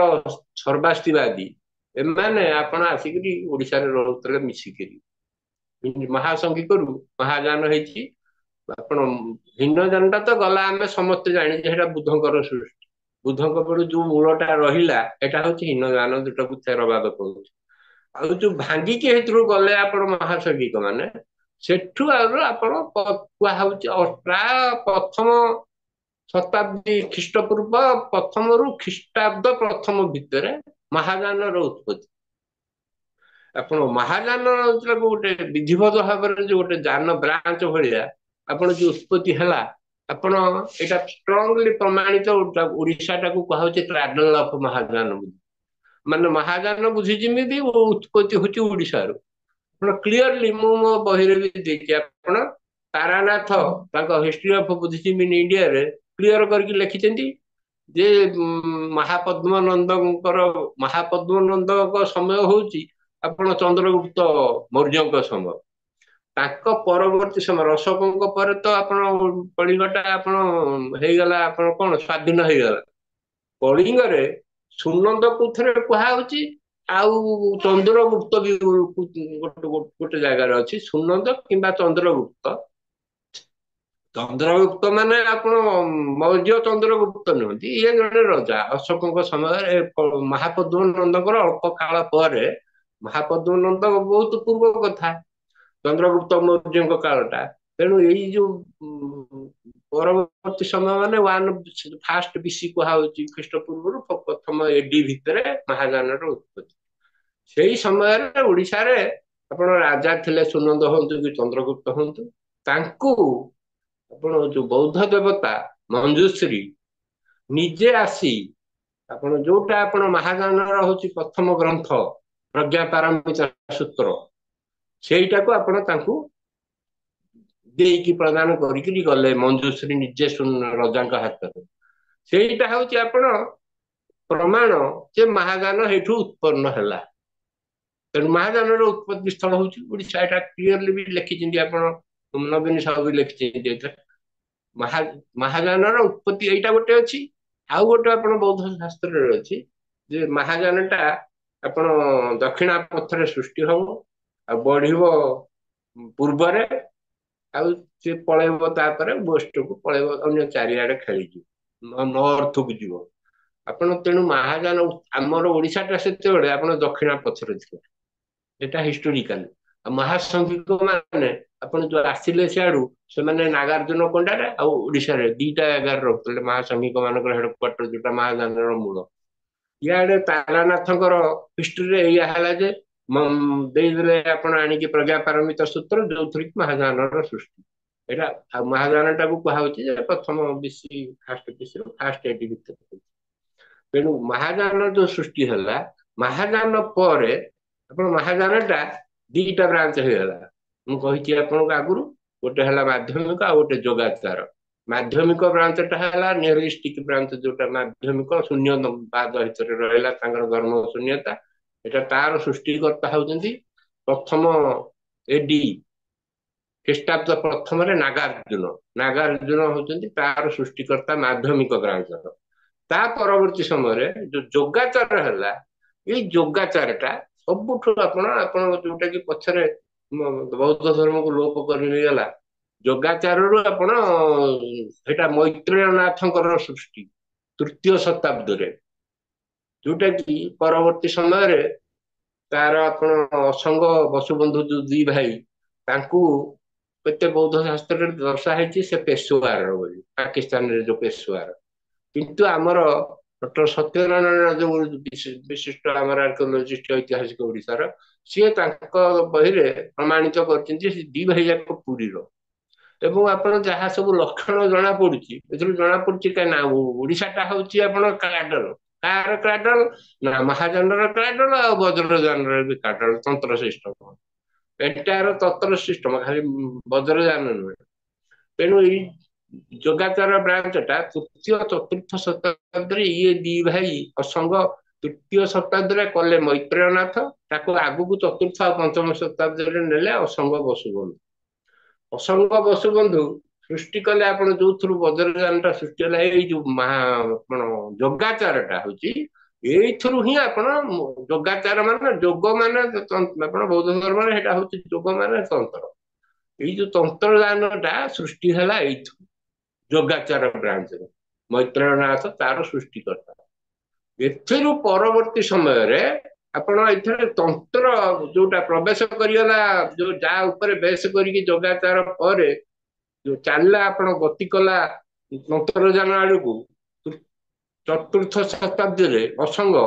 ସର୍ବାସ୍ତିବାଦୀ, ଏମାନେ ଆପଣ ଆସିକିରି ଓଡିଶାରେ ରହୁଥିଲେ ମିଶିକିରି। ମହାସଂଘିକରୁ ମହାଯାନ ହେଇଛି। ଆପଣ ହୀନଯାନଟା ତ ଗଲା, ଆମେ ସମସ୍ତେ ଜାଣିଛେ ସେଇଟା ବୁଦ୍ଧଙ୍କର ସୃଷ୍ଟି। ବୁଦ୍ଧଙ୍କ ବେଳୁ ଯୋଉ ମୂଳଟା ରହିଲା ଏଟା ହଉଛି ହୀନଯାନ, ଯୋଉଟାକୁ ଥେରବାଦ କହୁଛି। ଆଉ ଯୋଉ ଭାଙ୍ଗିକି ସେଥିରୁ ଗଲେ ଆପଣ ମହାସଂଘିକ ମାନେ, ସେଠୁ ଆଉ ଆପଣ କୁହାହଉଛି ପ୍ରାୟ ପ୍ରଥମ ଶତାବ୍ଦୀ ଖ୍ରୀଷ୍ଟପୂର୍ବ ପ୍ରଥମରୁ ଖ୍ରୀଷ୍ଟାବ୍ଦ ପ୍ରଥମ ଭିତରେ ମହାଯାନର ଉତ୍ପତ୍ତି। ଆପଣ ମହାଯାନ ଗୋଟେ ବିଧିବଦ୍ଧ ଭାବରେ ଯୋଉ ଗୋଟେ ଯାନ ବ୍ରାଞ୍ଚ ଭଳିଆ ଆପଣ ଯୋଉ ଉତ୍ପତ୍ତି ହେଲା, ଆପଣ ଏଇଟା ଷ୍ଟ୍ରଙ୍ଗଲି ପ୍ରମାଣିତ। ଓଡିଶାଟାକୁ କୁହାହଉଛି କ୍ରାଡଲ ଅଫ ମହାଯାନ, ମାନେ ମହାଯାନ ବୁଝିଯିମିତି ଉତ୍ପତ୍ତି ହଉଛି ଓଡିଶାରୁ। ଆପଣ କ୍ଲିୟରଲି, ମୁଁ ମୋ ବହିରେ ବି ଦେଇଛି, ଆପଣ ତାରାନାଥ ତାଙ୍କ ହିଷ୍ଟ୍ରି ଅଫ ବୁଦ୍ଧିଜିମ୍ ଇନ୍ ଇଣ୍ଡିଆରେ କ୍ଲିୟର କରିକି ଲେଖିଛନ୍ତି ଯେ ମହାପଦ୍ମନନ୍ଦଙ୍କ ସମୟ ହଉଛି ଆପଣ ଚନ୍ଦ୍ରଗୁପ୍ତ ମୌର୍ଯ୍ୟଙ୍କ ସମୟ। ତାଙ୍କ ପରବର୍ତ୍ତୀ ସମୟ ଅଶୋକଙ୍କ ପରେ ତ ଆପଣ କଳିଙ୍ଗଟା ଆପଣ ହେଇଗଲା, ଆପଣ କଣ ସ୍ଵାଧୀନ ହେଇଗଲା। କଳିଙ୍ଗରେ ସୁନନ୍ଦକୁ ଥରେ କୁହାହଉଛି, ଆଉ ଚନ୍ଦ୍ରଗୁପ୍ତ ବି ଗୋଟେ ଜାଗାରେ ଅଛି, ସୁନନ୍ଦ କିମ୍ବା ଚନ୍ଦ୍ରଗୁପ୍ତ। ଚନ୍ଦ୍ରଗୁପ୍ତ ମାନେ ଆପଣ ମୌର୍ଯ୍ୟ ଚନ୍ଦ୍ରଗୁପ୍ତ ନୁହନ୍ତି, ଇଏ ଜଣେ ରଜା ଅଶୋକଙ୍କ ସମୟରେ। ମହାପଦ୍ମନନ୍ଦଙ୍କର ଅଳ୍ପ କାଳ ପରେ, ମହାପଦ୍ମନନ୍ଦ ବହୁତ ପୂର୍ବ କଥା, ଚନ୍ଦ୍ରଗୁପ୍ତ ମୌର୍ଯ୍ୟଙ୍କ କାଳଟା। ତେଣୁ ଏଇ ଯୋଉ ପରବର୍ତ୍ତୀ ସମୟ ମାନେ ଫାଷ୍ଟ ବିସି କୁହାହଉଛି, ଖ୍ରୀଷ୍ଟପୂର୍ବରୁ ପ୍ରଥମ ଏଡି ଭିତରେ ମହାଯାନର ଉତ୍ପତ୍ତି। ସେଇ ସମୟରେ ଓଡିଶାରେ ଆପଣ ରାଜା ଥିଲେ, ସୁନନ୍ଦ ହୁଅନ୍ତୁ କି ଚନ୍ଦ୍ରଗୁପ୍ତ ହୁଅନ୍ତୁ, ତାଙ୍କୁ ଆପଣ ଯୋଉ ବୌଦ୍ଧ ଦେବତା ମଞ୍ଜୁଶ୍ରୀ ନିଜେ ଆସି, ଆପଣ ଯୋଉଟା ଆପଣ ମହାଯାନର ହଉଛି ପ୍ରଥମ ଗ୍ରନ୍ଥ ପ୍ରଜ୍ଞାପାରମିତା ସୂତ୍ର, ସେଇଟାକୁ ଆପଣ ତାଙ୍କୁ ଦେଇକି ପ୍ରଦାନ କରିକିରି ଗଲେ, ମଞ୍ଜୁଶ୍ରୀ ନିଜେ ରଜାଙ୍କ ହାତରେ। ସେଇଟା ହଉଛି ଆପଣ ପ୍ରମାଣ ଯେ ମହାଯାନ ସେଇଠୁ ଉତ୍ପନ୍ନ ହେଲା। ତେଣୁ ମହାଯାନର ଉତ୍ପତ୍ତି ସ୍ଥଳ ହଉଛି ଓଡିଶା। ଏଟା କ୍ଲିୟରଲି ବି ଲେଖିଛନ୍ତି ଆପଣ, ନବୀନ ସାହୁ ବି ଲେଖିଛନ୍ତି। ମହାଯାନର ଉତ୍ପତ୍ତି ଏଇଟା ଗୋଟେ ଅଛି। ଆଉ ଗୋଟେ ଆପଣ ବୌଦ୍ଧ ଶାସ୍ତ୍ରରେ ଅଛି ଯେ ମହାଯାନଟା ଆପଣ ଦକ୍ଷିଣା ପଥରେ ସୃଷ୍ଟି ହବ, ଆଉ ବଢିବ ପୂର୍ବରେ, ଆଉ ସେ ପଳେଇବ ତାପରେ ୱେଷ୍ଟକୁ ପଳେଇବ, ଅନ୍ୟ ଚାରିଆଡେ ଖେଳିଯିବ, ନର୍ଥକୁ ଯିବ। ଆପଣ ତେଣୁ ମହାଯାନ, ଆମର ଓଡିଶାଟା ସେତେବେଳେ ଆପଣ ଦକ୍ଷିଣା ପଥରେ ଥିଲା, ଏଟା ହିଷ୍ଟୋରିକାଲ। महासंघिक माने ଆପଣ ଯୋଉ ଆସିଲେ ସିଆଡୁ ସେମାନେ ନାଗାର୍ଜୁନ କୋଣ୍ଡାରେ ଆଉ ଓଡିଶାରେ ଦିଟା ଜାଗାରେ ରହୁଥିଲେ महासंघिक ମାନଙ୍କର ହେଡକ୍ୱାର୍ଟର ଯୋଉଟା ମହାଯାନର ମୂଳ। ଇଆଡେ ତାରାନାଥଙ୍କର ହିଷ୍ଟ୍ରିରେ ଏଇଆ ହେଲା ଯେ ଦେଇଦେଲେ ଆପଣ ଆଣିକି ପ୍ରଜାପାରମିତ ସୂତ୍ର ଯୋଉଥିରେ କି ମହାଯାନର ସୃଷ୍ଟି। ଏଇଟା ମହାଯାନ ଟାକୁ କୁହାହଉଛି ଯେ ପ୍ରଥମ ବିସି ଫାଷ୍ଟ ବିସିର ଫାଷ୍ଟ ଏଡି ଭିତରେ। ତେଣୁ ମହାଯାନ ଯୋଉ ସୃଷ୍ଟି ହେଲା ମହାଯାନ ପରେ ଆପଣ ମହାଯାନ ଟା ଦିଟା ବ୍ରାଞ୍ଚ ହେଇଗଲା। ମୁଁ କହିଛି ଆପଣଙ୍କୁ ଆଗରୁ ଗୋଟେ ହେଲା ମାଧ୍ୟମିକ ଆଉ ଗୋଟେ ଯୋଗାଚାର। ମାଧ୍ୟମିକ ବ୍ରାଞ୍ଚ ଟା ହେଲା ନିୟରିଷ୍ଟିକ ବ୍ରାଞ୍ଚ ଯୋଉଟା ମାଧ୍ୟମିକ ଶୂନ୍ୟ ବାଦ ଭିତରେ ରହିଲା ତାଙ୍କର ଧର୍ମ ଶୂନ୍ୟତା। ଏଟା ତାର ସୃଷ୍ଟିକର୍ତ୍ତା ହଉଛନ୍ତି ପ୍ରଥମ ଏଡି ଖ୍ରୀଷ୍ଟାବ୍ଦ ପ୍ରଥମରେ ନାଗାର୍ଜୁନ ହଉଛନ୍ତି ତାର ସୃଷ୍ଟିକର୍ତ୍ତା ମାଧ୍ୟମିକ ବ୍ରାଞ୍ଚର। ତା ପରବର୍ତ୍ତୀ ସମୟରେ ଯୋଉ ଯୋଗାଚାର ହେଲା ଏଇ ଯୋଗାଚାରଟା ସବୁଠୁ ଆପଣ ଯୋଉଟା କି ପଛରେ ବୌଦ୍ଧ ଧର୍ମକୁ ଲୋପ କରି ନେଇଗଲା ଯୋଗାଚାରରୁ ଆପଣ ସେଇଟା ମୈତ୍ରେୟନାଥଙ୍କର ସୃଷ୍ଟି ତୃତୀୟ ଶତାବ୍ଦୀରେ ଯୋଉଟା କି ପରବର୍ତ୍ତୀ ସମୟରେ ତାର ଆପଣ ଅସଙ୍ଗ ବସୁବନ୍ଧୁ ଯୋଉ ଦି ଭାଇ ତାଙ୍କୁ କେତେ ବୌଦ୍ଧ ଶାସ୍ତ୍ରରେ ଦର୍ଶା ହେଇଛି ସେ ପେଶୱାର ବୋଲି ପାକିସ୍ତାନରେ ଯୋଉ ପେଶୱାର। କିନ୍ତୁ ଆମର ଡକ୍ଟର ସତ୍ୟନାରାୟଣ ଯୋଉ ବିଶିଷ୍ଟ ଆମର ଆର୍କିଓଲୋଜିଷ୍ଟ ଐତିହାସିକ ଓଡିଶାର ସିଏ ତାଙ୍କ ବହିରେ ପ୍ରମାଣିତ କରିଛନ୍ତି ସେ ଦି ଭାଇ ଯାକ ପୁରୀର। ଏବଂ ଆପଣ ଯାହା ସବୁ ଲକ୍ଷଣ ଜଣା ପଡୁଛି ଏଥିରୁ ଜଣା ପଡୁଛି କାହିଁକି ନା ଓଡିଶାଟା ହଉଛି ଆପଣ କ୍ରାଡଲ। କାହାର କ୍ରାଡଲ ନା ମହାଯାନର କ୍ରାଡଲ ଆଉ ବଜ୍ରଯାନର ବି କ୍ରାଡଲ ତନ୍ତ୍ର ସିଷ୍ଟମ। ଏଟାର ତନ୍ତ୍ର ସିଷ୍ଟମ ଖାଲି ବଜ୍ରଯାନ ନୁହେଁ। ତେଣୁ ଏଇ ଯୋଗାଚାର ବ୍ରାଞ୍ଚ ଟା ତୃତୀୟ ଚତୁର୍ଥ ଶତାବ୍ଦୀରେ ଇଏ ଦି ଭାଇ ଅସଙ୍ଗ ତୃତୀୟ ଶତାବ୍ଦୀରେ କଲେ ମୈତ୍ରେୟନାଥ ତାକୁ ଆଗକୁ ଚତୁର୍ଥ ଆଉ ପଞ୍ଚମ ଶତାବ୍ଦୀରେ ନେଲେ ଅସଙ୍ଗ ବସୁବନ୍ଧୁ। ଅସଙ୍ଗ ବସୁବନ୍ଧୁ ସୃଷ୍ଟି କଲେ ଆପଣ ଯୋଉଥିରୁ ବଜ୍ରଯାନ ଟା ସୃଷ୍ଟି ହେଲା ଏଇ ଯୋଉ ଆପଣ ଯୋଗାଚାର ଟା ହଉଛି ଏଇଥିରୁ ହିଁ ଆପଣ ଯୋଗାଚାର ମାନେ ଯୋଗ ମାନେ ଆପଣ ବୌଦ୍ଧ ଧର୍ମରେ ସେଇଟା ହଉଛି ଯୋଗ ମାନେ ତନ୍ତ୍ର। ଏଇ ଯୋଉ ତନ୍ତ୍ରଯାନ ଟା ସୃଷ୍ଟି ହେଲା ଏଇଥିରୁ ଯୋଗାଚାର ବ୍ରାଞ୍ଚରେ ମୈତ୍ରେୟନାଥ ତାର ସୃଷ୍ଟିକର୍ତ୍ତା। ଏଥିରୁ ପରବର୍ତ୍ତୀ ସମୟରେ ଆପଣ ଏଥିରେ ତନ୍ତ୍ର ଯୋଉଟା ପ୍ରବେଶ କରିଗଲା ଯୋଉ ଯାହା ଉପରେ ବେଶ କରିକି ଯୋଗାଚାର ପରେ ଯୋଉ ଚାଲିଲା ଆପଣ ଗତି କଲା ତନ୍ତ୍ରଯାନ ଆଡକୁ ଚତୁର୍ଥ ଶତାବ୍ଦୀରେ ଅସଙ୍ଗ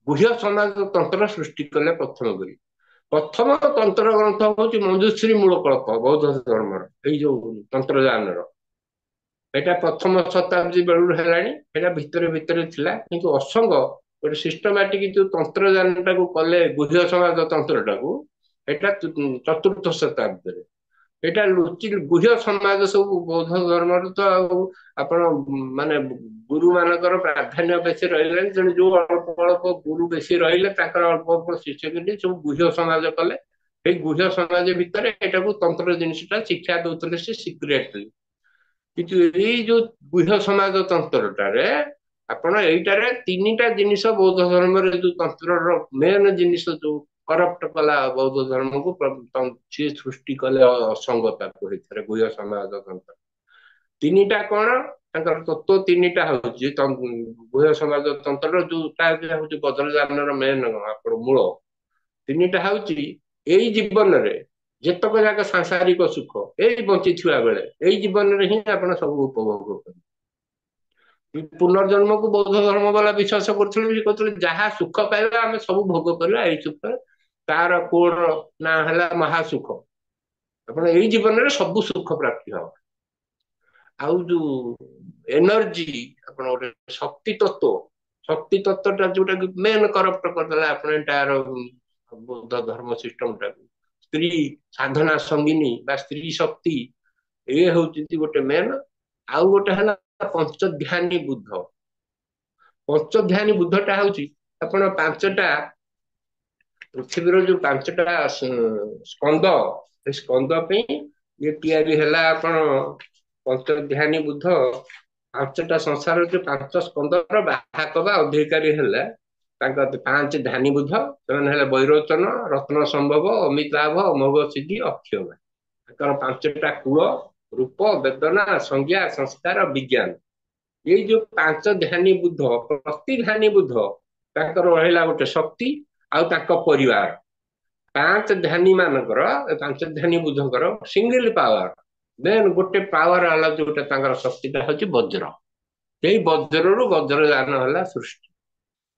ଗୁହ୍ୟ ସମାଜ ତନ୍ତ୍ର ସୃଷ୍ଟି କଲେ ପ୍ରଥମ କରି। ପ୍ରଥମ ତନ୍ତ୍ର ଗ୍ରନ୍ଥ ହଉଛି ମଞ୍ଜୁଶ୍ରୀ ମୂଳକଳ୍ପ ବୌଦ୍ଧ ଧର୍ମର ଏଇ ଯୋଉ ତନ୍ତ୍ରଯାନର। ଏଇଟା ପ୍ରଥମ ଶତାବ୍ଦୀ ବେଳରୁ ହେଲାଣି ଏଇଟା ଭିତରେ ଭିତରେ ଥିଲା କିନ୍ତୁ ଅସଙ୍ଗ ଗୋଟେ ସିଷ୍ଟମାଟିକ ଯୋଉ ତନ୍ତ୍ରଯାନଟାକୁ କଲେ ଗୁହ୍ୟ ସମାଜ ତନ୍ତ୍ରଟାକୁ ଏଇଟା ଚତୁର୍ଥ ଶତାବ୍ଦୀରେ। ଏଇଟା ଗୁହ୍ୟ ସମାଜ ସବୁ ବୌଦ୍ଧ ଧର୍ମର ତ ଆଉ ଆପଣ ମାନେ ଗୁରୁ ମାନଙ୍କର ପ୍ରାଧାନ୍ୟ ବେଶୀ ରହିଲାନି ତେଣୁ ଯୋଉ ଅଳ୍ପ ଅଳ୍ପ ଗୁରୁ ବେଶୀ ରହିଲେ ତାଙ୍କର ଅଳ୍ପ ଅଳ୍ପ ଶିଷ୍ୟ କିନ୍ତୁ ସବୁ ଗୁହ୍ୟ ସମାଜ କଲେ। ଏଇ ଗୁହ୍ୟ ସମାଜ ଭିତରେ ଏଟାକୁ ତନ୍ତ୍ର ଜିନିଷଟା ଶିକ୍ଷା ଦଉଥିଲେ ସେ ସିକ୍ରେଟଲି। କିନ୍ତୁ ଏଇ ଯୋଉ ଗୁହ୍ୟ ସମାଜ ତନ୍ତ୍ରଟାରେ ଆପଣ ଏଇଟାରେ ତିନିଟା ଜିନିଷ ବୌଦ୍ଧ ଧର୍ମରେ ଯୋଉ ତନ୍ତ୍ରର ମେନ୍ ଜିନିଷ ଯୋଉ କରପ୍ଟ କଲା ବୌଦ୍ଧ ଧର୍ମକୁ ସିଏ ସୃଷ୍ଟି କଲେ ଅସଙ୍ଗତାକୁ ଭିତରେ ଗୁହ୍ୟ ସମାଜ ତନ୍ତ୍ର। ତିନିଟା କଣ ତାଙ୍କର ତତ୍ଵ ତିନିଟା ହଉଛି ଗୁହ୍ୟ ସମାଜ ତନ୍ତ୍ରର ଯୋଉଟା ହଉଛି ବଜ୍ରଯାନର ମେନ୍ ଆପଣ ମୂଳ। ତିନିଟା ହଉଛି ଏଇ ଜୀବନରେ ଯେତକ ଯାକ ସାଂସାରିକ ସୁଖ ଏଇ ବଞ୍ଚିଥିବା ବେଳେ ଏଇ ଜୀବନରେ ହିଁ ଆପଣ ସବୁ ଉପଭୋଗ କରିବେ। ପୁନର୍ଜନ୍ମକୁ ବୌଦ୍ଧ ଧର୍ମ ବାଲା ବିଶ୍ୱାସ କରୁଥିଲେ ସେ କହୁଥିଲେ ଯାହା ସୁଖ ପାଇବା ଆମେ ସବୁ ଭୋଗ କରିବା ଏଇ ସୁଖ। ତାର କୋଡ ନାଁ ହେଲା ମହାସୁଖ। ଆପଣ ଏଇ ଜୀବନରେ ସବୁ ସୁଖ ପ୍ରାପ୍ତି ହବ। ଆଉ ଯୋଉ ଏନର୍ଜି ଆପଣ ଗୋଟେ ଶକ୍ତି ତତ୍ଵଟା ଯୋଉଟା କି ମେନ୍ କରପ୍ଟ କରିଦେଲା ଆପଣ ଏଟାର ବୌଦ୍ଧ ଧର୍ମ ସିଷ୍ଟମ ଟାକୁ। ସ୍ତ୍ରୀ ସାଧନା ସଙ୍ଗିନୀ ବା ସ୍ତ୍ରୀ ଶକ୍ତି ଇଏ ହଉଛନ୍ତି ଗୋଟେ ମେନ୍। ଆଉ ଗୋଟେ ହେଲା ପଞ୍ଚଧ୍ୟାନୀ ବୁଦ୍ଧ। ପଞ୍ଚଧ୍ୟାନୀ ବୁଦ୍ଧଟା ହଉଛି ଆପଣ ପାଞ୍ଚଟା ପୃଥିବୀର ଯୋଉ ପାଞ୍ଚଟା ସ୍କନ୍ଦ ସେ ସ୍କନ୍ଦ ପାଇଁ ଇଏ ତିଆରି ହେଲା ଆପଣ ପଞ୍ଚଧ୍ୟାନୀ ବୁଦ୍ଧ। ପାଞ୍ଚଟା ସଂସାର ଯୋଉ ପାଞ୍ଚ ସ୍କନ୍ଦର ବାହକ ବା ଅଧିକାରୀ ହେଲେ ତାଙ୍କ ପାଞ୍ଚ ଧ୍ୟାନୀ ବୁଦ୍ଧ ସେମାନେ ହେଲେ ବୈରୋଚନ ରତ୍ନ ସମ୍ଭବ ଅମିତାଭ ଅମୋଘ ସିଦ୍ଧି ଅକ୍ଷୟ। ତାଙ୍କର ପାଞ୍ଚଟା କୂଳ ରୂପ ବେଦନା ସଂଜ୍ଞା ସଂସ୍କାର ବିଜ୍ଞାନ। ଏଇ ଯୋଉ ପାଞ୍ଚ ଧ୍ୟାନୀ ବୁଦ୍ଧ ପ୍ରତି ଧ୍ୟାନୀ ବୁଦ୍ଧ ତାଙ୍କର ରହିଲା ଗୋଟେ ଶକ୍ତି ଆଉ ତାଙ୍କ ପରିବାର ପାଞ୍ଚ ଧ୍ୟାନୀ ମାନଙ୍କର, ପାଞ୍ଚ ଧ୍ୟାନୀ ବୁଦ୍ଧଙ୍କର ସିଙ୍ଗଲ ପାୱାର, ଦେନ୍ ଗୋଟେ ପାୱାର ହେଲା ଯୋଉଟା ତାଙ୍କର ଶକ୍ତିଟା ହଉଛି ବଜ୍ର। ସେଇ ବଜ୍ରରୁ ବଜ୍ରଯାନ ହେଲା ସୃଷ୍ଟି।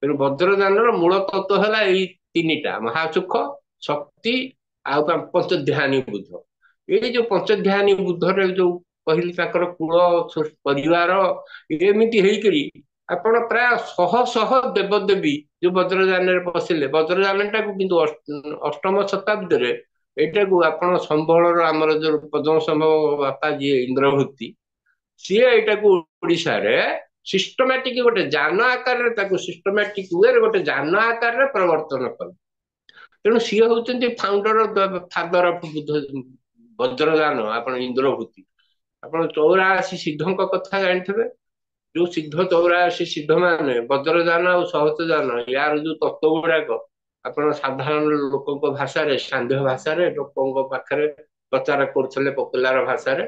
ତେଣୁ ବଜ୍ରଯାନର ମୂଳ ତତ୍ଵ ହେଲା ଏଇ ତିନିଟା ମହାସୁଖ, ଶକ୍ତି ଆଉ ପଞ୍ଚଧ୍ୟାନୀ ବୁଦ୍ଧ। ଏଇ ଯୋଉ ପଞ୍ଚଧ୍ୟାନୀ ବୁଦ୍ଧରେ ଯୋଉ କହିଲି ତାଙ୍କର କୁଳ ପରିବାର ଏମିତି ହେଇକରି ଆପଣ ପ୍ରାୟ ଶହ ଶହ ଦେବଦେବୀ ଯୋଉ ବଜ୍ରଯାନରେ ବସିଲେ, ବଜ୍ରଯାନଟାକୁ କିନ୍ତୁ ଅଷ୍ଟମ ଶତାବ୍ଦୀରେ ଏଇଟାକୁ ଆପଣ ସମ୍ବଳର ଆମର ଯୋଉ ପଦ୍ମସମ୍ଭବ ବାପା ଯିଏ ଇନ୍ଦ୍ରଭୂତି, ସିଏ ଏଇଟାକୁ ଓଡିଶାରେ ସିଷ୍ଟମାଟିକ ଗୋଟେ ଯାନ ଆକାରରେ ତାକୁ ସିଷ୍ଟମାଟିକ ୱେରେ ଗୋଟେ ଯାନ ଆକାରରେ ପ୍ରବର୍ତ୍ତନ କଲେ। ତେଣୁ ସିଏ ହଉଛନ୍ତି founder father of Buddha Vajrayana. ଆପଣ ଇନ୍ଦ୍ରଭୂତି, ଆପଣ 84 ସିଦ୍ଧଙ୍କ କଥା ଜାଣିଥିବେ। ଯୋଉ ସିଦ୍ଧ 84 ସିଦ୍ଧ ମାନେ ବଜ୍ରଯାନ ଆଉ ସହସ୍ରଯାନ ୟାର ଯୋଉ ତତ୍ଵ ଗୁଡାକ ଆପଣ ସାଧାରଣ ଲୋକଙ୍କ ଭାଷାରେ, ସାନ୍ଧ୍ୟ ଭାଷାରେ ଲୋକଙ୍କ ପାଖରେ ପ୍ରଚାର କରୁଥିଲେ ପପୁଲାର ଭାଷାରେ।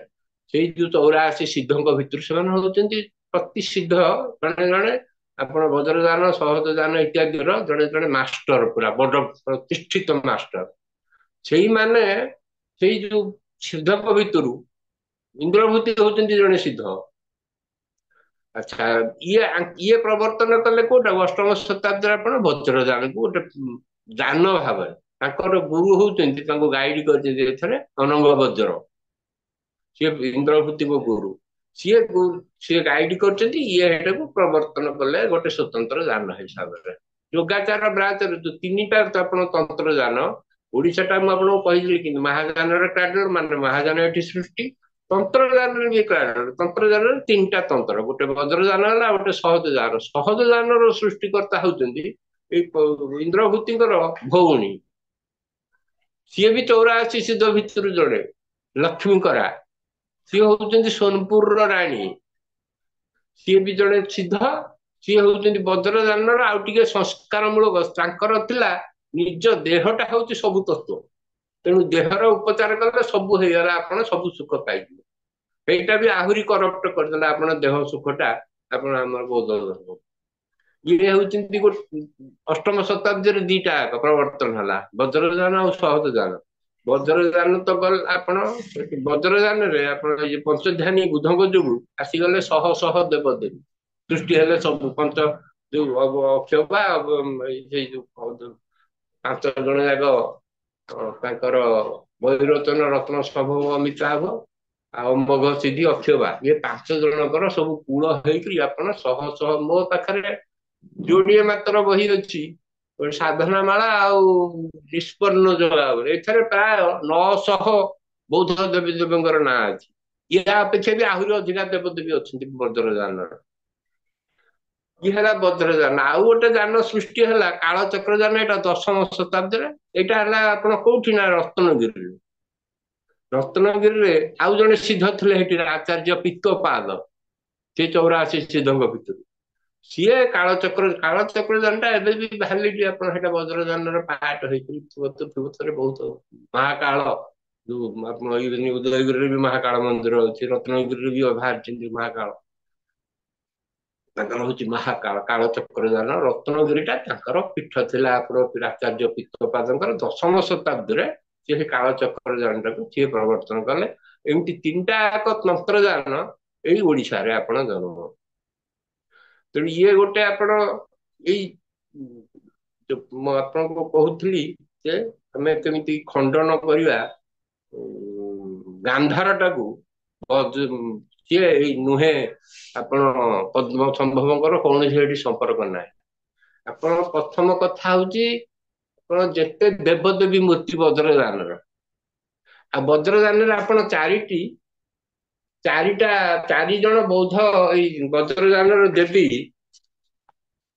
ସେଇ ଯୋଉ 84 ସିଦ୍ଧଙ୍କ ଭିତରୁ ସେମାନେ ହଉଛନ୍ତି ପ୍ରତି ସିଦ୍ଧ ଜଣେ ଜଣେ ଆପଣ ବଜ୍ରଯାନ ସହସ୍ରଯାନ ଇତ୍ୟାଦିର ଜଣେ ଜଣେ ମାଷ୍ଟର, ପୁରା ବଡ ପ୍ରତିଷ୍ଠିତ ମାଷ୍ଟର। ସେଇମାନେ ସେଇ ଯୋଉ ସିଦ୍ଧଙ୍କ ଭିତରୁ ଇନ୍ଦ୍ରଭୂତି ହଉଛନ୍ତି ଜଣେ ସିଦ୍ଧ। ଆଚ୍ଛା, ଇଏ ପ୍ରବର୍ତ୍ତନ କଲେ କୋଉଟା ଅଷ୍ଟମ ଶତାବ୍ଦୀରେ ଆପଣ ବଜ୍ରଯାନକୁ ଗୋଟେ ଯାନ ଭାବରେ। ତାଙ୍କର ଗୁରୁ ହଉଛନ୍ତି, ତାଙ୍କୁ ଗାଇଡ କରିଛନ୍ତି ଏଥିରେ ଅନଙ୍ଗ ବଜ୍ର। ସିଏ ଇନ୍ଦ୍ରଭୂତିଙ୍କ ଗୁରୁ। ସିଏ ସିଏ ଗାଇଡ କରିଛନ୍ତି, ଇଏ ଏଟାକୁ ପ୍ରବର୍ତ୍ତନ କଲେ ଗୋଟେ ସ୍ୱତନ୍ତ୍ର ଯାନ ହିସାବରେ। ଯୋଗାଚାର ବ୍ରାଞ୍ଚରେ ଯୋଉ ତିନିଟା ଆପଣ ତନ୍ତ୍ର ଯାନ, ଓଡିଶାଟା ମୁଁ ଆପଣଙ୍କୁ କହିଥିଲି କିନ୍ତୁ ମହାଯାନର କ୍ରାଡଲ, ମାନେ ମହାଯାନ ଏଠି ସୃଷ୍ଟି। ତନ୍ତ୍ରଯାନରେ ବି କ୍ରାଡଲ। ତନ୍ତ୍ରଯାନରେ ତିନିଟା ତନ୍ତ୍ର, ଗୋଟେ ବଜ୍ରଯାନ ହେଲା, ଗୋଟେ ସହଜଯାନ। ସହଜଯାନର ସୃଷ୍ଟିକର୍ତ୍ତା ହଉଛନ୍ତି ଏଇ ଇନ୍ଦ୍ରଭୂତିଙ୍କର ଭଉଣୀ। ସିଏ ବି 84 ସିଦ୍ଧ ଭିତରୁ ଜଣେ, ଲକ୍ଷ୍ମୀଙ୍କରା। ସିଏ ହଉଛନ୍ତି ସୋନପୁରର ରାଣୀ, ସିଏ ବି ଜଣେ ସିଦ୍ଧ। ସିଏ ହଉଛନ୍ତି ବଜ୍ରଯାନର ଆଉ ଟିକେ ସଂସ୍କାର ମୂଳକ। ତାଙ୍କର ଥିଲା ନିଜ ଦେହଟା ହଉଛି ସବୁ ତତ୍ଵ, ତେଣୁ ଦେହର ଉପଚାର କଲେ ସବୁ ହେଇଗଲା, ଆପଣ ସବୁ ସୁଖ ପାଇଯିବେ। ସେଇଟା ବି ଆହୁରି କରପ୍ଟ କରିଦେଲା ଆପଣ ଦେହ ସୁଖଟା। ଆପଣ ଆମର ବୌଦ୍ଧ ଧର୍ମ ଇଏ ହଉଛନ୍ତି ଗୋଟେ ଅଷ୍ଟମ ଶତାବ୍ଦୀରେ ଦିଟା ପ୍ରବର୍ତ୍ତନ ହେଲା, ବଜ୍ରଯାନ ଆଉ ସହସ୍ରଯାନ। ବଜ୍ରଯାନ ତ ଗଲେ ଆପଣ, ବଜ୍ରଯାନରେ ଆପଣ ଏଇ ପଞ୍ଚଧ୍ୟାନୀ ବୁଦ୍ଧଙ୍କ ଯୋଗୁ ଆସିଗଲେ ଶହ ଶହ ଦେବଦେବୀ ସୃଷ୍ଟି ହେଲେ। ସବୁ ପଞ୍ଚ ଯୋଉ ଅକ୍ଷବା ସେଇ ଯୋଉ ପାଞ୍ଚ ଜଣ ଯାକ ତାଙ୍କର ବହିରୋଚନ ରତ୍ନ ସମ୍ଭବ ଅମିତାଭ ଆଉ ଅମ୍ବଗ ସିଦ୍ଧି ଅକ୍ଷବା, ଇଏ ପାଞ୍ଚ ଜଣଙ୍କର ସବୁ କୂଳ ହେଇକରି ଆପଣ ଶହ ଶହ, ମୋ ପାଖରେ ଯୋଡିଏ ମାତ୍ର ବହି ଅଛି, ଗୋଟେ ସାଧନା ମାଳା ଆଉ ନିଷ୍ପନ୍ନ ଜବାବରେ, ଏଥିରେ ପ୍ରାୟ 900 ବୌଦ୍ଧ ଦେବୀ ଦେବୀଙ୍କର ନାଁ ଅଛି। ୟା ଅପେକ୍ଷା ବି ଆହୁରି ଅଧିକା ଦେବଦେବୀ ଅଛନ୍ତି ବଜ୍ରଯାନର। ଇଏ ହେଲା ବଜ୍ରଯାନ। ଆଉ ଗୋଟେ ଯାନ ସୃଷ୍ଟି ହେଲା କାଳଚକ୍ର ଯାନ, ଏଇଟା ଦଶମ ଶତାବ୍ଦୀରେ। ଏଇଟା ହେଲା ଆପଣ କୋଉଠି ନା ରତ୍ନଗିରିରେ। ରତ୍ନଗିରିରେ ଆଉ ଜଣେ ସିଦ୍ଧ ଥିଲେ ସେଠି, ଆଚାର୍ଯ୍ୟ ପିତ୍ତପାଦ। ସେ 84 ସିଦ୍ଧଙ୍କ ଭିତରୁ ସିଏ କାଳଚକ୍ର ଯାନଟା ଏବେ ବି ଭ୍ୟାଲିଡି। ଆପଣ ସେଇଟା ବଜ୍ରଯାନର ପାର୍ଟ ହେଇକରି ବହୁତ ମହାକାଳ, ଯୋଉ ଆପଣ ଉଦୟଗିରିରେ ବି ମହାକାଳ ମନ୍ଦିର ଅଛି, ରତ୍ନଗିରିରେ ବି ବାହାରିଛନ୍ତି ମହାକାଳ। ତାଙ୍କର ହଉଛି ମହାକାଳ କାଳଚକ୍ର ଯାନ। ରତ୍ନଗିରିଟା ତାଙ୍କର ପୀଠ ଥିଲା, ଆପଣ ଆଚାର୍ଯ୍ୟ ପିତ୍ତପାଦଙ୍କର ଦଶମ ଶତାବ୍ଦୀରେ ସିଏ କାଳଚକ୍ର ଯାନଟାକୁ ସିଏ ପ୍ରବର୍ତ୍ତନ କଲେ। ଏମିତି ତିନିଟା ଏକ ତନ୍ତ୍ର ଯାନ ଏଇ ଓଡିଶାରେ ଆପଣ ଜନ୍ମ। ତେଣୁ ଇଏ ଗୋଟେ ଆପଣ ଏଇ ମୁଁ ଆପଣଙ୍କୁ କହୁଥିଲି ଯେ ଆମେ କେମିତି ଖଣ୍ଡନ କରିବା ଗାନ୍ଧାରଟାକୁ। ସିଏ ଏଇ ନୁହେଁ, ଆପଣ ପଦ୍ମ ସମ୍ଭବଙ୍କର କୌଣସି ଏଠି ସମ୍ପର୍କ ନାହିଁ। ଆପଣ ପ୍ରଥମ କଥା ହଉଛି, ଆପଣ ଯେତେ ଦେବଦେବୀ ମୂର୍ତ୍ତି ବଜ୍ରଯାନର, ଆଉ ବଜ୍ରଯାନରେ ଆପଣ ଚାରି ଜଣ ବୌଦ୍ଧ ଏଇ ବଜ୍ରଯାନର ଦେବୀ।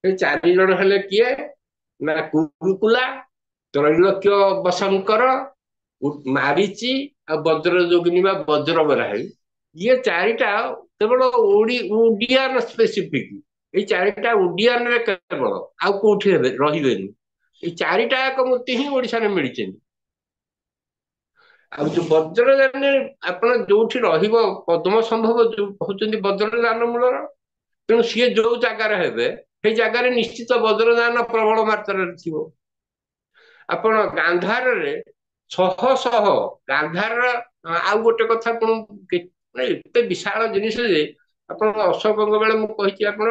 ସେ 4 ଜଣ ହେଲେ କିଏ ନା କୁରୁକୁଲା, ତ୍ରୈଲୋକ୍ୟ ବସଙ୍କର, ମାରିଚି ଆଉ ବଜ୍ର ଯୋଗିନୀ ବା ବଜ୍ର ବରାହୀ। ଇଏ ଚାରିଟା କେବଳ ଉଡିଆନ ସ୍ପେସିଫିକ। ଏଇ ଚାରିଟା ଉଡିଆନରେ କେବଳ, ଆଉ କୋଉଠି ହେବେ ରହିବେନି। ଏଇ ଚାରିଟା ଏକ ମୂର୍ତ୍ତି ହିଁ ଓଡିଶାରେ ମିଳିଛନ୍ତି। ଆଉ ଯୋଉ ବଜ୍ରଯାନରେ ଆପଣ ଯୋଉଠି ରହିବ, ପଦ୍ମ ସମ୍ଭବ ଯୋଉ ହଉଛନ୍ତି ବଜ୍ରଯାନ ମୂଳର। ତେଣୁ ସିଏ ଯୋଉ ଜାଗାରେ ହେବେ ସେଇ ଜାଗାରେ ନିଶ୍ଚିତ ବଜ୍ରଯାନ ପ୍ରବଳ ମାତ୍ରାରେ ଥିବ। ଆପଣ ଗାନ୍ଧାରରେ ଶହ ଶହ ଗାନ୍ଧାରର ଆଉ ଗୋଟେ କଥା ଆପଣ ମାନେ ଏତେ ବିଶାଳ ଜିନିଷ ଯେ ଆପଣ ଅଶୋକଙ୍କ ବେଳେ ମୁଁ କହିଛି ଆପଣ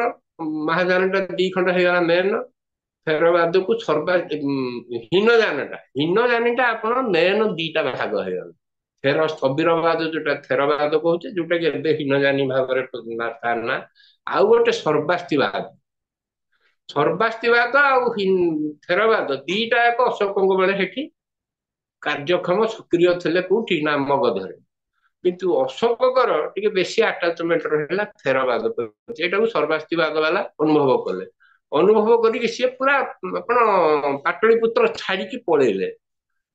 ମହାଯାନଟା ଦି ଖଣ୍ଡ ହେଇଗଲା ମେନ୍ ଥେରବାଦକୁ ହୀନଯାନଟା ଆପଣ ମେନ୍ ଦିଟା ଭାଗ ହେଇଗଲା ସ୍ଥବିରବାଦ ଯୋଉଟା ଥେରବାଦ କହୁଛେ ଯୋଉଟା କି ଏବେ ହୀନଯାନୀ ଭାବରେ ତାର ନା ଆଉ ଗୋଟେ ସର୍ବାସ୍ତିବାଦ ଆଉ ଥେରବାଦ ଦିଟା ଯାକ ଅଶୋକଙ୍କ ବେଳେ ସେଠି କାର୍ଯ୍ୟକ୍ଷମ ସକ୍ରିୟ ଥିଲେ କୋଉଠି ନା ମଗଧରେ କିନ୍ତୁ ଅଶୋକଙ୍କର ଟିକେ ବେଶୀ ଆଟାଚମେଣ୍ଟ ରହିଲା ଥେରବାଦ ପ୍ରତି ଏଇଟାକୁ ସର୍ବାସ୍ତିବାଦ ବାଲା ଅନୁଭବ କରିକି ସିଏ ପୁରା ଆପଣ ପାଟଳିପୁତ୍ର ଛାଡିକି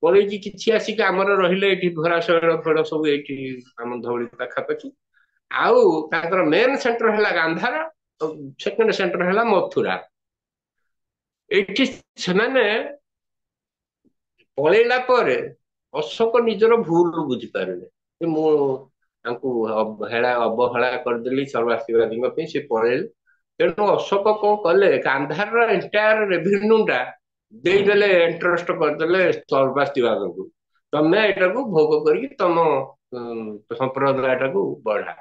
ପଳେଇକି କିଛି ଆସିକି ଆମର ରହିଲେ ଏଇଠି ଘୋରାଶୈଳ ଫଳ ସବୁ ଏଇଠି ଆମ ଧଉଳି ପାଖାପାଖି ଆଉ ତାଙ୍କର ମେନ୍ ସେଣ୍ଟର ହେଲା ଗାନ୍ଧାର ସେକେଣ୍ଡ ସେଣ୍ଟର ହେଲା ମଥୁରା ଏଇଠି ସେମାନେ ପଳେଇଲା ପରେ ଅଶୋକ ନିଜର ଭୁଲ ବୁଝିପାରିଲେ ଯେ ମୁଁ ତାଙ୍କୁ ଅବହେଳା କରିଦେଲି ସର୍ବାସ୍ତିବାଦୀଙ୍କ ପାଇଁ ସେ ପଳେଇଲେ ତେଣୁ ଅଶୋକ କଣ କଲେ ଗାନ୍ଧାରର ଏଣ୍ଟାୟାର ରେଭିନ୍ୟୁ ଟା ଦେଇଦେଲେ ଏଣ୍ଟ୍ରଷ୍ଟ କରିଦେଲେ ସର୍ବାସ୍ତିବାଦକୁ ତମେ ଏଟାକୁ ଭୋଗ କରିକି ତମ ସମ୍ପ୍ରଦାୟଟାକୁ ବଢା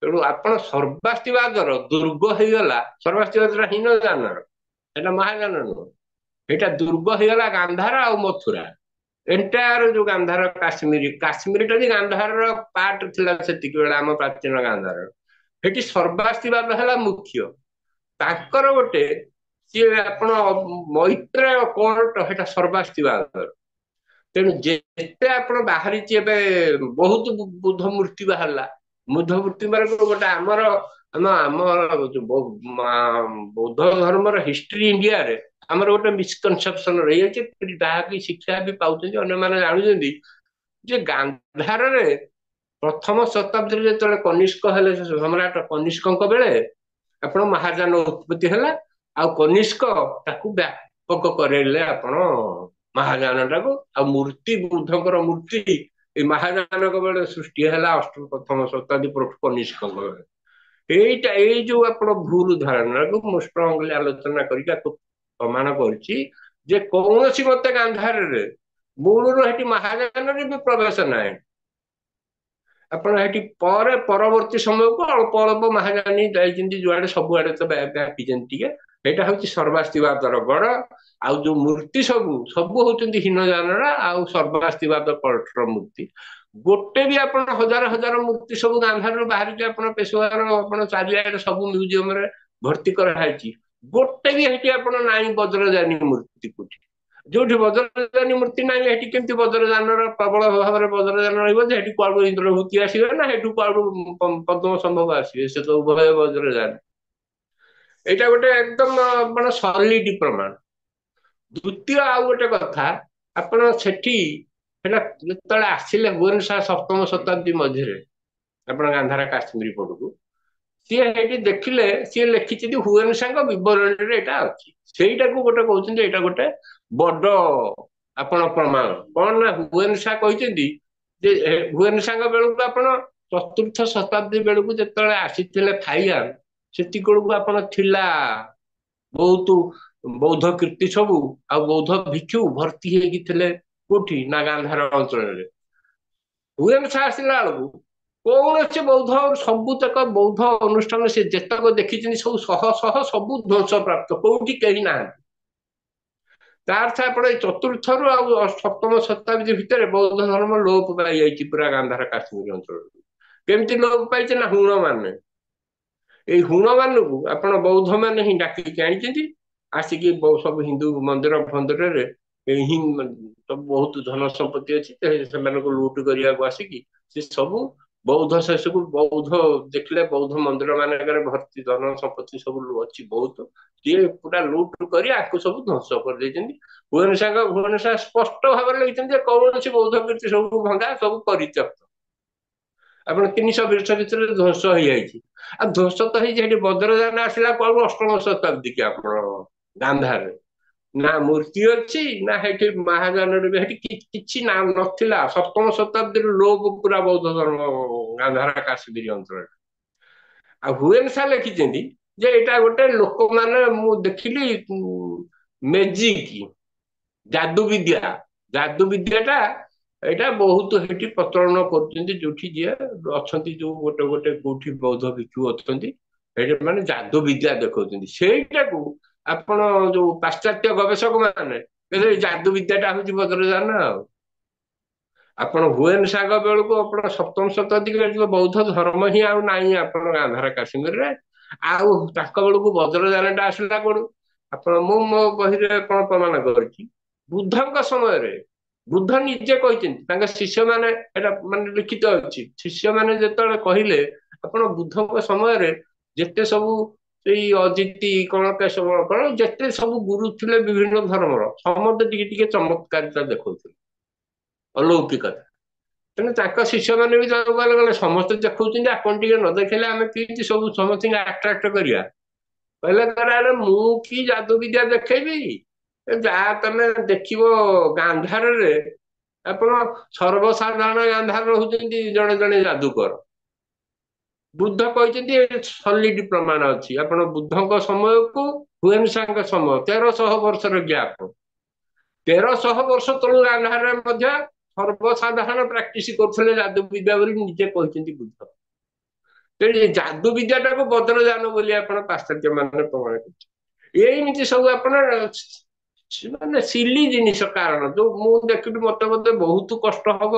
ତେଣୁ ଆପଣ ସର୍ବାସ୍ତିବାଦର ଦୁର୍ଗ ହେଇଗଲା ସର୍ବାସ୍ତିବାଦଟା ହୀନଯାନର ଏଟା ମହାଯାନ ନୁହଁ ଏଇଟା ଦୁର୍ଗ ହେଇଗଲା ଗାନ୍ଧାର ଆଉ ମଥୁରା ଏଣ୍ଟାୟାର ଯୋଉ ଗାନ୍ଧାର କାଶ୍ମୀରଟା ବି ଗାନ୍ଧାରର ପାର୍ଟ ଥିଲା ସେତିକି ବେଳେ ଆମ ପ୍ରାଚୀନ ଗାନ୍ଧାର ସେଠି ସର୍ବାସ୍ତିବାଦ ହେଲା ମୁଖ୍ୟ ତାଙ୍କର ଗୋଟେ ସିଏ ଆପଣ ମୈତ୍ରେୟ କୋର୍ଟ ସେଟା ସର୍ବାସ୍ତିବାଦ ତେଣୁ ଯେତେ ଆପଣ ବାହାରିଛି ଏବେ ବହୁତ ବୁଦ୍ଧ ମୂର୍ତ୍ତି ବାହାରିଲା ବୁଦ୍ଧ ମୂର୍ତ୍ତି ମାନେ ଗୋଟେ ଆମର ବୌଦ୍ଧ ଧର୍ମର ହିଷ୍ଟ୍ରି ଇଣ୍ଡିଆରେ ଆମର ଗୋଟେ ମିସକନସେପସନ ରହିଯାଇଛି ଯାହାକି ଶିକ୍ଷା ବି ପାଉଛନ୍ତି ଅନ୍ୟମାନେ ଜାଣୁଛନ୍ତି ଯେ ଗାନ୍ଧାରରେ ପ୍ରଥମ ଶତାବ୍ଦୀରେ ଯେତେବେଳେ କନିଷ୍କ ହେଲେ ସମ୍ରାଟ କନିଷ୍କଙ୍କ ବେଳେ ଆପଣ ମହାଯାନ ଉତ୍ପତ୍ତି ହେଲା ଆଉ କନିଷ୍କ ତାକୁ ବ୍ୟାପକ କରେଇଲେ ଆପଣ ମହାଯାନଟାକୁ ଆଉ ବୁଦ୍ଧଙ୍କର ମୂର୍ତ୍ତି ଏଇ ମହାଯାନଙ୍କ ବେଳେ ସୃଷ୍ଟି ହେଲା ପ୍ରଥମ ଶତାବ୍ଦୀ କନିଷ୍କଙ୍କ ବେଳେ ଏଇ ଯୋଉ ଆପଣ ଭୁଲ ଧାରଣାକୁ ମୁଁ ଷ୍ଟ୍ରଙ୍ଗଲି ଆଲୋଚନା କରିକି ତାକୁ ପ୍ରମାଣ କରୁଛି ଯେ କୌଣସି ମତେ ଗାନ୍ଧାରରେ ମୂଳରୁ ସେଠି ମହାଯାନରେ ବି ପ୍ରବେଶ ନାହିଁ ଆପଣ ସେଠି ପରବର୍ତ୍ତୀ ସମୟକୁ ଅଳ୍ପ ଅଳ୍ପ ମହାଯାନୀ ଯାଇଛନ୍ତି ଯୁଆଡେ ସବୁଆଡେ ତ ବ୍ୟାପିଛନ୍ତି ଟିକେ ସେଇଟା ହଉଛି ସର୍ବାସ୍ତିବାଦର ଗଡ ଆଉ ଯୋଉ ମୂର୍ତ୍ତି ସବୁ ହଉଛନ୍ତି ହୀନଯାନର ଆଉ ସର୍ବାସ୍ତିବାଦ କଳ୍ଟର ମୂର୍ତ୍ତି ଗୋଟେ ବି ଆପଣ ହଜାର ହଜାର ମୂର୍ତ୍ତି ସବୁ ଗାନ୍ଧାରରୁ ବାହାରିକି ଆପଣ ପେଶୱାର ଆପଣ ଚାରିଆଡେ ସବୁ ମ୍ୟୁଜିୟମରେ ଭର୍ତ୍ତି କରାହେଇଛି ଗୋଟେ ବି ସେଠି ଆପଣ ନାହିଁ ବଜ୍ରଯାନୀ ମୂର୍ତ୍ତି କୋଉଠି ଯୋଉଠି ବଜ୍ରଯାନୀ ମୂର୍ତ୍ତି ନାହିଁ ସେଠି କେମିତି ବଜ୍ରଯାନର ପ୍ରବଳ ଭାବରେ ବଜ୍ରଯାନ ରହିବ ଯେ ସେଠି କୁଆଡୁ ଇନ୍ଦ୍ରଭୂତି ଆସିବେ ନା ସେଠୁ କୁଆଡୁ ପଦ୍ମ ସମ୍ଭବ ଆସିବେ ସେ ତ ଉଭୟ ବଜ୍ରଯାନ ଏଇଟା ଗୋଟେ ଏକଦମ ମାନେ ସଲିଡ୍ ପ୍ରମାଣ ଦ୍ୱିତୀୟ ଆଉ ଗୋଟେ କଥା ଆପଣ ସେଠି ସେଟା ଯେତେବେଳେ ଆସିଲେ ଭୁବନେଶ୍ୱର ସପ୍ତମ ଶତାବ୍ଦୀ ମଝିରେ ଆପଣ ଗାନ୍ଧାର କାଶ୍ମୀର ପଟକୁ ସିଏ ସେଇଠି ଦେଖିଲେ ସିଏ ଲେଖିଛନ୍ତି ହୁଏନସାଙ୍କ ବିବରଣୀରେ ଏଇଟା ଅଛି ସେଇଟାକୁ ଗୋଟେ କହୁଛନ୍ତି ଏଇଟା ଗୋଟେ ବଡ ଆପଣ ପ୍ରମାଣ କଣ ନା ହୁଏନସା କହିଛନ୍ତି ଯେ ହୁଏନସାଙ୍କ ବେଳକୁ ଆପଣ ଚତୁର୍ଥ ଶତାବ୍ଦୀ ବେଳକୁ ଯେତେବେଳେ ଆସିଥିଲେ ଥାଇଲାଣ୍ଡ ସେତିକି ବେଳକୁ ଆପଣ ଥିଲା ବହୁତ ବୌଦ୍ଧ କୀର୍ତ୍ତି ସବୁ ଆଉ ବୌଦ୍ଧ ଭିକ୍ଷୁ ଭର୍ତ୍ତି ହେଇକି ଥିଲେ କୋଉଠି ନା ଗାନ୍ଧାର ଅଞ୍ଚଳରେ ହୁଏନସା ଆସିଲା ବେଳକୁ କୌଣସି ବୌଦ୍ଧ ସବୁତକ ବୌଦ୍ଧ ଅନୁଷ୍ଠାନ ସେ ଯେତକ ଦେଖିଛନ୍ତି ସବୁ ଶହ ଶହ ସବୁ ଧ୍ୱଂସ ପ୍ରାପ୍ତ କୋଉଠି କେହି ନାହାନ୍ତି ତା ଅର୍ଥ ଆପଣ ଏଇ ଚତୁର୍ଥରୁ ଆଉ ସପ୍ତମ ଶତାବ୍ଦୀ ଭିତରେ ବୌଦ୍ଧ ଧର୍ମ ଲୋପ ପାଇଯାଇଛି ପୁରା ଗାନ୍ଧାର କାଶ୍ମୀର ଅଞ୍ଚଳରୁ କେମିତି ଲୋପ ପାଇছে ନା ହୁଣ ମାନେ ଏଇ ହୁଣ ମାନଙ୍କୁ ଆପଣ ବୌଦ୍ଧ ମାନେ ହିଁ ଡାକିକି ଆଣିଛନ୍ତି ଆସିକି ସବୁ ହିନ୍ଦୁ ମନ୍ଦିର ଫନ୍ଦିରରେ ହିଁ ସବୁ ବହୁତ ଧନ ସମ୍ପତ୍ତି ଅଛି ସେମାନଙ୍କୁ ଲୁଟ କରିବାକୁ ଆସିକି ସେ ସବୁ ବୌଦ୍ଧ ଶେଷକୁ ବୌଦ୍ଧ ଦେଖିଲେ ବୌଦ୍ଧ ମନ୍ଦିର ମାନଙ୍କରେ ଭର୍ତ୍ତି ଧନ ସମ୍ପତ୍ତି ସବୁ ଅଛି ବହୁତ ସିଏ ପୁରା ଲୁଟ କରି ଆକୁ ସବୁ ଧ୍ୱଂସ କରିଦେଇଛନ୍ତି ଭୁବନେଶ୍ୱର ସ୍ପଷ୍ଟ ଭାବରେ ଲେଖିଛନ୍ତି ଯେ କୌଣସି ବୌଦ୍ଧ କୀର୍ତ୍ତି ସବୁ ଭଙ୍ଗା ସବୁ ପରିତ୍ୟକ୍ତ ଆପଣ 300 ବର୍ଷ ଭିତରେ ଧ୍ୱଂସ ହେଇଯାଇଛି ଆଉ ଧ୍ୱଂସ ତ ହେଇଛି ସେଠି ବଜ୍ରଯାନ ଆସିଲା କୁଆଡୁ ଅଷ୍ଟମ ଶତାବ୍ଦୀ କି ଆପଣ ଗାନ୍ଧାରରେ ନା ମୂର୍ତ୍ତି ଅଛି ନା ସେଠି ମହାଯାନରେ ବି ସେଠି କିଛି ନା ନଥିଲା ସପ୍ତମ ଶତାବ୍ଦୀରୁ ଲୋପ ପୁରା ବୌଦ୍ଧ ଧର୍ମ ଗାନ୍ଧାର କାଶ୍ମୀର ଅଞ୍ଚଳରେ ଆଉ ହୁଏନସା ଲେଖିଛନ୍ତି ଯେ ଏଇଟା ଗୋଟେ ଲୋକମାନେ ମୁଁ ଦେଖିଲି ମେଜିକ ଯାଦୁ ବିଦ୍ୟା ଯାଦୁ ବିଦ୍ୟାଟା ଏଇଟା ବହୁତ ସେଠି ପ୍ରଚଳନ କରୁଛନ୍ତି, ଯୋଉଠି ଯିଏ ଅଛନ୍ତି, ଯୋଉ ଗୋଟେ ଗୋଟେ କୋଉଠି ବୌଦ୍ଧ ଭିକ୍ଷୁ ଅଛନ୍ତି, ସେଇଟା ମାନେ ଯାଦୁ ବିଦ୍ୟା ଦେଖଉଛନ୍ତି। ସେଇଟାକୁ ଆପଣ ଯୋଉ ପାଶ୍ଚାତ୍ୟ ଗବେଷକ ମାନେ ଯାଦୁ ବିଦ୍ୟାଟା ହଉଛି ବଜ୍ରଯାନ। ଆଉ ଆପଣ ହୁଏନ ସାଙ୍ଗ ବେଳକୁ ଆପଣ ସପ୍ତମ ଶତାବ୍ଦୀରେ ଯିବ, ବୌଦ୍ଧ ଧର୍ମ ହିଁ ଆଉ ନାହିଁ ଆପଣଙ୍କ ଆନ୍ଧ୍ର କାଶ୍ମୀରରେ। ଆଉ ତାଙ୍କ ବେଳକୁ ବଜ୍ରଯାନଟା ଆସିଲା କୋଉଠୁ? ମୁଁ ମୋ ବହିରେ କଣ ପ୍ରମାଣ କରିଛି, ବୁଦ୍ଧଙ୍କ ସମୟରେ ବୁଦ୍ଧ ନିଜେ କହିଛନ୍ତି, ତାଙ୍କ ଶିଷ୍ୟମାନେ, ଏଟା ମାନେ ଲିଖିତ ଅଛି, ଶିଷ୍ୟମାନେ ଯେତେବେଳେ କହିଲେ ଆପଣ ବୁଦ୍ଧଙ୍କ ସମୟରେ ଯେତେ ସବୁ ସେଇ ଅଜିତି କଣ କେଶବ କଣ ଯେତେ ସବୁ ଗୁରୁ ଥିଲେ ବିଭିନ୍ନ ଧର୍ମର, ସମସ୍ତେ ଟିକେ ଟିକେ ଚମତ୍କାରିତା ଦେଖଉଥିଲେ, ଅଲୌକିକତା। ତେଣୁ ତାଙ୍କ ଶିଷ୍ୟମାନେ ବି ତାଙ୍କୁ ଗଲେ ସମସ୍ତେ ଦେଖଉଛନ୍ତି, ଆପଣ ଟିକେ ନ ଦେଖେଇଲେ ଆମେ କେମିତି ସବୁ ସମସ୍ତଙ୍କୁ ଆଟ୍ରାକ୍ଟ କରିବା? କହିଲେ ଆରେ ମୁଁ କି ଯାଦୁ ବିଦ୍ୟା ଦେଖେଇବି? ଯାହା ତମେ ଦେଖିବ ଗାନ୍ଧାରରେ, ଆପଣ ସର୍ବସାଧାରଣ ଗାନ୍ଧାର ରହୁଛନ୍ତି ଜଣେ ଜଣେ ଯାଦୁକର। ବୁଦ୍ଧ କହିଛନ୍ତି ସଲିଡ୍ ପ୍ରମାଣ ଅଛି, ଆପଣ ବୁଦ୍ଧଙ୍କ ସମୟକୁ ହୁଏନ୍ସାଙ୍କ ସମୟ 1300 ବର୍ଷର ଗ୍ୟାପ। 1300 ବର୍ଷ ତଳୁ ଗାନ୍ଧାରରେ ମଧ୍ୟ ସର୍ବସାଧାରଣ ପ୍ରାକ୍ଟିସ କରୁଥିଲେ ଯାଦୁ ବିଦ୍ୟା ବୋଲି ନିଜେ କହିଛନ୍ତି ବୁଦ୍ଧ। ତେଣୁ ଯାଦୁ ବିଦ୍ୟାଟାକୁ ବଜ୍ରଯାନ ବୋଲି ଆପଣ ପାଶ୍ଚାତ୍ୟ ମାନେ ପ୍ରମାଣ କରୁଛନ୍ତି। ଏମିତି ସବୁ ଆପଣ ମାନେ ସିଲି ଜିନିଷ। କାରଣ ଯୋଉ ମୁଁ ଦେଖିବି ମତେ ମତେ ବହୁତ କଷ୍ଟ ହବ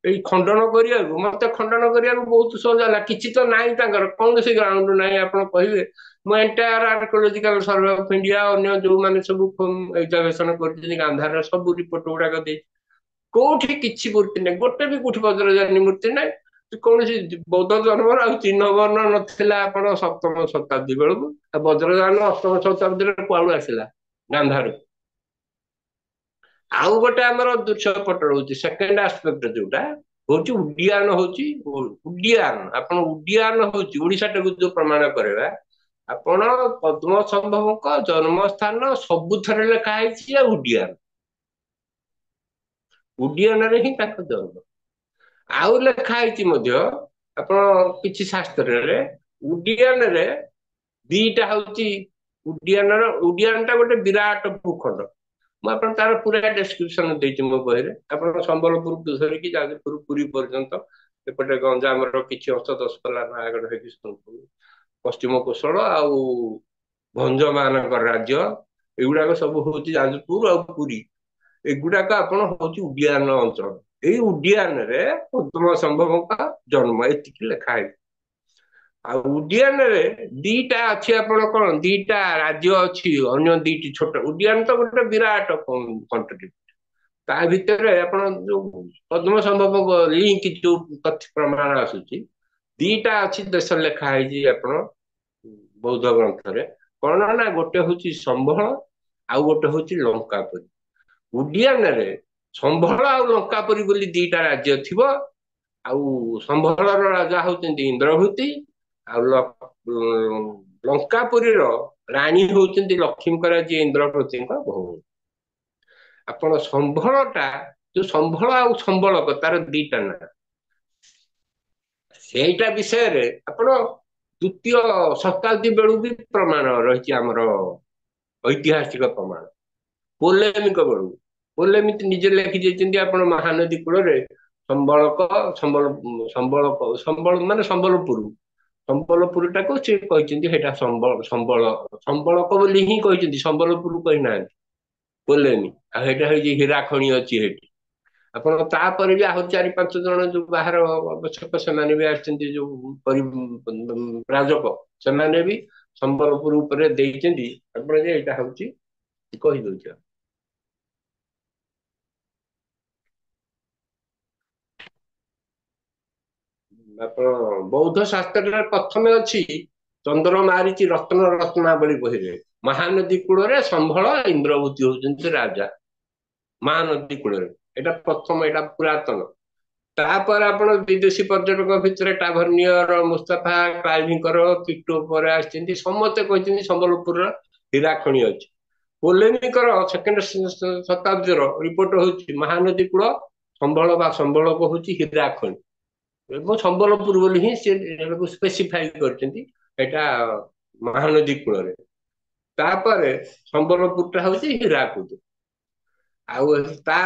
ଏଇ ଖଣ୍ଡନ କରିବାକୁ, ମତେ ଖଣ୍ଡନ କରିବାକୁ ବହୁତ ସହଜ ହେଲା। କିଛି ତ ନାହିଁ, ତାଙ୍କର କୌଣସି ଗ୍ରାଉଣ୍ଡ ନାହିଁ। ଆପଣ କହିବେ ମୁଁ entire archaeological survey of India, ଅନ୍ୟ ଯୋଉମାନେ ସବୁ ଏକ୍ଜାମିନେସନ କରିଛନ୍ତି ଗାନ୍ଧାରର ସବୁ ରିପୋର୍ଟ ଗୁଡାକ ଦେଇ, କୋଉଠି କିଛି ମୂର୍ତ୍ତି ନାହିଁ, ଗୋଟେ ବି କୋଉଠି ବଜ୍ରଯାନୀ ମୂର୍ତ୍ତି ନାହିଁ। କୌଣସି ବୌଦ୍ଧ ଧର୍ମର ଆଉ ଚିହ୍ନ ବର୍ଣ୍ଣ ନଥିଲା ଆପଣ ସପ୍ତମ ଶତାବ୍ଦୀ ବେଳକୁ। ଆଉ ବଜ୍ରଯାନ ଅଷ୍ଟମ ଶତାବ୍ଦୀରେ କୁଆଡୁ ଆସିଲା ଗାନ୍ଧାର? ଆଉ ଗୋଟେ ଆମର ଦୃଶ୍ୟପଟ ରହୁଛି, ସେକେଣ୍ଡ ଆସ୍ପେକ୍ଟ ଯୋଉଟା ହଉଛି ଉଡିଆନ, ହଉଛି ଉଡିଆନ। ଆପଣ ଉଡିଆନ ହଉଛି ଓଡିଶାଟାକୁ ଯୋଉ ପ୍ରମାଣ କରିବା, ଆପଣ ପଦ୍ମସମ୍ଭବଙ୍କ ଜନ୍ମସ୍ଥାନ ସବୁଥିରେ ଲେଖା ହେଇଛି ଯେ ଉଡିଆନ। ଉଡିଆନରେ ହିଁ ତାଙ୍କ ଜନ୍ମ। ଆଉ ଲେଖା ହେଇଛି ମଧ୍ୟ ଆପଣ କିଛି ଶାସ୍ତ୍ରରେ, ଉଡିଆନରେ ଦିଟା ହଉଛି, ଉଡିଆନଟା ଗୋଟେ ବିରାଟ ଭୂଖଣ୍ଡ। ମୁଁ ଆପଣ ତାର ପୁରା ଡେସ୍କ୍ରିପସନ ଦେଇଛି ମୋ ବହିରେ। ଆପଣ ସମ୍ବଲପୁରକୁ ଧରିକି ଯାଜପୁର ପୁରୀ ପର୍ଯ୍ୟନ୍ତ, ଏପଟେ ଗଞ୍ଜାମର କିଛି ଅଂଶ, ଦଶପଲ୍ଲା ନୟାଗଡ଼ ହେଇକି ସୋନପୁର, ପଶ୍ଚିମ କୋଶଳ ଆଉ ଭଞ୍ଜମାନଙ୍କର ରାଜ୍ୟ, ଏଗୁଡାକ ସବୁ ହଉଛି ଯାଜପୁର ଆଉ ପୁରୀ। ଏଗୁଡାକ ଆପଣ ହଉଛି ଉଡିଆନ ଅଞ୍ଚଳ। ଏଇ ଉଡିଆନରେ ପଦ୍ମସମ୍ଭବଙ୍କ ଜନ୍ମ, ଏତିକି ଲେଖା ହେଇଛି। ଆଉ ଉଡିଆନରେ ଦିଟା ଅଛି, ଆପଣ କଣ ଦିଟା ରାଜ୍ୟ ଅଛି, ଅନ୍ୟ ଦିଟି ଛୋଟ। ଉଡିଆନ ତ ଗୋଟେ ବିରାଟ କଣ୍ଟ୍ରି, ତା ଭିତରେ ଆପଣ ଯୋଉ ପଦ୍ମସମ୍ଭବଙ୍କ ଲିଙ୍କ ଯୋଉ ତଥ୍ୟ ପ୍ରମାଣ ଆସୁଛି, ଦିଟା ଅଛି ଦେଶ ଲେଖା ହେଇଛି ଆପଣ ବୌଦ୍ଧ ଗ୍ରନ୍ଥରେ। କଣ ନା, ଗୋଟେ ହଉଛି ସମ୍ବଳ, ଆଉ ଗୋଟେ ହଉଛି ଲଙ୍କାପୁରୀ। ଉଡିଆନରେ ସମ୍ବଳ ଆଉ ଲଙ୍କାପୁରୀ ବୋଲି ଦିଟା ରାଜ୍ୟ ଥିବ। ଆଉ ସମ୍ବଳର ରାଜା ହଉଛନ୍ତି ଇନ୍ଦ୍ରଭୂତି, ଆଉ ଲଙ୍କାପୁରୀର ରାଣୀ ହଉଛନ୍ତି ଲକ୍ଷ୍ମୀଙ୍କର, ଯିଏ ଇନ୍ଦ୍ରପତିଙ୍କ ଭଉଣୀ। ଆପଣ ସମ୍ବଳଟା, ଯୋଉ ସମ୍ବଳ ଆଉ ସମ୍ବଳକ, ତାର ଦିଟା ନା, ସେଇଟା ବିଷୟରେ ଆପଣ ଦ୍ୱିତୀୟ ଶତାବ୍ଦୀ ବେଳୁ ବି ପ୍ରମାଣ ରହିଛି, ଆମର ଐତିହାସିକ ପ୍ରମାଣ। ପୋଲେମିକ ବେଳୁ, ପୋଲେମିକ ନିଜେ ଲେଖି ଯାଇଛନ୍ତି, ଆପଣ ମହାନଦୀ କୂଳରେ ସମ୍ବଳକ, ସମ୍ବଳ ମାନେ ସମ୍ବଲପୁର, ସମ୍ବଲପୁରଟାକୁ ସେ କହିଛନ୍ତି ସେଇଟା ସମ୍ବଳକ ବୋଲି ହିଁ କହିଛନ୍ତି, ସମ୍ବଲପୁର କହିନାହାନ୍ତି ପୋଲେମି। ଆଉ ସେଇଟା ହଉଛି ହୀରା ଖଣି ଅଛି ସେଠି। ଆପଣ ତାପରେ ବି ଆହୁରି 4-5 ଜଣ ଯୋଉ ବାହାର ଆବଶ୍ୟକ, ସେମାନେ ବି ଆସିଛନ୍ତି, ଯୋଉ ରାଜକ, ସେମାନେ ବି ସମ୍ବଲପୁର ଉପରେ ଦେଇଛନ୍ତି। ଆପଣ ଯେ ଏଇଟା ହଉଛି କହିଦଉଛି। ଆପଣ ବୌଦ୍ଧ ଶାସ୍ତ୍ରରେ ପ୍ରଥମେ ଅଛି, ଚନ୍ଦ୍ର ମାରିଛି ରତ୍ନ ରତ୍ନାବଳୀ ବହିରେ, ମହାନଦୀ କୂଳରେ ସମ୍ବଳ ଇନ୍ଦ୍ରଭୂତି ହଉଛନ୍ତି ରାଜା, ମହାନଦୀ କୂଳରେ। ଏଇଟା ପ୍ରଥମ, ଏଇଟା ପୁରାତନ। ତାପରେ ଆପଣ ବିଦେଶୀ ପର୍ଯ୍ୟଟକ ଭିତରେ ଟାଭରନିୟର, ମୁସ୍ତାଫା କ୍ଲାଇଭଙ୍କର, କିଟୋ ପରେ ଆସିଛନ୍ତି, ସମସ୍ତେ କହିଛନ୍ତି ସମ୍ବଲପୁରର ହୀରା ଖଣି ଅଛି। ପୋଲେମିକର ସେକେଣ୍ଡ ଶତାବ୍ଦୀର ରିପୋର୍ଟ ହଉଛି ମହାନଦୀ କୂଳ ସମ୍ବଳ ବା ସମ୍ବଳକ ହଉଛି ହୀରା ଖଣି, ଏବଂ ସମ୍ବଲପୁର ବୋଲି ହିଁ ସେ ସ୍ପେସିଫାଇ କରିଛନ୍ତି, ଏଇଟା ମହାନଦୀ କୂଳରେ। ତାପରେ ସମ୍ବଲପୁରଟା ହଉଛି ହୀରାକୁଦ। ଆଉ ତା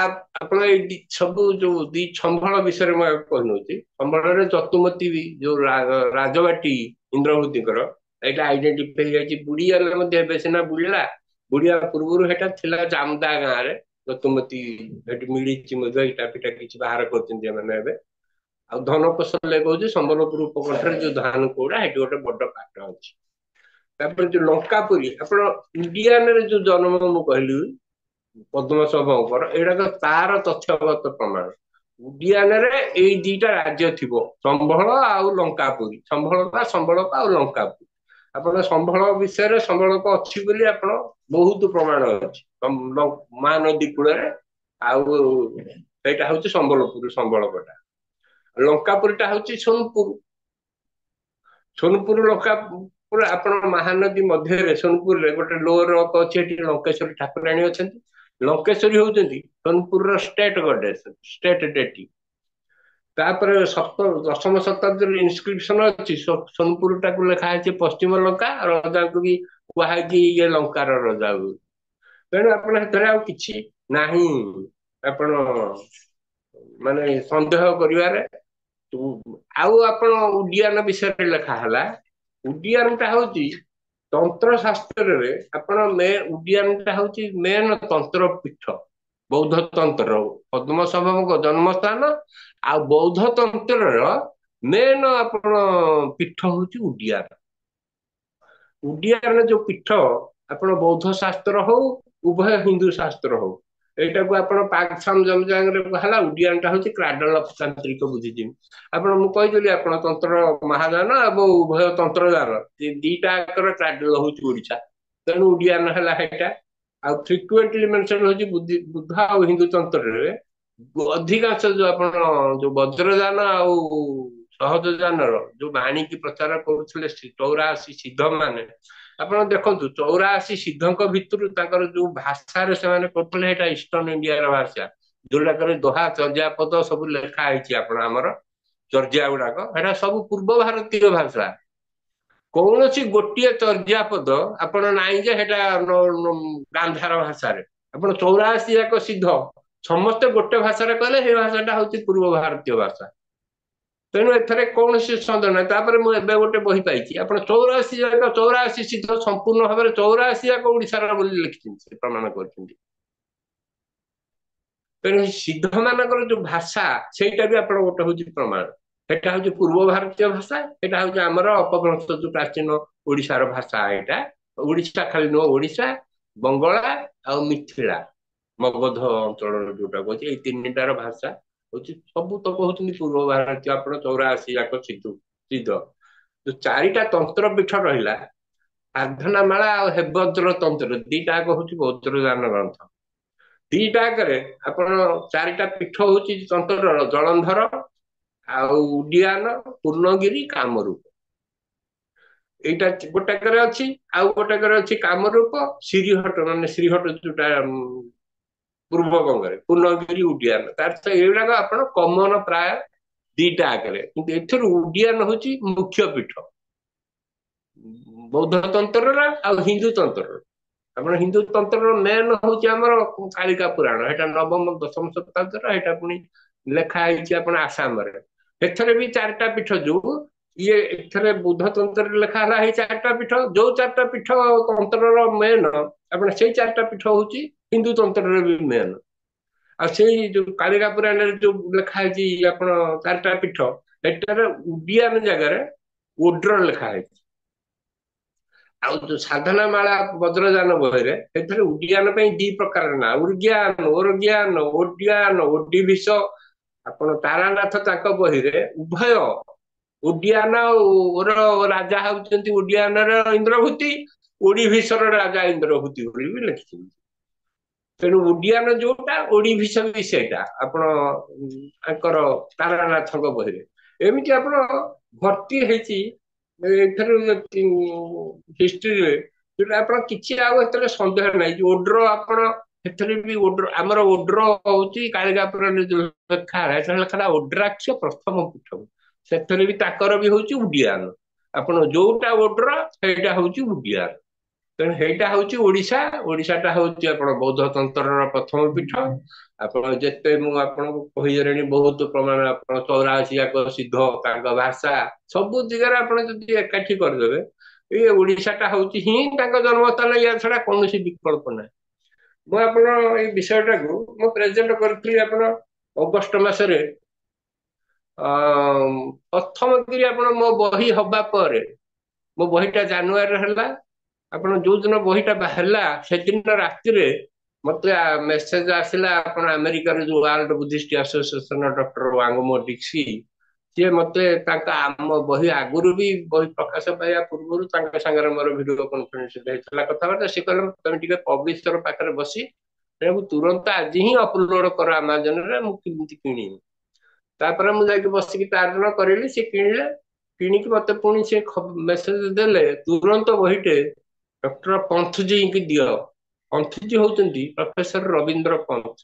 ଆପଣ ଏଇ ସବୁ ଯୋଉ ଦି ସମ୍ବଳ ବିଷୟରେ ମୁଁ କହିନଉଛି। ସମ୍ବଳରେ ଯତୁମତି ଯୋଉ ରାଜବାଟୀ ଇନ୍ଦ୍ରଭୂତିଙ୍କର ଏଇଟା ଆଇଡେଣ୍ଟିଫାଇ ହେଇଯାଇଛି। ବୁଡିଗଲେ ମଧ୍ୟ ଏବେ ସିନା ବୁଡିଲା, ବୁଡିବା ପୂର୍ବରୁ ସେଟା ଥିଲା ଜାମଦା ଗାଁରେ ଯତୁମତି। ସେଠି ମିଳିଛି ମଧ୍ୟ ଇଟା ଫିଟା କିଛି ବାହାର କରୁଛନ୍ତି ଏମାନେ ଏବେ। ଆଉ ଧନକୋଶଲେ କହୁଛି ସମ୍ବଲପୁର ଉପକଣ୍ଠରେ ଯୋଉ ଧାନ କଉଡା ସେଠି ଗୋଟେ ବଡ ପାଟ ଅଛି। ତାପରେ ଯୋଉ ଲଙ୍କାପୁରୀ, ଆପଣ ଇଣ୍ଡିଆନରେ ଯୋଉ ଜନ୍ମ ମୁଁ କହିଲି ପଦ୍ମନାଭଙ୍କର, ଏଇଟା ତ ତାର ତଥ୍ୟଗତ ପ୍ରମାଣ। ଉଡିଆନରେ ଏଇ ଦିଟା ରାଜ୍ୟ ଥିବ, ସମ୍ବଳ ଆଉ ଲଙ୍କାପୁରୀ। ସମ୍ବଳକ ଆଉ ଲଙ୍କାପୁରୀ। ଆପଣ ସମ୍ବଳ ବିଷୟରେ ସମ୍ବଳକ ଅଛି ବୋଲି ଆପଣ ବହୁତ ପ୍ରମାଣ ଅଛି ମହାନଦୀ କୂଳରେ। ଆଉ ସେଇଟା ହଉଛି ସମ୍ବଲପୁର, ସମ୍ବଳକଟା। ଲଙ୍କାପୁରୀଟା ହଉଛି ସୋନପୁର। ସୋନପୁର ଲଙ୍କାପୁର ଆପଣ ମହାନଦୀ ମଧ୍ୟରେ ସୋନପୁରରେ ଗୋଟେ ଲୋଅର ଅଛି, ଏଠି ଲଙ୍କେଶ୍ୱରୀ ଠାକୁରାଣୀ ଅଛନ୍ତି। ଲଙ୍କେଶ୍ୱରୀ ହଉଛନ୍ତି ସୋନପୁରର ଷ୍ଟେଟ ଗଡେସ, ଷ୍ଟେଟ ଡେଟି। ତାପରେ ଦଶମ ଶତାବ୍ଦୀର ଇନସ୍କ୍ରିପସନ ଅଛି, ସୋନପୁର ଟାକୁ ଲେଖା ହେଇଛି ପଶ୍ଚିମ ଲଙ୍କା, ରଜାଙ୍କୁ ବି କୁହାଯାଇଛି ଇଏ ଲଙ୍କାର ରଜା। ତେଣୁ ଆପଣ ସେଥିରେ ଆଉ କିଛି ନାହିଁ ଆପଣ ମାନେ ସନ୍ଦେହ କରିବାରେ। ଆଉ ଆପଣ ଉଡିଆନ ବିଷୟରେ ଲେଖା ହେଲା। ଉଡିଆନ ଟା ହଉଛି ତନ୍ତ୍ର ଶାସ୍ତ୍ରରେ, ଆପଣ ଉଡିଆନ ଟା ହଉଛି ମେନ ତନ୍ତ୍ର ପୀଠ। ବୌଦ୍ଧ ତନ୍ତ୍ର, ପଦ୍ମନାଭଙ୍କ ଜନ୍ମସ୍ଥାନ। ଆଉ ବୌଦ୍ଧ ତନ୍ତ୍ରର ମେନ ଆପଣ ପୀଠ ହଉଛି ଉଡିଆନ। ଉଡିଆନ ଯୋଉ ପୀଠ, ଆପଣ ବୌଦ୍ଧ ଶାସ୍ତ୍ର ହଉ ଉଭୟ ହିନ୍ଦୁ ଶାସ୍ତ୍ର ହଉ, ଏଇଟାକୁ ଆପଣ ପାକସାମରେ ହେଲା ଉଡିଆନ ଟା ହଉଛି କ୍ରାଡଲ ଅଫ ତାନ୍ତ୍ରିକ ବୁଦ୍ଧିଜିମ୍। ଆପଣ ମୁଁ କହିଥିଲି ଆପଣ ତନ୍ତ୍ର ମହାଯାନ ଏବଂ ଉଭୟ ତନ୍ତ୍ରଯାନ ଦିଟାଙ୍କର କ୍ରାଡଲ ହଉଛି ଓଡିଶା। ତେଣୁ ଉଡିଆନ ହେଲା ସେଇଟା। ଆଉ ଫ୍ରିକୁଏଣ୍ଟଲି ମେନସନ ହଉଛି ବୁଦ୍ଧ ଆଉ ହିନ୍ଦୁ ତନ୍ତ୍ରରେ ଅଧିକାଂଶ ଯୋଉ ଆପଣ ଯୋଉ ବଜ୍ରଯାନ ଆଉ ସହଜ ଯାନର ଯୋଉ ବାଣୀକି ପ୍ରଚାର କରୁଥିଲେ 84 ସିଦ୍ଧ ମାନେ, ଆପଣ ଦେଖନ୍ତୁ 84 ସିଦ୍ଧଙ୍କ ଭିତରୁ ତାଙ୍କର ଯୋଉ ଭାଷାରେ ସେମାନେ କରୁଥିଲେ ସେଇଟା ଇଷ୍ଟର୍ଣ୍ଣ ଇଣ୍ଡିଆର ଭାଷା, ଯୋଉଟାକରେ ଦୋହା ଚର୍ଯ୍ୟାପଦ ସବୁ ଲେଖା ହେଇଛି। ଆପଣ ଆମର ଚର୍ଯ୍ୟା ଗୁଡାକ ସେଟା ସବୁ ପୂର୍ବ ଭାରତୀୟ ଭାଷା। କୌଣସି ଗୋଟିଏ ଚର୍ଯ୍ୟାପଦ ଆପଣ ନାହିଁ ଯେ ସେଟା ଗାନ୍ଧାର ଭାଷାରେ। ଆପଣ 84 ଯାକ ସିଦ୍ଧ ସମସ୍ତେ ଗୋଟେ ଭାଷାରେ କହିଲେ ସେଇ ଭାଷାଟା ହଉଛି ପୂର୍ବ ଭାରତୀୟ ଭାଷା। ତେଣୁ ଏଥିରେ କୌଣସି ସନ୍ଦେହ ନାହିଁ। ତାପରେ ମୁଁ ଏବେ ଗୋଟେ ବହି ପାଇଛି, ଆପଣ 84 ସିଦ୍ଧ ସମ୍ପୂର୍ଣ୍ଣ ଭାବରେ 84 ଯାକ ଓଡିଶାର ବୋଲି ଲେଖିଛନ୍ତି, ସେ ପ୍ରମାଣ କରିଛନ୍ତି। ତେଣୁ ସିଦ୍ଧ ମାନଙ୍କର ଯୋଉ ଭାଷା, ସେଇଟା ବି ଆପଣ ଗୋଟେ ହଉଛି ପ୍ରମାଣ। ସେଟା ହଉଛି ପୂର୍ବ ଭାରତୀୟ ଭାଷା, ସେଟା ହଉଛି ଆମର ଅପଭ୍ରଂଶ ଯୋଉ ପ୍ରାଚୀନ ଓଡିଶାର ଭାଷା। ଏଇଟା ଓଡିଶା ଖାଲି ନୁହଁ, ଓଡିଶା, ବଙ୍ଗଳା ଆଉ ମିଥିଳା ମଗଧ ଅଞ୍ଚଳର ଯୋଉଟା କହୁଛି, ଏଇ ତିନିଟାର ଭାଷା ହଉଛି ସବୁ ତକ ହଉଛନ୍ତି ପୂର୍ବ ଭାରତୀୟ। ଆପଣ 84 ଯାକ ସିଦ୍ଧ। ଯୋଉ ଚାରିଟା ତନ୍ତ୍ର ପୀଠ ରହିଲା, ସାଧନାମାଳା ଆଉ ହେବଜ୍ର ତନ୍ତ୍ର, ଦିଟା ଯାକ ହଉଛି ବଜ୍ରଯାନ ଗ୍ରନ୍ଥ। ଦିଟାକରେ ଆପଣ ଚାରିଟା ପୀଠ ହଉଛି ତନ୍ତ୍ରର ଜଳନ୍ଧର ଆଉ ଉଡିଆନ, ପୂର୍ଣ୍ଣଗିରି, କାମରୂପ। ଏଇଟା ଗୋଟାକରେ ଅଛି। ଆଉ ଗୋଟାକରେ ଅଛି କାମରୂପ, ଶ୍ରୀହଟ, ମାନେ ଶ୍ରୀହଟ ଯୋଉଟା ପୂର୍ବବଙ୍ଗରେ, ପୂର୍ଣ୍ଣଗିରି, ଉଡିଆନ। ତାର ଏଇଗୁଡାକ ଆପଣ କମନ ପ୍ରାୟ ଦିଟା ଆଗରେ। କିନ୍ତୁ ଏଥିରୁ ଉଡିଆନ ହଉଛି ମୁଖ୍ୟ ପୀଠ ବୌଦ୍ଧ ତନ୍ତ୍ରର ଆଉ ହିନ୍ଦୁ ତନ୍ତ୍ରର। ଆପଣ ହିନ୍ଦୁ ତନ୍ତ୍ରର ମେନ୍ ହଉଛି ଆମର କାଳିକା ପୁରାଣ, ଏଇଟା ନବମ ଦଶମ ଶତାବ୍ଦୀର। ଏଇଟା ପୁଣି ଲେଖା ହେଇଛି ଆପଣ ଆସାମରେ। ଏଥିରେ ବି ଚାରିଟା ପୀଠ, ଯୋଉ ଏଥିରେ ବୁଦ୍ଧ ତନ୍ତ୍ରରେ ଲେଖା ହେଲା ଏଇ ଚାରିଟା ପୀଠ। ଯୋଉ ଚାରିଟା ପୀଠ ତନ୍ତ୍ରର ମେନ୍, ଆପଣ ସେଇ ଚାରିଟା ପୀଠ ହଉଛି ହିନ୍ଦୁ ତନ୍ତ୍ରରେ ବି ମେନ୍। ଆଉ ସେଇ ଯୋଉ କାଳିକା ପୁରାଣରେ ଯୋଉ ଲେଖା ହେଇଛି ଆପଣ ଚାରିଟା ପୀଠ, ଏଟାରେ ଉଡିଆନ ଜାଗାରେ ଓଡ୍ର ଲେଖା ହେଇଛି। ଆଉ ଯୋଉ ସାଧନାମାଳା ବଜ୍ରଯାନ ବହିରେ, ସେଥିରେ ଉଡିଆନ ପାଇଁ ଦି ପ୍ରକାର ନାଁ, ଉର୍ଜ୍ଞାନ, ଓରଜ୍ଞାନ, ଓଡିଆନ, ଓଡିଭିଶ। ଆପଣ ତାରାନାଥ ତାଙ୍କ ବହିରେ ଉଭୟ ଉଡିଆନ ଆଉ ଓର ରାଜା ହଉଛନ୍ତି ଉଡିଆନର ଇନ୍ଦ୍ରଭୂତି, ଓଡିଭିଶର ରାଜା ଇନ୍ଦ୍ରଭୂତି ବୋଲି ବି ଲେଖିଛନ୍ତି। ତେଣୁ ଉଡିଆନ ଯୋଉଟା, ଓଡିଭିଶ ବି ସେଇଟା ଆପଣ ତାଙ୍କର ତାରାନାଥଙ୍କ ବହିରେ। ଏମିତି ଆପଣ ଭର୍ତ୍ତି ହେଇଛି ଏଥିରେ ହିଷ୍ଟ୍ରିରେ, ଯୋଉଟା ଆପଣ କିଛି ଆଉ ଏଥିରେ ସନ୍ଦେହ ନାହିଁ। ଯୋଉ ଓଡ୍ର, ଆପଣ ସେଥିରେ ବି ଆମର ଓଡ୍ର ହଉଛି କାଳିକା ପୁରାଣରେ ଯୋଉ ଲେଖା ହେଲା, ଏଥିରେ ଲେଖା ହେଲା ଓଡ୍ରାକ୍ଷ ପ୍ରଥମ ପୀଠ। ସେଥିରେ ବି ତାଙ୍କର ବି ହଉଛି ଉଡିଆନ। ଆପଣ ଯୋଉଟା ଓଡ୍ର ସେଇଟା ହଉଛି ଉଡିଆନ। ତେଣୁ ସେଇଟା ହଉଛି ଓଡିଶା। ଓଡିଶାଟା ହଉଛି ଆପଣ ବୌଦ୍ଧ ତନ୍ତ୍ରର ପ୍ରଥମ ପୀଠ। ଆପଣ ଯେତେ ମୁଁ ଆପଣଙ୍କୁ କହିଦେଲେଣି ବହୁତ ପ୍ରମାଣ, ଆପଣ 84 ଯାକ ସିଦ୍ଧ, ତାଙ୍କ ଭାଷା ସବୁ ଦିଗରେ ଆପଣ ଯଦି ଏକାଠି କରିଦେବେ, ଏଇ ଓଡିଶାଟା ହଉଛି ହିଁ ତାଙ୍କ ଜନ୍ମସ୍ଥାନ, ୟା ଛଡା କୌଣସି ବିକଳ୍ପ ନାହିଁ। ମୁଁ ଆପଣ ଏଇ ବିଷୟଟାକୁ ମୁଁ ପ୍ରେଜେଣ୍ଟ କରିଥିଲି ଆପଣ ଅଗଷ୍ଟ ମାସରେ। ପ୍ରଥମ କରି ଆପଣ ମୋ ବହି ହବା ପରେ, ମୋ ବହିଟା ଜାନୁଆରୀରେ ହେଲା, ଆପଣ ଯୋଉଦିନ ବହିଟା ବାହାରିଲା ସେଦିନ ରାତିରେ ମତେ ମେସେଜ ଆସିଲା, ଆପଣ ଆମେରିକାର ଯୋଉ ୱାର୍ଲଡ ବୁଦ୍ଧିଷ୍ଟ ଆସୋସିଏସନ ଡକ୍ଟର ୱାଙ୍ଗମୋ ଡିକ୍ସି, ସିଏ ମତେ ତାଙ୍କ ଆମ ବହି ଆଗରୁ ବି ବହି ପ୍ରକାଶ ପାଇବା ପୂର୍ବରୁ ତାଙ୍କ ସାଙ୍ଗରେ ମୋର ଭିଡିଓ କନଫରେନ୍ସ ହେଇଥିଲା କଥାବାର୍ତ୍ତା। ସେ କହିଲେ ତମେ ଟିକେ ପବ୍ଲିଶର ପାଖରେ ବସି ମୁଁ ତୁରନ୍ତ ଆଜି ହିଁ ଅପଲୋଡ କର ଆମାଜନରେ, ମୁଁ କେମିତି କିଣିବି। ତାପରେ ମୁଁ ଯାଇକି ବସିକି ତାର ଦିନ କରିଲି, ସେ କିଣିଲେ। କିଣିକି ମତେ ପୁଣି ସେ ମେସେଜ ଦେଲେ ତୁରନ୍ତ ବହିଟେ ଡକ୍ଟର ପନ୍ଥଜୀଙ୍କୁ ଦିଅ। ପନ୍ଥଜୀ ହଉଛନ୍ତି ପ୍ରଫେସର ରବୀନ୍ଦ୍ର ପନ୍ଥ।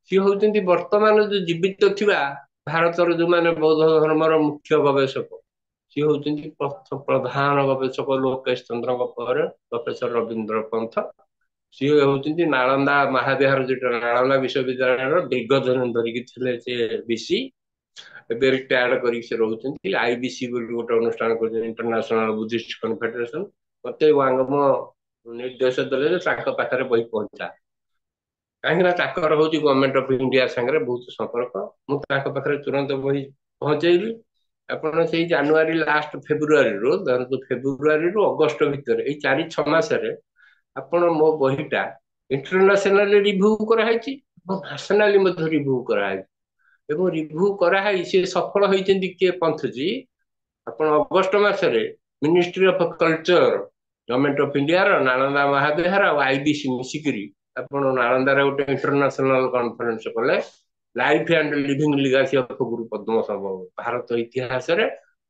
ସିଏ ହଉଛନ୍ତି ବର୍ତ୍ତମାନ ଯୋଉ ଜୀବିତ ଥିବା ଭାରତର ଯୋଉମାନେ ବୌଦ୍ଧ ଧର୍ମର ମୁଖ୍ୟ ଗବେଷକ, ସିଏ ହଉଛନ୍ତି ପ୍ରଧାନ ଗବେଷକ ଲୋକେଶ ଚନ୍ଦ୍ରଙ୍କ ପରେ ପ୍ରଫେସର ରବୀନ୍ଦ୍ର ପନ୍ଥ। ସିଏ ହଉଛନ୍ତି ନାଳନ୍ଦା ମହାବିହାର, ଯୋଉଟା ନାଳନ୍ଦା ବିଶ୍ୱବିଦ୍ୟାଳୟର ଦୀର୍ଘ ଦିନ ଧରିକି ଥିଲେ ସେ ବିସି। ଏବେ ରିଟାୟାର୍ଡ କରିକି ସେ ରହୁଛନ୍ତି। ଆଇବିସି ବୋଲି ଗୋଟେ ଅନୁଷ୍ଠାନ କରୁଛନ୍ତି, ଇଣ୍ଟରନ୍ୟାସନାଲ ବୁଦ୍ଧିଷ୍ଟ କନଫେଡେରେସନ। ମତେ ୱାଙ୍ଗମୋ ନିର୍ଦ୍ଦେଶ ଦେଲେ ଯେ ତାଙ୍କ ପାଖରେ ବହି ପହଞ୍ଚା, କାହିଁକି ନା ତାଙ୍କର ହଉଛି ଗଭର୍ଣ୍ଣମେଣ୍ଟ ଅଫ ଇଣ୍ଡିଆ ସାଙ୍ଗରେ ବହୁତ ସମ୍ପର୍କ। ମୁଁ ତାଙ୍କ ପାଖରେ ତୁରନ୍ତ ବହି ପହଞ୍ଚେଇଲି। ଆପଣ ସେଇ ଜାନୁଆରୀ ଲାଷ୍ଟ, ଫେବୃଆରୀରୁ ଅଗଷ୍ଟ ଭିତରେ, ଏଇ 4-6 ମାସରେ ଆପଣ ମୋ ବହିଟା ଇଣ୍ଟରନ୍ୟାସନାଲି ରିଭ୍ୟୁ କରାହେଇଛି ଏବଂ ନ୍ୟାସନାଲି ମଧ୍ୟ ରିଭ୍ୟୁ କରାହେଇଛି। ଏବଂ ରିଭ୍ୟୁ କରାହେଇ ସେ ସଫଳ ହେଇଛନ୍ତି କିଏ? ପନ୍ଥଜୀ। ଆପଣ ଅଗଷ୍ଟ ମାସରେ ministry of culture, government of ଇଣ୍ଡିଆର, ନାଳନ୍ଦା ମହାବିହାର ଆଉ ଆଇବିସି ମିଶିକିରି ଆପଣ ନାଳନ୍ଦାରେ ଗୋଟେ ଇଣ୍ଟରନ୍ୟାସନାଲ କନଫରେନ୍ସ କଲେ, life and living legacy of Guru Padmasambhava. Bharat ଇତିହାସରେ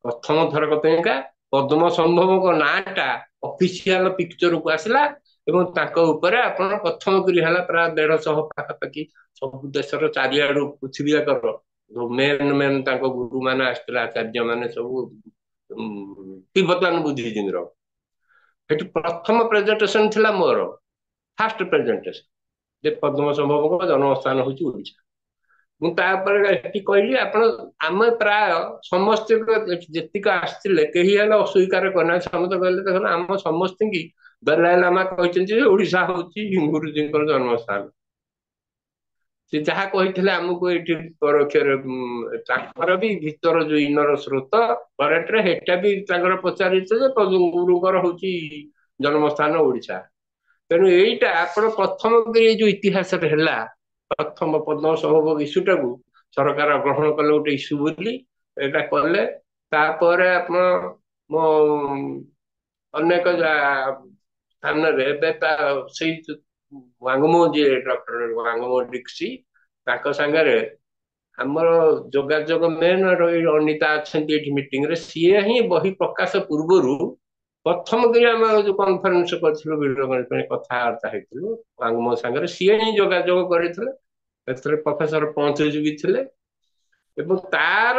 ପ୍ରଥମ ଥରକ ପାଇଁକା ପଦ୍ମ ସମ୍ଭବଙ୍କ ନାଁଟା ଅଫିସିଆଲ ପିକ୍ଚରକୁ ଆସିଲା ଏବଂ ତାଙ୍କ ଉପରେ ଆପଣ ପ୍ରଥମ କରି ହେଲା ପ୍ରାୟ 150 ପାଖାପାଖି ସବୁ ଦେଶର ଚାରିଆଡୁ ପୃଥିବୀ ଯାକର ମେନ୍ ତାଙ୍କ ଗୁରୁ ମାନେ ଆସିଥିଲେ, ଆଚାର୍ଯ୍ୟ ମାନେ ସବୁ ତିବ୍ବତାନ ବୁଦ୍ଧିଜିମର। ସେଠି ପ୍ରଥମ ପ୍ରେଜେଣ୍ଟେସନ ଥିଲା ମୋର, ଫାଷ୍ଟ ପ୍ରେଜେଣ୍ଟେସନ, ଯେ ପଦ୍ମ ସମ୍ଭବଙ୍କ ଜନ୍ମସ୍ଥାନ ହଉଛି ଓଡିଶା। ମୁଁ ତାପରେ ଏଠି କହିଲି, ଆପଣ ଆମେ ପ୍ରାୟ ସମସ୍ତେ ଯେତିକି ଆସିଥିଲେ କେହି ହେଲେ ଅସ୍ୱୀକାର କରିନାହାନ୍ତି। ସମସ୍ତେ କହିଲେ ଦେଖନ୍ତୁ ଆମ ସମସ୍ତଙ୍କୁ ଦଲାଇ ଲାମା କହିଛନ୍ତି ଯେ ଓଡିଶା ହଉଛି ଗୁରୁଜୀଙ୍କର ଜନ୍ମସ୍ଥାନ। ସେ ଯାହା କହିଥିଲେ ଆମକୁ ଏଇଠି ପରୋକ୍ଷରେ, ତାଙ୍କର ବି ଭିତର ଯୋଉ ଇନର ସ୍ରୋତ କରେକ୍ଟରେ ସେଟା ବି ତାଙ୍କର ପଚାରିଥିଲେ ଯେ ଗୁରୁଙ୍କର ହଉଛି ଜନ୍ମସ୍ଥାନ ଓଡିଶା। ତେଣୁ ଏଇଟା ଆପଣ ପ୍ରଥମ ଏଇ ଯୋଉ ଇତିହାସରେ ହେଲା, ପ୍ରଥମ ପଦ୍ମ ସମ୍ଭବ ଇସ୍ୟୁଟାକୁ ସରକାର ଗ୍ରହଣ କଲେ ଗୋଟେ ଇସ୍ୟୁ ବୋଲି, ଏଇଟା କଲେ। ତାପରେ ଆପଣ ମୋ ଅନେକ ସ୍ଥାନରେ ଏବେ ସେଇ ୱାଙ୍ଗମୋ, ଯିଏ ଡକ୍ଟର ୱାଙ୍ଗମୋ ଡିକ୍ସି, ତାଙ୍କ ସାଙ୍ଗରେ ଆମର ଯୋଗାଯୋଗ ମେନ୍ ଅନିତା ଅଛନ୍ତି ଏଠି ମିଟିଂରେ। ସିଏ ହିଁ ବହି ପ୍ରକାଶ ପୂର୍ବରୁ ପ୍ରଥମ କରି ଆମେ ଯୋଉ କନଫରେନ୍ସ କରିଥିଲୁ, ଭିଡିଓ କନଫରେନ୍ସ କଥାବାର୍ତ୍ତା ହେଇଥିଲୁ ୱାଙ୍ଗମୋ ସାଙ୍ଗରେ, ସିଏ ହିଁ ଯୋଗାଯୋଗ କରିଥିଲେ। ଏଥିରେ ପ୍ରଫେସର ପନ୍ଥଜୀ ବି ଥିଲେ। ଏବଂ ତାର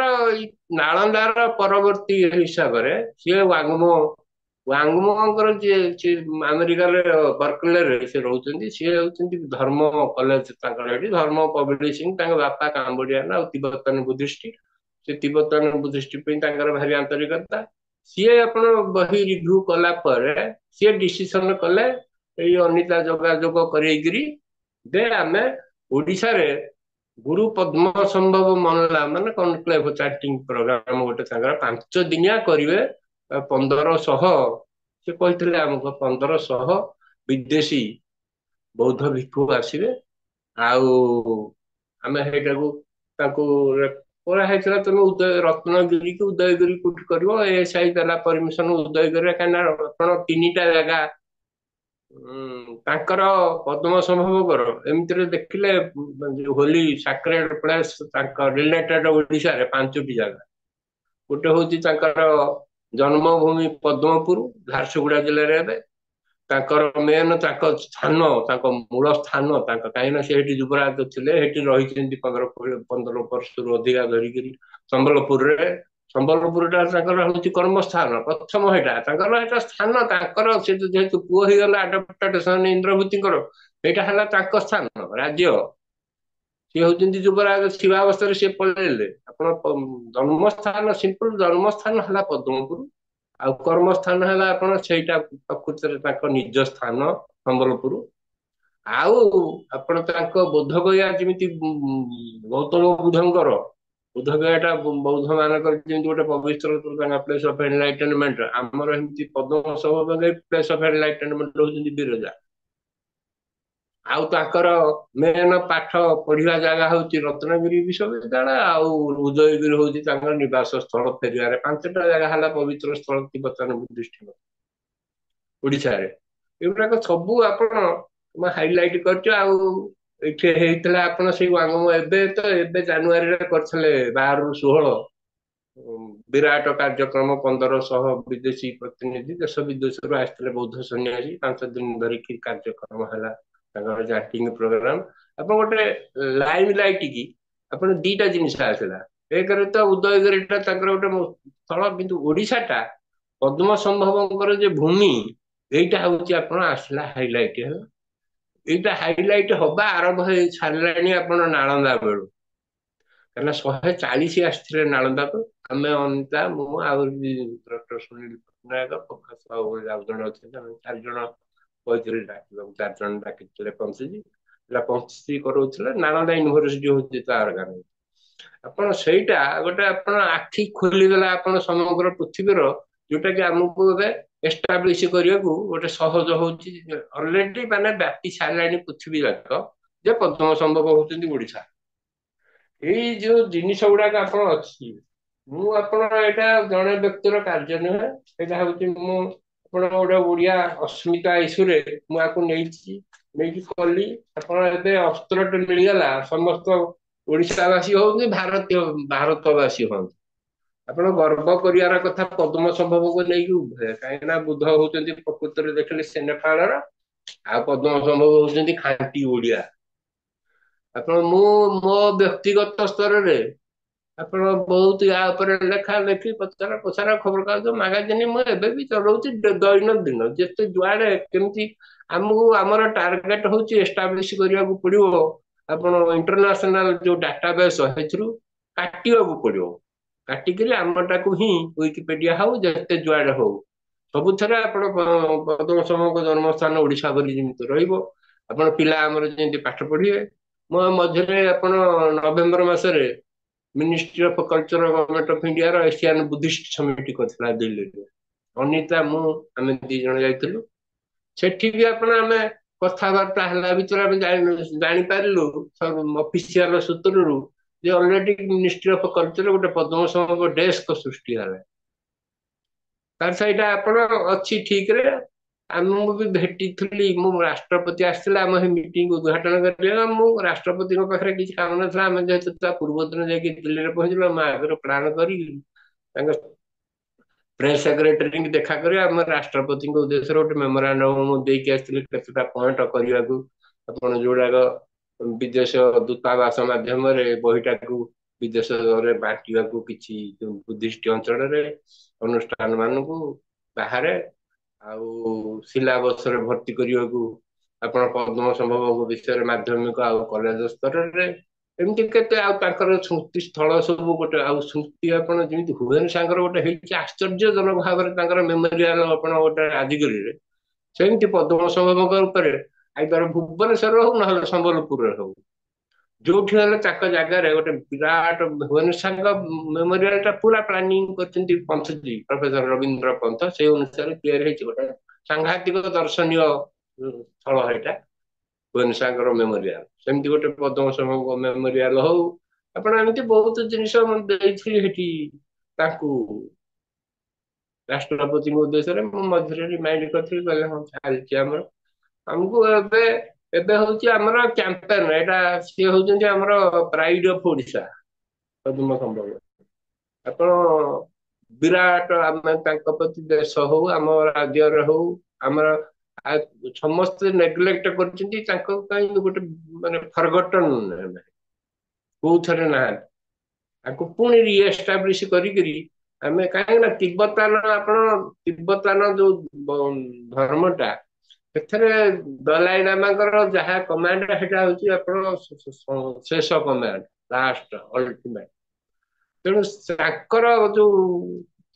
ନାଳନ୍ଦାର ପରବର୍ତ୍ତୀ ହିସାବରେ ସିଏ ୱାଙ୍ଗମୋଙ୍କର ଯିଏ ଆମେରିକାରେ ବର୍କଲେରେ ସେ ରହୁଛନ୍ତି, ସିଏ ହଉଛନ୍ତି ଧର୍ମ କଲେଜ ତାଙ୍କର ଏଠି, ଧର୍ମ ପବ୍ଲିସିଂ। ତାଙ୍କ ବାପା କାମ୍ବୋଡିଆନ ଆଉ ତିବ୍ବତାନ ବୁଦ୍ଧିଷ୍ଟ। ସେ ତିବ୍ବତାନ ବୁଦ୍ଧିଷ୍ଟ ପାଇଁ ତାଙ୍କର ଭାରି ଆନ୍ତରିକତା। ସିଏ ଆପଣ ବହି ରିଭ୍ୟୁ କଲା ପରେ ସିଏ ଡିସିସନ କଲେ, ଏଇ ଅନିତା ଯୋଗାଯୋଗ କରେଇକିରି ଦେ ଆମେ ଓଡିଶାରେ ଗୁରୁ ପଦ୍ମ ସମ୍ଭବ ମନଲା ମାନେ କନକ୍ଲେଭ ଚାଟିଂ ପ୍ରୋଗ୍ରାମ ଗୋଟେ ତାଙ୍କର 5 ଦିନିଆ କରିବେ। 1500 ସେ କହିଥିଲେ ଆମକୁ 1500 ବିଦେଶୀ ବୌଦ୍ଧ ଭିକ୍ଷୁ ଆସିବେ। ଆଉ ଆମେ ସେଇଟାକୁ ତାଙ୍କୁ କରାହେଇଥିଲା, ତମେ ରତ୍ନଗିରି କି ଉଦୟଗିରି କୋଉଠି କରିବ, ଏଏସଆଇ ଦେଲା ପରମିଶନ ଉଦୟଗିରିରେ। କାହିଁକିନା ଆପଣ 3ଟା ଜାଗା ତାଙ୍କର ପଦ୍ମ ସମ୍ଭବଙ୍କର ଏମିତିରେ ଦେଖିଲେ ହୋଲି ସାକ୍ରେଡ ପ୍ଲେସ ତାଙ୍କ ରିଲେଟେଡ ଓଡିଶାରେ 5ଟି ଜାଗା। ଗୋଟେ ହଉଛି ତାଙ୍କର ଜନ୍ମଭୂମି ପଦ୍ମପୁର, ଝାରସୁଗୁଡା ଜିଲ୍ଲାରେ। ଏବେ ତାଙ୍କର ମେନ୍ ତାଙ୍କ ସ୍ଥାନ, ତାଙ୍କ ମୂଳ ସ୍ଥାନ ତାଙ୍କ, କାହିଁକିନା ସେ ସେଠି ଯୁବରାଜ ଥିଲେ, ସେଠି ରହିଛନ୍ତି 15 ବର୍ଷରୁ ଅଧିକା ଧରିକିରି ସମ୍ବଲପୁରରେ। ସମ୍ବଲପୁରଟା ତାଙ୍କର ହଉଛି କର୍ମସ୍ଥାନ ପ୍ରଥମ, ତାଙ୍କର ଏଇଟା ସ୍ଥାନ ତାଙ୍କର, ସେ ଯେହେତୁ ପୁଅ ହେଇଗଲା ଆଡପ୍ଟେସନ ଇନ୍ଦ୍ରଭୂତିଙ୍କର, ଏଇଟା ହେଲା ତାଙ୍କ ସ୍ଥାନ ରାଜ୍ୟ। ସିଏ ହଉଛନ୍ତି ଯୁବରାଜ, ଥିବା ଅବସ୍ଥାରେ ସିଏ ପଳେଇଲେ। ଆପଣ ଜନ୍ମସ୍ଥାନ, ସିମ୍ପଲ ଜନ୍ମସ୍ଥାନ ହେଲା ପଦ୍ମପୁର, ଆଉ କର୍ମସ୍ଥାନ ହେଲା ଆପଣ ସେଇଟା ପ୍ରକୃତରେ ତାଙ୍କ ନିଜ ସ୍ଥାନ ସମ୍ବଲପୁର। ଆଉ ଆପଣ ତାଙ୍କ ବୋଧଗୟା, ଯେମିତି ଗୌତମ ବୁଦ୍ଧଙ୍କର ବୋଧଗୟାଟା ବୌଦ୍ଧ ମାନଙ୍କର ଯେମିତି ଗୋଟେ ପବିତ୍ର ତାଙ୍କ ପ୍ଲେସ୍ ଅଫ୍ ଏନଲାଇଟେନମେଣ୍ଟ, ଆମର ଏମିତି ପଦ୍ମସମ୍ଭବ ପ୍ଲେସ୍ ଅଫ୍ ଏନଲାଇଟେନମେଣ୍ଟ ହଉଛନ୍ତି ବିରଜା। ଆଉ ତାଙ୍କର ମେନ ପାଠ ପଢିବା ଜାଗା ହଉଛି ରତ୍ନଗିରି ବିଶ୍ୱବିଦ୍ୟାଳୟ, ଆଉ ଉଦୟଗିରି ହଉଛି ତାଙ୍କର ନିବାସ ସ୍ଥଳ। ଫେରିବାରେ 5ଟା ଜାଗା ହେଲା ପବିତ୍ର ସ୍ଥଳ ତିବ୍ବତାନ ବୁଦ୍ଧିଷ୍ଟ ଓଡିଶାରେ। ଏଗୁଡାକ ସବୁ ଆପଣ ହାଇଲାଇଟ କରିଛ। ଆଉ ଏଠି ହେଇଥିଲା ଆପଣ ସେଇ ଏବେ ଜାନୁଆରୀରେ କରିଥିଲେ 12 ରୁ 16 ବିରାଟ କାର୍ଯ୍ୟକ୍ରମ। 1500 ବିଦେଶୀ ପ୍ରତିନିଧି ଦେଶ ବିଦେଶରୁ ଆସିଥିଲେ, ବୌଦ୍ଧ ସନ୍ନ୍ୟାସୀ। 5 ଦିନ ଧରିକି କାର୍ଯ୍ୟକ୍ରମ ହେଲା ତାଙ୍କର ଜାଟିଙ୍ଗ ପ୍ରୋଗ୍ରାମ। ଆପଣ ଗୋଟେ ଲାଇମ ଲାଇଟ କି ଆପଣ 2ଟା ଜିନିଷ ଆସିଲା। ଏକରେ ତ ଉଦୟଗିରିଟା ତାଙ୍କର ଗୋଟେ ସ୍ଥଳ, କିନ୍ତୁ ଓଡିଶାଟା ପଦ୍ମସମ୍ଭବଙ୍କର ଯେ ଭୂମି, ଏଇଟା ହଉଛି ଆପଣ ଆସିଲା ହାଇଲାଇଟ ହେଲା। ଏଇଟା ହାଇଲାଇଟ ହବା ଆରମ୍ଭ ହେଇ ସାରିଲାଣି ଆପଣ ନାଳନ୍ଦା ବେଳୁ, କାହିଁକିନା 140 ଆସିଥିଲେ ନାଳନ୍ଦାକୁ। ଆମେ ଅନିତା, ମୁଁ, ଆଉ ଡକ୍ଟର ସୁନୀଲ ପଟ୍ଟନାୟକ, ପ୍ରକାଶ ବାବୁ ଆଉ ଜଣେ ଅଛନ୍ତି, ଆମେ 4 ଜଣ କହିଥିଲେ ଡାକିବାକୁ। 4 ଜଣ ଡାକିଥିଲେ ପଞ୍ଚଜି, ହେଲା ପଞ୍ଚଜି କରଉଥିଲେ। ନାଳନ୍ଦା ୟୁନିଭରସିଟି ହଉଛି ତା ଅର୍ଗାନାଇଜ। ଆପଣ ସେଇଟା ଗୋଟେ ଆପଣ ଆଖି ଖୋଲିଦେଲା ଆପଣ ସମଗ୍ର ପୃଥିବୀର, ଯୋଉଟା କି ଆମକୁ ଏବେ ଏଷ୍ଟାବ୍ଲିଶ କରିବାକୁ ଗୋଟେ ସହଜ ହଉଛି। ଅଲରେଡି ମାନେ ବ୍ୟାପି ସାରିଲାଣି ପୃଥିବୀ ଯାକ ଯେ ପଦ୍ମସମ୍ଭବ ହଉଛନ୍ତି ଓଡିଶା। ଏଇ ଯୋଉ ଜିନିଷ ଗୁଡାକ ଆପଣ ଅଛି, ଆପଣ ଏଇଟା ଜଣେ ବ୍ୟକ୍ତିର କାର୍ଯ୍ୟ ନୁହେଁ। ଏଇଟା ହଉଛି ଆପଣ ଗୋଟେ ଓଡିଆ ଅସ୍ମିତା ଇସ୍ୟୁରେ ମୁଁ ଆକୁ ନେଇକି କଲି। ଆପଣ ଏବେ ଅସ୍ତ୍ରଟେ ମିଳିଗଲା, ସମସ୍ତ ଓଡିଶାବାସୀ ହଉଛନ୍ତି ଭାରତବାସୀ ହୁଅନ୍ତୁ, ଆପଣ ଗର୍ବ କରିବାର କଥା ପଦ୍ମସମ୍ଭବକୁ ନେଇକି ଉଭୟ। କାହିଁକି ନା ବୁଦ୍ଧ ହଉଛନ୍ତି ପ୍ରକୃତରେ ଦେଖିଲେ ସେ ନେପାଳର, ଆଉ ପଦ୍ମସମ୍ଭବ ହଉଛନ୍ତି ଖାଣ୍ଟି ଓଡିଆ। ଆପଣ ମୋ ବ୍ୟକ୍ତିଗତ ସ୍ତରରେ ଆପଣ ବହୁତ ୟା ଉପରେ ଲେଖା ଲେଖି ପଚରା ପଚରା ଖବରକାଗଜ ମାଗାଜିନ ମୁଁ ଏବେ ବି ଚଳଉଛି ଦୈନନ୍ଦିନ। ଯେତେ ଯୁଆଡେ କେମିତି ଆମକୁ ଆମର ଟାର୍ଗେଟ ହଉଛି ଏଷ୍ଟାବ୍ଲିଶ କରିବାକୁ ପଡିବ। ଆପଣ ଇଣ୍ଟରନ୍ୟାସନାଲ ଯୋଉ ଡାଟାବେସ୍ ଏଥିରୁ କାଟିବାକୁ ପଡିବ। କାଟିକିରି ଆମଟାକୁ ହିଁ ୱିକିପିଡିଆ ହଉ, ଯେତେ ଯୁଆଡେ ହଉ, ସବୁଥିରେ ଆପଣ ପଦ୍ମସମ୍ଭବଙ୍କ ଜନ୍ମସ୍ଥାନ ଓଡିଶା ବୋଲି ଯେମିତି ରହିବ। ଆପଣ ପିଲା ଆମର ଯେମିତି ପାଠ ପଢିବେ। ମୋ ମଝିରେ ଆପଣ ନଭେମ୍ବର ମାସରେ ministry of culture government of ଇଣ୍ଡିଆର ଏସିଆନ ବୁଦ୍ଧିଷ୍ଟ ସମିଟି କରିଥିଲା ଦିଲ୍ଲୀରେ। ଅନିତା, ମୁଁ, ଆମେ 2 ଜଣ ଯାଇଥିଲୁ। ସେଠି ବି ଆମେ କଥାବାର୍ତ୍ତା ହେଲା ଭିତରେ ଆମେ ଜାଣିପାରିଲୁ ଅଫିସିଆଲ ସୂତ୍ରରୁ ଯେ ଅଲରେଡି ମିନିଷ୍ଟ୍ରି ଅଫ କଲଚର ଗୋଟେ ପଦ୍ମସମ୍ଭବ ଡେସ୍କ ସୃଷ୍ଟି ହେଲା। ତାର ସେଇଟା ଆପଣ ଅଛି ଠିକରେ। ମୁଁ ବି ଭେଟିଥିଲି, ମୁଁ ରାଷ୍ଟ୍ରପତି ଆସିଥିଲା ଆମ ସେ ମିଟିଂ ଉଦ୍ଘାଟନ କରିବା। ମୁଁ ରାଷ୍ଟ୍ରପତିଙ୍କ ପାଖରେ କିଛି କାମ ନଥିଲା, ଆମେ ଯେହେତୁ ତା ପୂର୍ବ ଦିନ ଯାଇକି ଦିଲ୍ଲୀରେ ପହଞ୍ଚିଲୁ। ଆମେ ଆଗରୁ ପ୍ଲାନ କରି ତାଙ୍କ ପ୍ରେସ ସେକ୍ରେଟାରୀଙ୍କୁ ଦେଖା କରି ଆମ ରାଷ୍ଟ୍ରପତିଙ୍କ ଉଦ୍ଦେଶ୍ୟରେ ଗୋଟେ ମେମୋରାଣ୍ଡମ ଦେଇକି ଆସିଥିଲି, କେତେଟା ପଏଣ୍ଟ କରିବାକୁ। ଆପଣ ଯୋଉଗୁଡାକ ବିଦେଶ ଦୂତାବାସ ମାଧ୍ୟମରେ ବହିଟାକୁ ବିଦେଶରେ ବାଣ୍ଟିବାକୁ, କିଛି ବୁଦ୍ଧିଷ୍ଟ ଅଞ୍ଚଳରେ ଅନୁଷ୍ଠାନ ମାନଙ୍କୁ ବାହାରେ, ଆଉ ସିଲାବସରେ ଭର୍ତ୍ତି କରିବାକୁ ଆପଣ ପଦ୍ମସମ୍ଭବଙ୍କ ବିଷୟରେ ମାଧ୍ୟମିକ ଆଉ କଲେଜ ସ୍ତରରେ, ଏମିତି କେତେ। ଆଉ ତାଙ୍କର ସ୍ମୃତି ସ୍ଥଳ ସବୁ ଗୋଟେ, ଆଉ ସ୍ମୃତି ଆପଣ ଯେମିତି ଭୁବନେଶ୍ୱର ଗୋଟେ ହେଇଛି ଆଶ୍ଚର୍ଯ୍ୟଜନକ ଭାବରେ ତାଙ୍କର ମେମୋରିଆଲ ଆପଣ ଗୋଟେ ରାଜଗିରିରେ, ସେମିତି ପଦ୍ମସମ୍ଭବଙ୍କ ଉପରେ ଆଇଦର ଭୁବନେଶ୍ୱର ହଉ ନହେଲେ ସମ୍ବଲପୁରରେ ହଉ, ଯୋଉଠି ହେଲେ ତାଙ୍କ ଜାଗାରେ ଗୋଟେ ବିରାଟ ଭୁବନେଶ୍ୱରଙ୍କ ମେମୋରିଆଲ ଟା ପୁରା ପ୍ଲାନିଂ କରିଛନ୍ତି ପଞ୍ଚଜି, ପ୍ରଫେସର ରବୀନ୍ଦ୍ର ପନ୍ଥ। ସେଇ ଅନୁସାରେ ତିଆରି ହେଇଛି ଗୋଟେ ସାଂଘାତିକ ଦର୍ଶନୀୟ ସ୍ଥଳ ଏଇଟା ଭୁବନେଶ୍ୱରଙ୍କର ମେମୋରିଆଲ। ସେମିତି ଗୋଟେ ପଦ୍ମସମ୍ଭବଙ୍କ ମେମୋରିଆଲ ହଉ, ଆପଣ ଏମିତି ବହୁତ ଜିନିଷ ଦେଇଥିଲି ସେଠି ତାଙ୍କୁ ରାଷ୍ଟ୍ରପତିଙ୍କ ଉଦ୍ଦେଶ୍ୟରେ। ମୁଁ ମଝିରେ ରିମାଇଣ୍ଡ କରିଥିଲି, କହିଲେ ହଁ ଚାଲିଛି ଆମର। ଆମକୁ ଏବେ ଏବେ ହଉଛି ଆମର କ୍ୟାମ୍ପେନ, ଏଇଟା ସିଏ ହଉଛନ୍ତି ଆମର ପ୍ରାଇଡ ଅଫ ଓଡିଶା ପଦ୍ମସମ୍ଭବ। ଆପଣ ବିରାଟ, ଆମେ ତାଙ୍କ ପ୍ରତି ଦେଶ ହଉ ଆମ ରାଜ୍ୟରେ ହଉ, ଆମର ସମସ୍ତେ ନେଗ୍ଲେକ୍ଟ କରିଛନ୍ତି ତାଙ୍କ ପାଇଁ। ଗୋଟେ ମାନେ ଫରଗଟନ କୋଉଥରେ ନାହାନ୍ତି। ତାକୁ ପୁଣି ରିଏଷ୍ଟାବ୍ଲିଶ କରିକିରି ଆମେ କାହିଁକି ନା ତିବ୍ବତାନ ତିବ୍ବତାନ ଯୋଉ ଧର୍ମଟା ସେଥିରେ ଦଲାଇ ଲାମାଙ୍କର ଯାହା କମାଣ୍ଡ ସେଟା ହଉଛି ଆପଣ ଶେଷ କମାଣ୍ଡ, ଲାଷ୍ଟ ଅଲ୍ଟିମେଟ। ତେଣୁ ତାଙ୍କର ଯୋଉ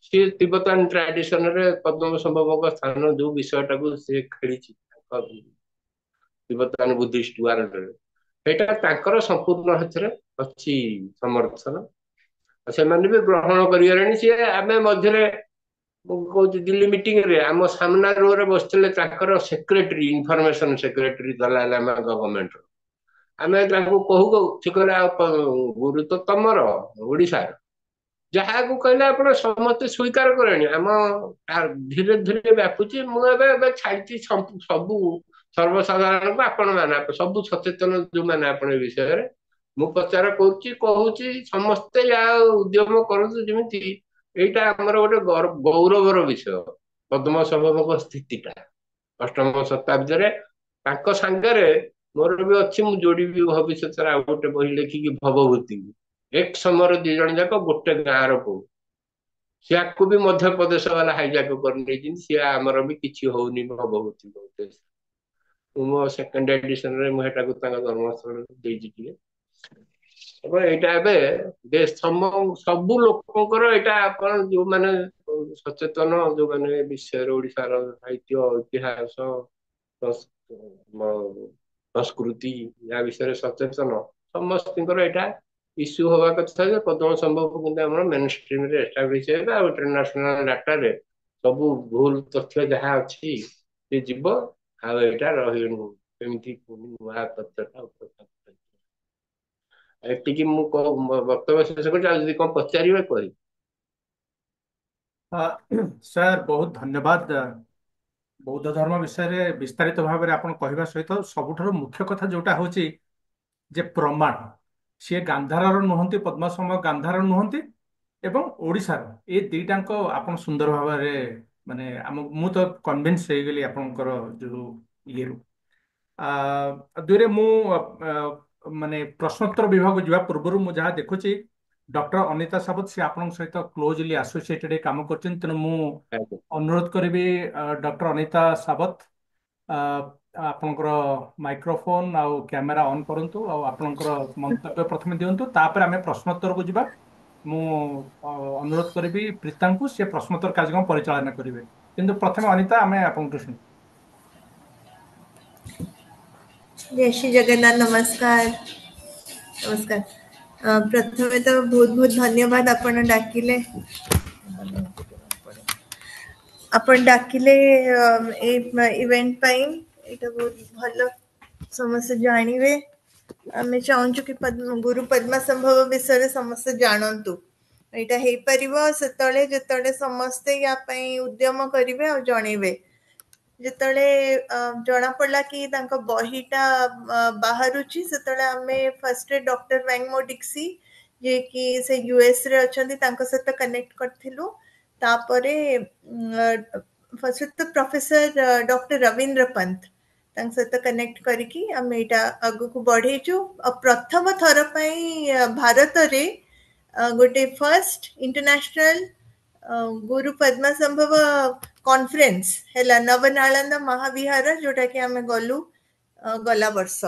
ସିଏ ତିବ୍ବତାନ ଟ୍ରାଡିସନରେ ପଦ୍ମ ସମ୍ଭବଙ୍କ ସ୍ଥାନ ଯୋଉ ବିଷୟଟାକୁ ସେ ଖେଳିଛି ତିବ୍ବତାନ ବୁଦ୍ଧିଷ୍ଟ ୱାର୍ଲଡରେ, ସେଇଟା ତାଙ୍କର ସମ୍ପୂର୍ଣ୍ଣ ସେଥିରେ ଅଛି ସମର୍ଥନ। ସେମାନେ ବି ଗ୍ରହଣ କରିଗଲେଣି। ସିଏ ଆମେ ମଧ୍ୟରେ, ମୁଁ କହୁଛି ଦିଲ୍ଲୀ ମିଟିଂରେ ଆମ ସାମ୍ନା ରୋରେ ବସିଥିଲେ ତାଙ୍କର ସେକ୍ରେଟାରୀ, ଇନଫରମେସନ ସେକ୍ରେଟାରୀ ଦଲାଇ ଲାମାଙ୍କ ଗଭର୍ଣ୍ଣମେଣ୍ଟର। ଆମେ ତାଙ୍କୁ କହୁ କହୁ ସେ କହିଲେ ଆଉ ଗୁରୁ ତ ତମର ଓଡିଶାର, ଯାହାକୁ କହିଲେ ଆପଣ ସମସ୍ତେ ସ୍ୱୀକାର କଲେଣି। ଆମ ଧୀରେ ଧୀରେ ବ୍ୟାପୁଛି। ମୁଁ ଏବେ ଏବେ ଛାଡିଛି ସବୁ ସର୍ବସାଧାରଣଙ୍କୁ, ଆପଣ ମାନେ ସବୁ ସଚେତନ ଯୋଉମାନେ ଆପଣ ଏ ବିଷୟରେ, ମୁଁ ପ୍ରଚାର କରୁଛି, କହୁଛି, ସମସ୍ତେ ୟା ଉଦ୍ୟମ କରନ୍ତୁ ଯେମିତି ଏଇଟା ଆମର ଗୋଟେ ଗୌରବର ବିଷୟ। ପଦ୍ମସମ୍ଭବଙ୍କ ସ୍ଥିତିଟା ଅଷ୍ଟମ ଶତାବ୍ଦୀରେ ତାଙ୍କ ସାଙ୍ଗରେ ମୋର ବି ଅଛି, ମୁଁ ଯୋଡ଼ିବି ଭବିଷ୍ୟତରେ ଆଉ ଗୋଟେ ବହି ଲେଖିକି ଭବଭୂତି। ଏକ ସମୟରେ ଦି ଜଣ ଯାକ ଗୋଟେ ଗାଁର ପୁଅ, ସିଆକୁ ବି ମଧ୍ୟପ୍ରଦେଶ ବାଲା ହାଇଜାକ କରିନେଇଛନ୍ତି। ସିଏ ଆମର ବି କିଛି ହଉନି ଭବଭୂତି। ମୁଁ ମୋ ସେକେଣ୍ଡ ଏଡିସନରେ ମୁଁ ଏଟାକୁ ତାଙ୍କ ଜନ୍ମସ୍ଥଳରେ ଦେଇଛି ଟିକେ। ଏବଂ ଏଇଟା ଏବେ ସବୁ ଲୋକଙ୍କର ଏଇଟା, ଆପଣ ଯୋଉମାନେ ସଚେତନ, ଯୋଉମାନେ ଏ ବିଷୟରେ ଓଡିଶାର ସାହିତ୍ୟ, ଇତିହାସ, ସଂସ୍କୃତି ୟା ବିଷୟରେ ସଚେତନ, ସମସ୍ତଙ୍କର ଏଇଟା ଇସ୍ୟୁ ହବା କଥା ଯେ ପଦ୍ମ ସମ୍ଭବ କିନ୍ତୁ ଆମର ମେନ୍ ଷ୍ଟ୍ରିମରେ ଏଷ୍ଟାବ୍ଲିଶ ହେବେ, ଆଉ ଇଣ୍ଟରନ୍ୟାସନାଲ ଡାଟାରେ ସବୁ ଭୁଲ ତଥ୍ୟ ଯାହା ଅଛି ସେ ଯିବ, ଆଉ ଏଇଟା ରହିବ ଏମିତି ନୂଆ ତଥ୍ୟଟା ଉପସ୍ଥାପିତ। ଏତିକି ମୁଁ ବକ୍ତବ୍ୟ ଶେଷ କରୁଛି। ଆଉ ଯଦି କଣ ପଚାରିବେ କହିବି। ସାର୍ ବହୁତ ଧନ୍ୟବାଦ। ବୌଦ୍ଧ ଧର୍ମ ବିଷୟରେ ବିସ୍ତାରିତ ଭାବରେ ଆପଣ କହିବା ସହିତ ସବୁଠାରୁ ମୁଖ୍ୟ କଥା ଯୋଉଟା ହଉଛି ଯେ ପ୍ରମାଣ, ସିଏ ଗାନ୍ଧାରର ନୁହନ୍ତି, ପଦ୍ମସମ୍ଭବ ଗାନ୍ଧାର ନୁହନ୍ତି, ଏବଂ ଓଡ଼ିଶାର ଏ ଦିଟାଙ୍କ ଆପଣ ସୁନ୍ଦର ଭାବରେ ମାନେ ମୁଁ ତ କନଭିନ୍ସ ହେଇଗଲି ଆପଣଙ୍କର ଯୋଉ ଇଏରୁ। ଦୁଇରେ ମୁଁ ମାନେ ପ୍ରଶ୍ନୋତ୍ତର ବିଭାଗକୁ ଯିବା ପୂର୍ବରୁ ମୁଁ ଯାହା ଦେଖୁଛି ଡକ୍ଟର ଅନିତା ସାବତ ସେ ଆପଣଙ୍କ ସହିତ କ୍ଲୋଜଲି ଆସୋସିଏଟେଡ୍ କାମ କରୁଛନ୍ତି, ତେଣୁ ମୁଁ ଆଜ୍ଞା। ଅନୁରୋଧ କରିବି ଡକ୍ଟର ଅନିତା ସାବତ ଆପଣଙ୍କର ମାଇକ୍ରୋଫୋନ ଆଉ କ୍ୟାମେରା ଅନ୍ କରନ୍ତୁ, ଆଉ ଆପଣଙ୍କର ମନ୍ତବ୍ୟ ପ୍ରଥମେ ଦିଅନ୍ତୁ, ତାପରେ ଆମେ ପ୍ରଶ୍ନୋତ୍ତରକୁ ଯିବା। ମୁଁ ଅନୁରୋଧ କରିବି ପ୍ରୀତାଙ୍କୁ ସେ ପ୍ରଶ୍ନୋତ୍ତର କାର୍ଯ୍ୟକ୍ରମ ପରିଚାଳନା କରିବେ, କିନ୍ତୁ ପ୍ରଥମେ ଅନିତା ଆମେ ଆପଣଙ୍କୁ ଶୁଣିବୁ। जय श्री जगन्नाथ। नमस्कार नमस्कार। प्रथमे तो बहुत बहुत धन्यवाद आपण डाकिले इवेंट पाई। एटा बहुत भलो समस्त जानिबे। आमे चाहूँ कि गुरु पद्मा संभव विषय समस्त जानतु। एटा हे परिबो सेतळे जेतळे समस्त या पई उद्यम करिवे और जणेबे। ଯେତେବେଳେ ଜଣା ପଡିଲା କି ତାଙ୍କ ବହିଟା ବାହାରୁଛି, ସେତେବେଳେ ଆମେ ଫାର୍ଷ୍ଟରେ ଡକ୍ଟର ୱାଙ୍ଗମୋ ଡିକ୍ସି ଯିଏକି ସେ ୟୁଏସ୍ରେ ଅଛନ୍ତି ତାଙ୍କ ସହିତ କନେକ୍ଟ କରିଥିଲୁ। ତାପରେ ଫାର୍ଷ୍ଟ ତ ପ୍ରଫେସର ଡକ୍ଟର ରବୀନ୍ଦ୍ର ପନ୍ତ ତାଙ୍କ ସହିତ କନେକ୍ଟ କରିକି ଆମେ ଏଇଟା ଆଗକୁ ବଢେଇଛୁ। ଆଉ ପ୍ରଥମ ଥର ପାଇଁ ଭାରତରେ ଗୋଟେ ଫାର୍ଷ୍ଟ ଇଣ୍ଟରନ୍ୟାସନାଲ गुरु पद्मा संभव कॉन्फ्रेंस है नवनालंदा महाविहार जोटा कि आमे गलु गला वर्ष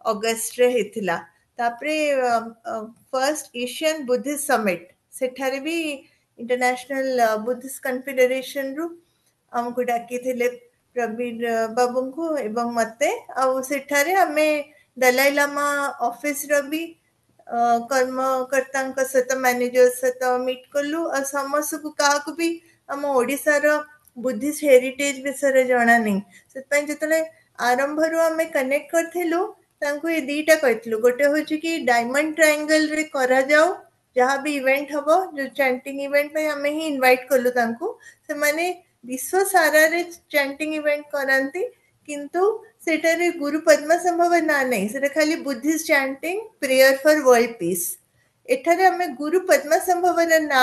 अगस्त रे हेतिला। तापरे फर्स्ट एशियन बुद्धिस्ट समिट सेठारे भी इंटरनेशनल बुद्धिस्ट कन्फेडरेशन रु हमको डाकी थिले प्रवीण बाबू को एवं मते आ सेठारे आमे दलाई लामा ऑफिस रो भी कर्मकर्ता सहित मैनेजर सहित मीट कलु और समस्त को क्या भी आम ओडिशार बुद्धिस्ट हेरिटेज विषय जना नहीं से जिते आरंभ रू आम कनेक्ट करथिलु तांको ये दीटा कहथिलु। गोटे होची कि डायमंड ट्रायंगल रे करा जाओ जहाँ भी इवेंट हबो जो चैंटिंग इवेंट पे हमें ही इनवाइट कलु तांको से माने विश्व सारा रे चैंटिंग इवेंट करांती किंतु सेटारे गुरु पद्मा संभव ना नहीं सेटा खाली Buddhist chanting prayer for world peace. एठारे हमें गुरु पद्मा संभव ना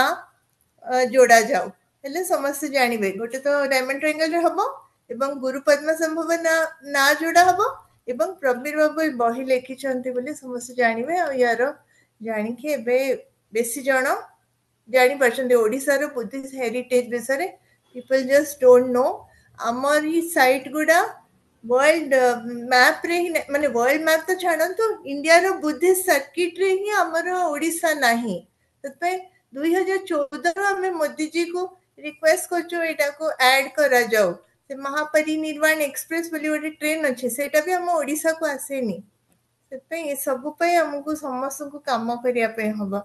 जोड़ा जाओ हेले समस्त जानिबे। गोटे तो डायमंड ट्रायंगल रे हबो एवं गुरु पद्मा संभव ना जोड़ा हबो एवं प्रवीर बाबू बही लिखिछंती बोली समस्त जानिबे। आ यार जानिके एबे बेसी जण जानी पारछन्ते ओडिसा रो बुद्धिस्ट हेरिटेज विषय पीपल जस्ट डोंट नो आमर ही साइट गुडा वर्ल्ड मैप रे ही माने वर्ल्ड मैप तो छाड़ंतु इंडिया रो बुद्धिस्ट सर्किट रे ही हमर ओडिसा नाही ततपे 2014 रो हमें मोदी जी को रिक्वेस्ट करछो एटा को ऐड करा जाओ से महापरिनिर्वाण एक्सप्रेस बोली गोटे ट्रेन अच्छे सेटा भी हम ओडिसा को आसेनी से ये सब पे हमको समस्त को काम करिया पे हबा